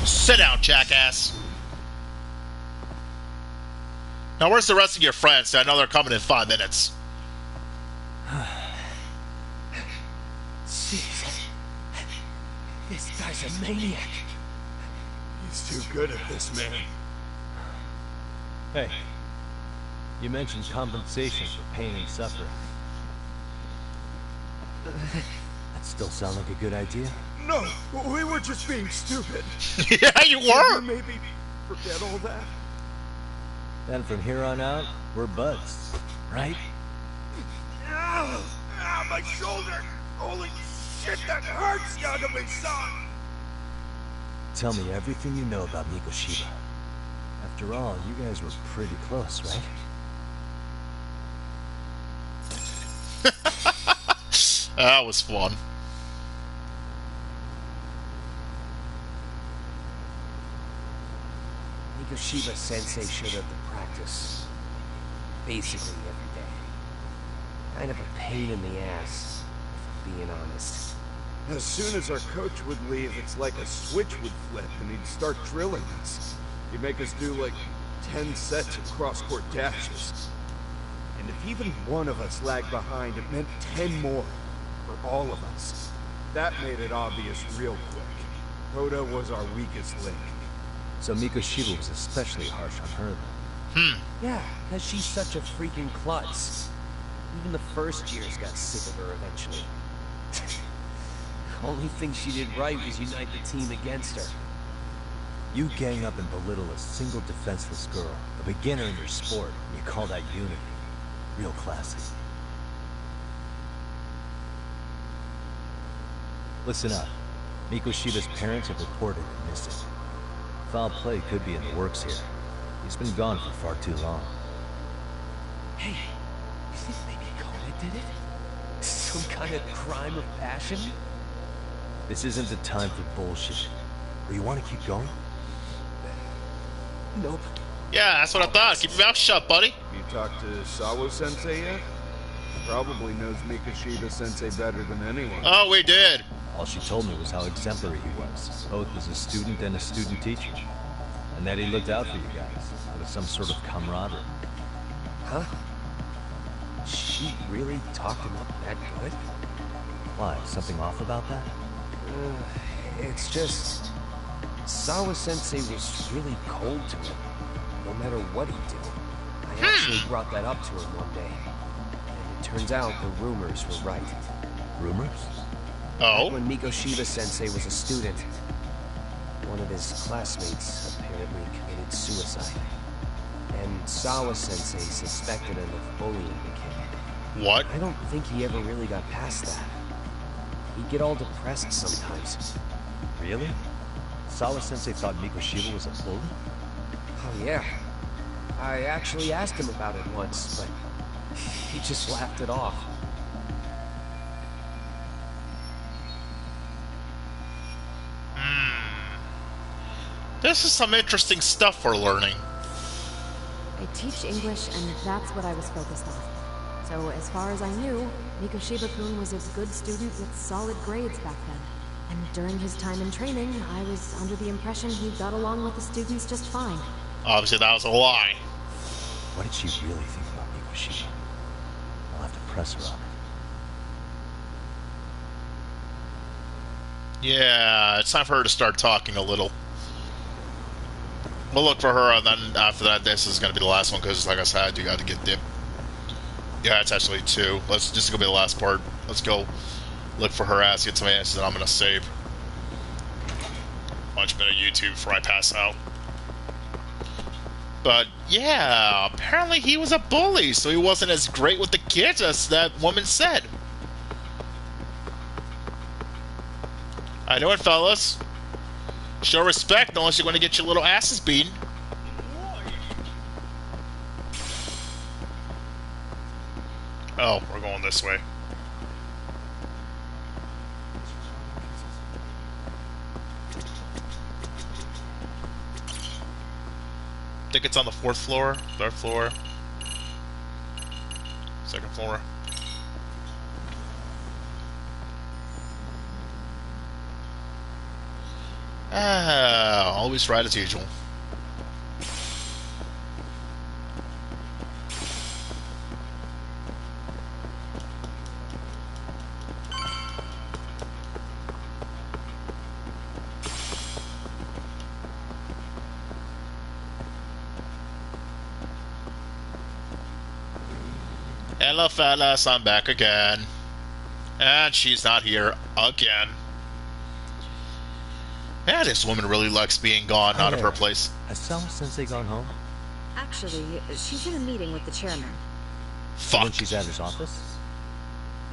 [SPEAKER 1] Sit down, jackass. Now, where's the rest of your friends? I know they're coming in 5 minutes.
[SPEAKER 16] Jesus. This guy's a maniac. He's too good at this, man.
[SPEAKER 20] Hey, you mentioned compensation for pain and suffering. That still sound like a good idea?
[SPEAKER 16] No, we were just being stupid.
[SPEAKER 1] Yeah, you were!
[SPEAKER 16] Can you maybe forget all that?
[SPEAKER 20] Then from here on out, we're buds, right?
[SPEAKER 16] Ow! Ow, my shoulder! Holy shit that hurts, Yagami-san!
[SPEAKER 20] Tell me everything you know about Mikoshiba. After all, you guys were pretty close, right?
[SPEAKER 1] That was fun.
[SPEAKER 2] Mikoshiba Sensei showed up to practice basically every day. Kind of a pain in the ass, if I'm being honest.
[SPEAKER 16] As soon as our coach would leave, it's like a switch would flip and he'd start drilling us. He'd make us do like 10 sets of cross-court dashes. And if even one of us lagged behind, it meant 10 more for all of us. That made it obvious real quick. Hoda was our weakest link.
[SPEAKER 20] So Mikoshiba was especially harsh on her then.
[SPEAKER 2] Yeah, because she's such a freaking klutz. Even the first years got sick of her eventually. Only thing she did right was unite the team against her.
[SPEAKER 20] You gang up and belittle a single defenseless girl, a beginner in your sport, and you call that unity. Real classy. Listen up. Mikoshiba's parents have reported him missing. Foul play could be in the works here. He's been gone for far too long.
[SPEAKER 2] Hey, you think maybe Koda did it? Some kind of crime of passion?
[SPEAKER 20] This isn't the time for bullshit. Or you want to keep going?
[SPEAKER 2] Nope.
[SPEAKER 1] Yeah, that's what I thought. Keep your mouth shut, buddy.
[SPEAKER 16] You talked to Sawa-sensei yet? He probably knows Mikoshiba-sensei better than anyone.
[SPEAKER 1] Oh, we did.
[SPEAKER 20] All she told me was how exemplary he was, both as a student and a student teacher. And that he looked out for you guys, out of some sort of camaraderie.
[SPEAKER 2] Huh? She really talked him up that good?
[SPEAKER 20] Why, something off about that?
[SPEAKER 2] It's just... Sawa-sensei was really cold to him, no matter what he'd do. I actually brought that up to him one day. And it turns out the rumors were right.
[SPEAKER 20] Rumors?
[SPEAKER 1] Oh?
[SPEAKER 2] When Mikoshiba-sensei was a student, one of his classmates apparently committed suicide. And Sawa-sensei suspected him of bullying the kid.
[SPEAKER 1] What?
[SPEAKER 2] I don't think he ever really got past that. He'd get all depressed sometimes.
[SPEAKER 20] Really? Sawa-sensei thought Mikoshiba was a bully?
[SPEAKER 2] Oh yeah. I actually asked him about it once, but he just laughed it off.
[SPEAKER 1] This is some interesting stuff we're learning.
[SPEAKER 15] I teach English, and that's what I was focused on. So as far as I knew, Mikoshiba-kun was a good student with solid grades back then. And during his time in training, I was under the impression he got along with the students just fine.
[SPEAKER 1] Obviously, that was a lie.
[SPEAKER 20] What did she really think about Mikoshiba? I'll have to press her on it.
[SPEAKER 1] Yeah, it's time for her to start talking a little. We'll look for her, and then after that, this is going to be the last one, because, like I said, you got to get dip. Yeah, it's actually 2. This is going to be the last part. Let's go look for her ass, get some answers, and I'm going to save. Watch a bit of YouTube before I pass out. But, yeah, apparently he was a bully, so he wasn't as great with the kids as that woman said. I know it, fellas. Show respect unless you're going to get your little asses beaten. Oh, we're going this way. I think it's on the 4th floor, 3rd floor, 2nd floor. Ah, always right as usual. Hello, fellas, I'm back again. And she's not here again. Yeah, this woman really likes being gone out of her place.
[SPEAKER 20] Has Sawa-sensei gone home?
[SPEAKER 8] Actually, she's in a meeting with the chairman.
[SPEAKER 1] Fuck.
[SPEAKER 20] When she's at his office?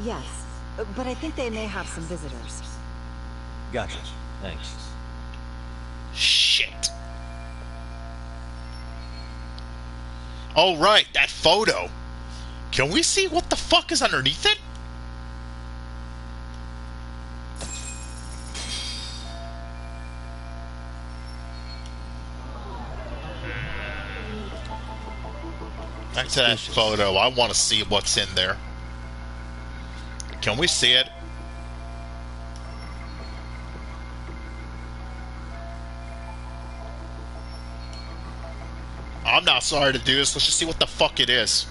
[SPEAKER 8] Yes. but I think they may have some visitors.
[SPEAKER 20] Gotcha. Thanks.
[SPEAKER 1] Shit. Oh, right, that photo. Can we see what the fuck is underneath it? Back to that photo. I want to see what's in there. Can we see it? I'm not sorry to do this. Let's just see what the fuck it is.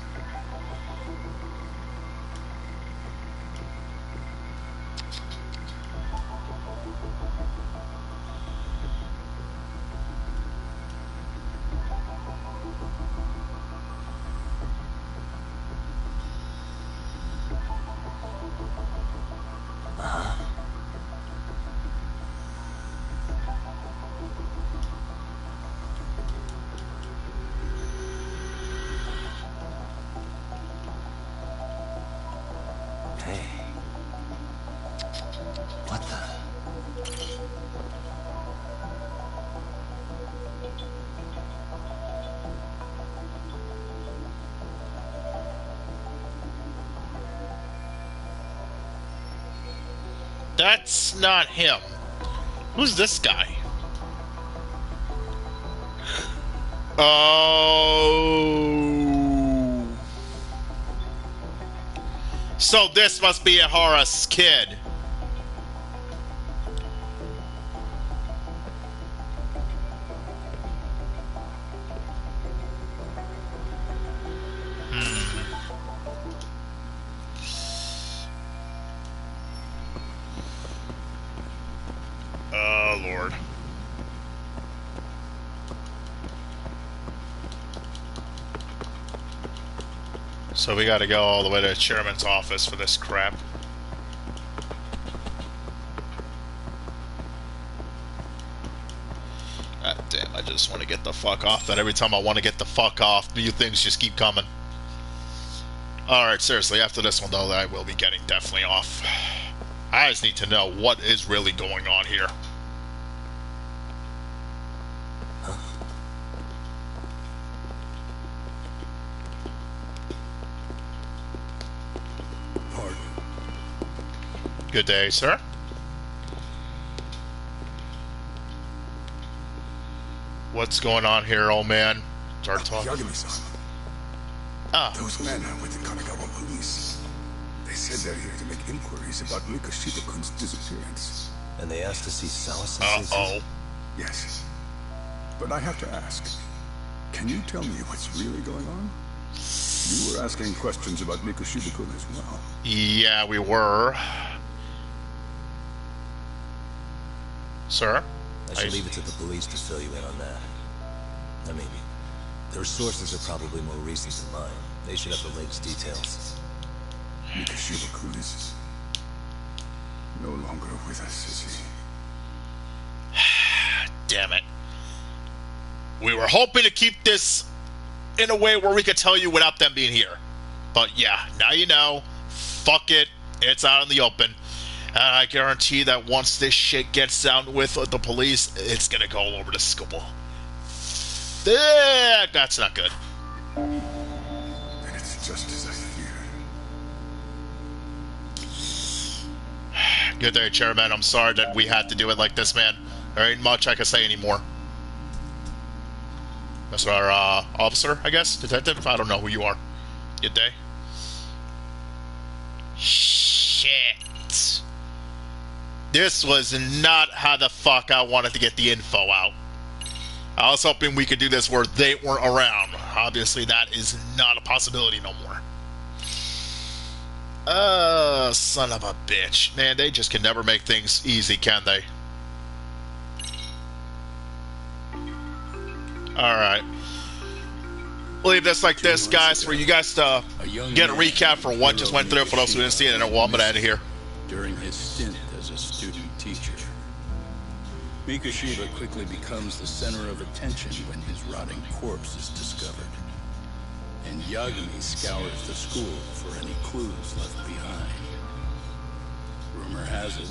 [SPEAKER 1] That's not him. Who's this guy? Oh. So this must be Ihara's kid. Oh, Lord. So we gotta go all the way to the chairman's office for this crap. God damn, I just want to get the fuck off, but every time I want to get the fuck off, new things just keep coming. Alright, seriously, after this one though, I will be getting definitely off. I just need to know what is really going on here. Good day, sir. What's going on here, old man? Start talking.
[SPEAKER 22] Yagami-san.
[SPEAKER 1] Ah.
[SPEAKER 22] Those men are with the Kanagawa police. They said they're here to make inquiries about Mikashita-kun's disappearance.
[SPEAKER 5] And they asked to see Sawa-sensei?
[SPEAKER 1] Uh-oh.
[SPEAKER 22] Yes. But I have to ask, can you tell me what's really going on? You were asking questions about Mikashita-kun as well.
[SPEAKER 1] Yeah, we were. Sir?
[SPEAKER 5] I should leave it to the police to fill you in on that. I mean, their sources are probably more recent than mine. They should have the latest details.
[SPEAKER 22] Mikashita-kun is no longer with us, is he?
[SPEAKER 1] Damn it. We were hoping to keep this in a way where we could tell you without them being here. But yeah, now you know. Fuck it. It's out in the open. And I guarantee that once this shit gets out with the police, it's gonna go all over the school. That's not good.
[SPEAKER 22] And it's just as I feared.
[SPEAKER 1] Good day, Chairman. I'm sorry that we had to do it like this, man. There ain't much I can say anymore. Mr. Officer, I guess? Detective? I don't know who you are. Good day. Shit. This was not how the fuck I wanted to get the info out. I was hoping we could do this where they weren't around. Obviously, that is not a possibility no more. Son of a bitch. Man, they just can never make things easy, can they? Alright. Leave this like this, guys, for you guys to get a recap for what just went through for those who didn't see it, and then we'll get out of here.
[SPEAKER 13] During his stint as a student teacher, Mikashita quickly becomes the center of attention when his rotting corpse is discovered, and Yagami scours the school for any clues left behind. Rumor has it,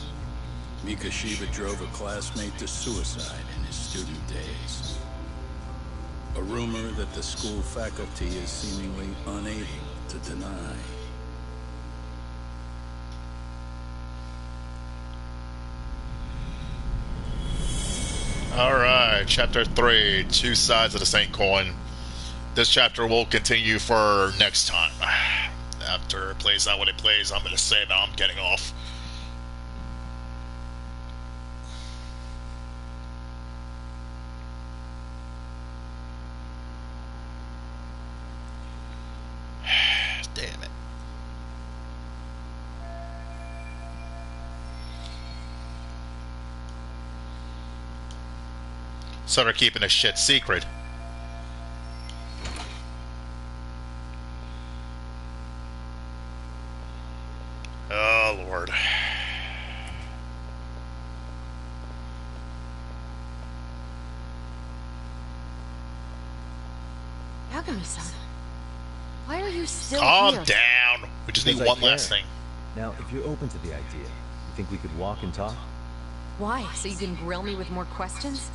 [SPEAKER 13] Mikashiba drove a classmate to suicide in his student days. A rumor that the school faculty is seemingly unable to deny.
[SPEAKER 1] Alright, chapter 3, two sides of the same coin. This chapter will continue for next time. After it plays out what it plays, I'm gonna say that I'm getting off. Damn it. So they're keeping this shit secret. Oh, Lord.
[SPEAKER 15] Yagami-san, why are you still
[SPEAKER 1] Calm
[SPEAKER 15] here?
[SPEAKER 1] down. We just need
[SPEAKER 20] Because I
[SPEAKER 1] one last
[SPEAKER 20] care.
[SPEAKER 1] thing.
[SPEAKER 20] Now, if you're open to the idea, you think we could walk and talk?
[SPEAKER 15] Why? So you can grill me with more questions?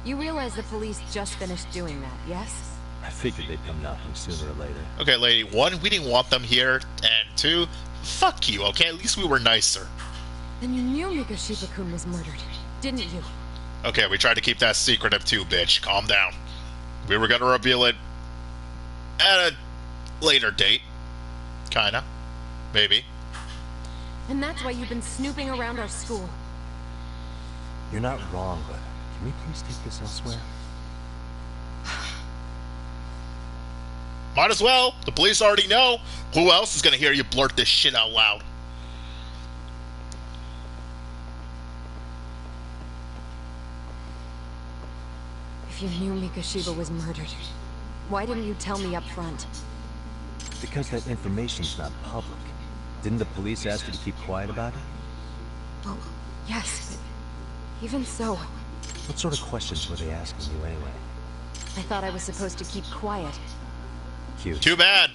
[SPEAKER 15] You realize the police just finished doing that, yes?
[SPEAKER 20] I figured they'd come knocking sooner or later.
[SPEAKER 1] Okay, lady, one, we didn't want them here, and two, fuck you, okay? At least we were nicer.
[SPEAKER 15] Then you knew Mikashiba-kun was murdered, didn't you?
[SPEAKER 1] Okay, we tried to keep that secretive too, bitch. Calm down. We were gonna reveal it at a later date. Kinda. Maybe.
[SPEAKER 15] And that's why you've been snooping around our school.
[SPEAKER 20] You're not wrong, but can we please take this elsewhere?
[SPEAKER 1] Might as well. The police already know. Who else is gonna hear you blurt this shit out loud?
[SPEAKER 15] If you knew Mikashiba was murdered, why didn't you tell me up front?
[SPEAKER 20] Because that information's not public. Didn't the police ask you to keep quiet about it?
[SPEAKER 15] Well, yes, but even so,
[SPEAKER 20] What sort of questions were they asking you anyway?
[SPEAKER 15] I thought I was supposed to keep quiet.
[SPEAKER 20] Cute.
[SPEAKER 1] Too bad.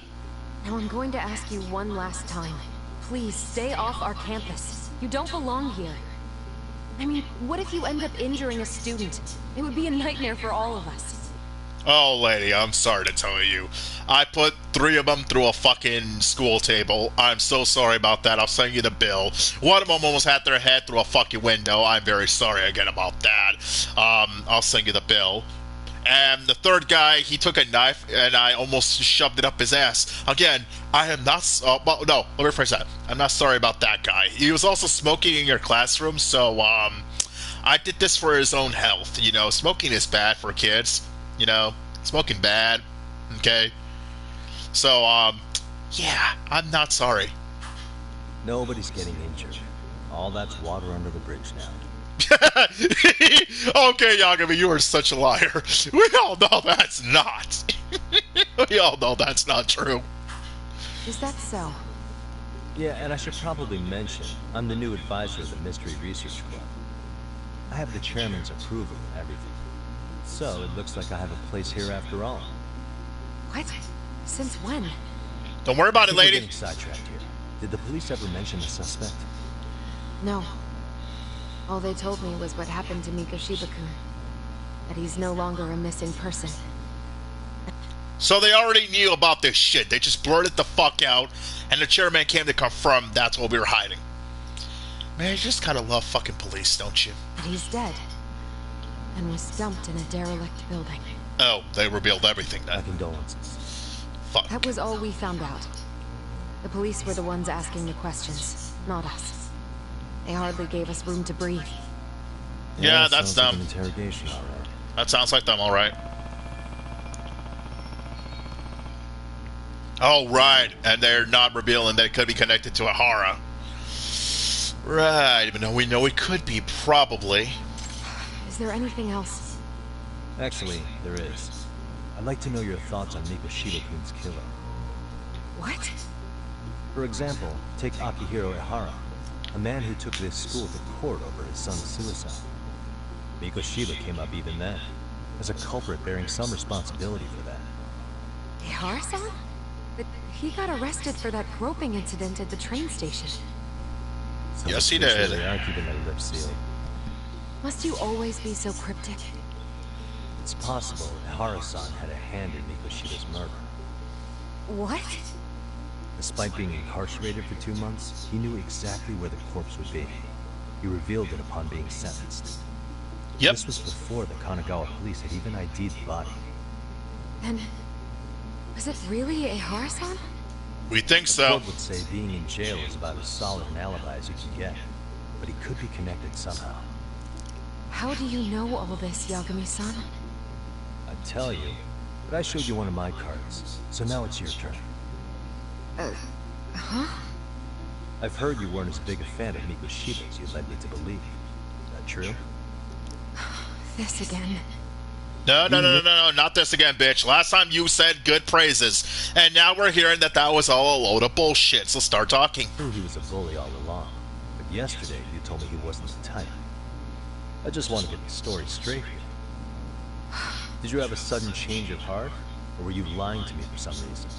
[SPEAKER 15] Now I'm going to ask you one last time. Please stay off our campus. You don't belong here. I mean, what if you end up injuring a student? It would be a nightmare for all of us.
[SPEAKER 1] Oh, lady, I'm sorry to tell you. I put 3 of them through a fucking school table. I'm so sorry about that. I'll send you the bill. One of them almost had their head through a fucking window. I'm very sorry again about that. I'll send you the bill. And the third guy, he took a knife and I almost shoved it up his ass. Again, I am not... well, no, let me rephrase that. I'm not sorry about that guy. He was also smoking in your classroom, so, I did this for his own health. You know, smoking is bad for kids. You know, smoking bad. Okay? So, yeah, I'm not sorry.
[SPEAKER 20] Nobody's getting injured. All that's water under the bridge now.
[SPEAKER 1] Okay, Yagami, you are such a liar. We all know that's not. We all know that's not true.
[SPEAKER 15] Is that so?
[SPEAKER 20] Yeah, and I should probably mention, I'm the new advisor of the Mystery Research Club. I have the chairman's approval and everything. So, it looks like I have a place here after all.
[SPEAKER 15] What? Since when?
[SPEAKER 1] Don't worry about it,
[SPEAKER 20] We're
[SPEAKER 1] lady.
[SPEAKER 20] getting sidetracked here. Did the police ever mention the suspect?
[SPEAKER 15] No. All they told me was what happened to Mikashiba-kun. That he's no longer a missing person.
[SPEAKER 1] So they already knew about this shit. They just blurted the fuck out, and the chairman came to confirm that's what we were hiding. Man, you just kind of love fucking police, don't you?
[SPEAKER 15] But he's dead. And was dumped in a derelict building.
[SPEAKER 1] Oh, they revealed everything then.
[SPEAKER 20] My condolences.
[SPEAKER 1] Fuck.
[SPEAKER 15] That was all we found out. The police were the ones asking the questions, not us. They hardly gave us room to breathe.
[SPEAKER 1] Yeah, that's
[SPEAKER 20] sounds like
[SPEAKER 1] them.
[SPEAKER 20] an interrogation, all right.
[SPEAKER 1] That sounds like them, alright. Oh, right. And they're not revealing that it could be connected to a horror. Right, even though we know it could be, probably.
[SPEAKER 15] Is there anything else?
[SPEAKER 20] Actually, there is. I'd like to know your thoughts on Mikashiba-kun's killing.
[SPEAKER 15] What?
[SPEAKER 20] For example, take Akihiro Ehara, a man who took this school to court over his son's suicide. Mikashiba came up even then, as a culprit bearing some responsibility for that.
[SPEAKER 1] Yes, he
[SPEAKER 20] Pretty sure
[SPEAKER 1] did.
[SPEAKER 20] they are keeping their lips sealed.
[SPEAKER 15] Must you always be so cryptic?
[SPEAKER 20] It's possible that Harusan had a hand in Mikoshiba's murder.
[SPEAKER 15] What?
[SPEAKER 20] Despite being incarcerated for 2 months, he knew exactly where the corpse would be. He revealed it upon being sentenced.
[SPEAKER 1] Yep.
[SPEAKER 20] This was before the Kanagawa police had even ID'd the body.
[SPEAKER 15] Then, was it really a Harusan?
[SPEAKER 1] We think
[SPEAKER 20] The
[SPEAKER 1] so.
[SPEAKER 20] court would say being in jail is about as solid an alibi as you can get, but he could be connected somehow.
[SPEAKER 15] How do you know all this, Yagami-san?
[SPEAKER 20] I'd tell you, but I showed you one of my cards, so now it's your turn.
[SPEAKER 15] Huh?
[SPEAKER 20] I've heard you weren't as big a fan of Mikoshiba as you led me to believe. Is that true?
[SPEAKER 15] This again.
[SPEAKER 1] No, not this again, bitch. Last time you said good praises, and now we're hearing that was all a load of bullshit, so start talking.
[SPEAKER 20] I knew he was a bully all along, but yesterday you told me he wasn't the type. I just want to get the story straight here. Did you have a sudden change of heart, or were you lying to me for some reason?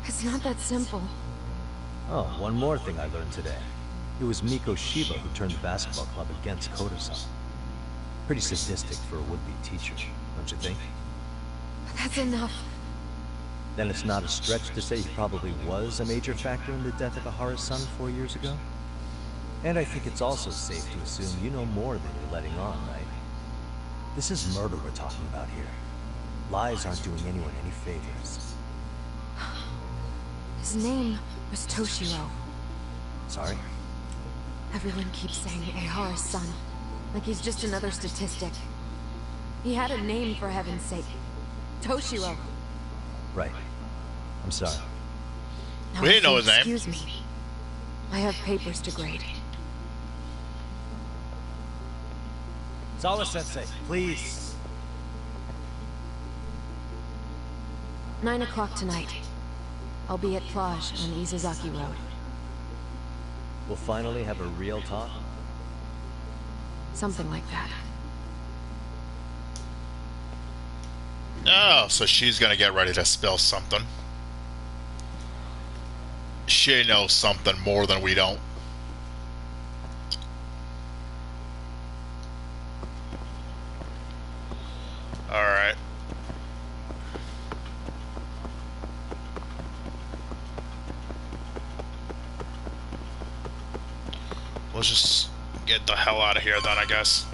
[SPEAKER 15] It's not that simple.
[SPEAKER 20] Oh, one more thing I learned today. It was Mikoshiba who turned the basketball club against Koto-san. Pretty sadistic for a would-be teacher, don't you think?
[SPEAKER 15] That's enough.
[SPEAKER 20] Then it's not a stretch to say he probably was a major factor in the death of Ahara's-san 4 years ago? And I think it's also safe to assume you know more than you're letting on, right? This is murder we're talking about here. Lies aren't doing anyone any favors.
[SPEAKER 15] His name was Toshiro.
[SPEAKER 20] Sorry?
[SPEAKER 15] Everyone keeps saying Ehara's son, like he's just another statistic. He had a name, for heaven's sake. Toshiro.
[SPEAKER 20] Right. I'm sorry.
[SPEAKER 15] Now,
[SPEAKER 1] We didn't know his name.
[SPEAKER 15] Excuse me. I have papers to grade.
[SPEAKER 20] Sawa-sensei, please.
[SPEAKER 15] 9 o'clock tonight. I'll be at Plage on Izazaki Road.
[SPEAKER 20] We'll finally have a real talk?
[SPEAKER 15] Something like that.
[SPEAKER 1] Oh, so she's gonna get ready to spill something. She knows something more than we don't. Alright. Let's just get the hell out of here then, I guess.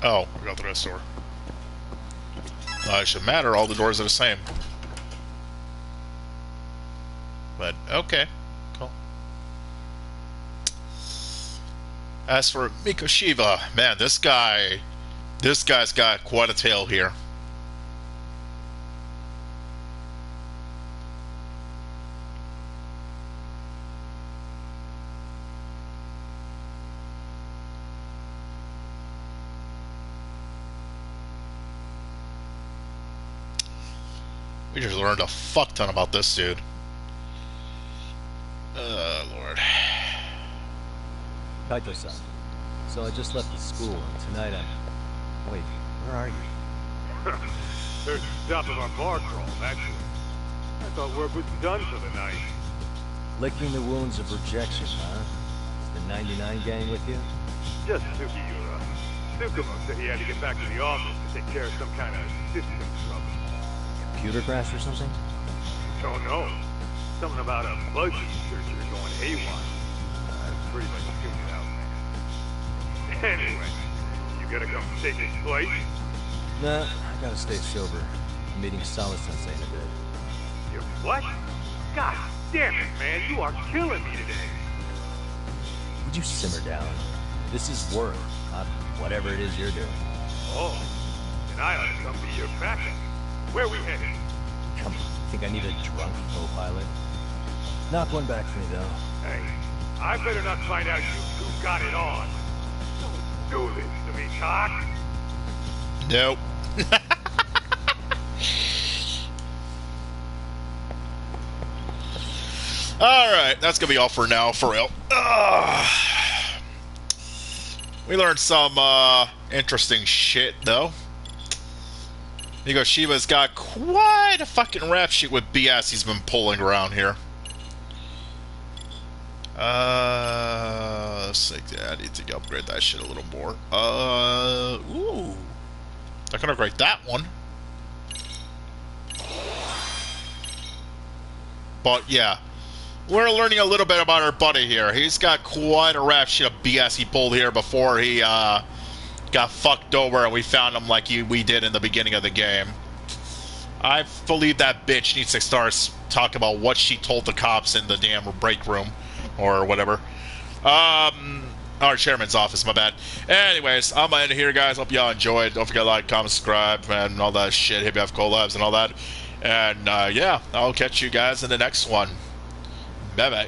[SPEAKER 1] Oh, we got through this door. It shouldn't matter, all the doors are the same. But, okay. Cool. As for Mikoshiba, man, this guy's got quite a tale here. We just learned a fuck ton about this dude. Lord.
[SPEAKER 20] Kaito-san. So I just left the school, and tonight I'm... Wait, where are you?
[SPEAKER 7] There's the stop of our bar crawl, actually. I thought work was done for the night.
[SPEAKER 20] Licking the wounds of rejection, huh? Is the 99 gang with you?
[SPEAKER 7] Just Sukiura. Tsukumo said he had to get back to the office to take care of some kind of system trouble.
[SPEAKER 20] Computer crash or something?
[SPEAKER 7] Don't know. Something about a bug researcher going haywire. I pretty much figured it out, man. Anyway, you gotta come take his place?
[SPEAKER 20] Nah, I gotta stay sober. I'm meeting Sawa-sensei in a bit.
[SPEAKER 7] You what? God damn it, man. You are killing me today.
[SPEAKER 20] Would you simmer down? This is work, not whatever it is you're doing.
[SPEAKER 7] Oh, and I ought to come be your backup. Where we headed?
[SPEAKER 20] Come on, think I need a drunk co-pilot? Knock one back for me, though.
[SPEAKER 7] Hey, I better not find out you two got it on. Don't do this to me, Cock.
[SPEAKER 1] Nope. Alright, that's gonna be all for now, for real. We learned some interesting shit, though. Nico Shiba's got quite a fucking rap sheet with BS he's been pulling around here. Let's see. I need to upgrade that shit a little more. Ooh. I can upgrade that one. But yeah, we're learning a little bit about our buddy here. He's got quite a rap sheet of BS he pulled here before he got fucked over and we found him like we did in the beginning of the game. I believe that bitch needs to start talking about what she told the cops in the damn break room or whatever. Our chairman's office, my bad. Anyways, I'm gonna end it here, guys. Hope y'all enjoyed. Don't forget to like, comment, subscribe, and all that shit. Hit me up collabs and all that. And yeah, I'll catch you guys in the next one. Bye bye.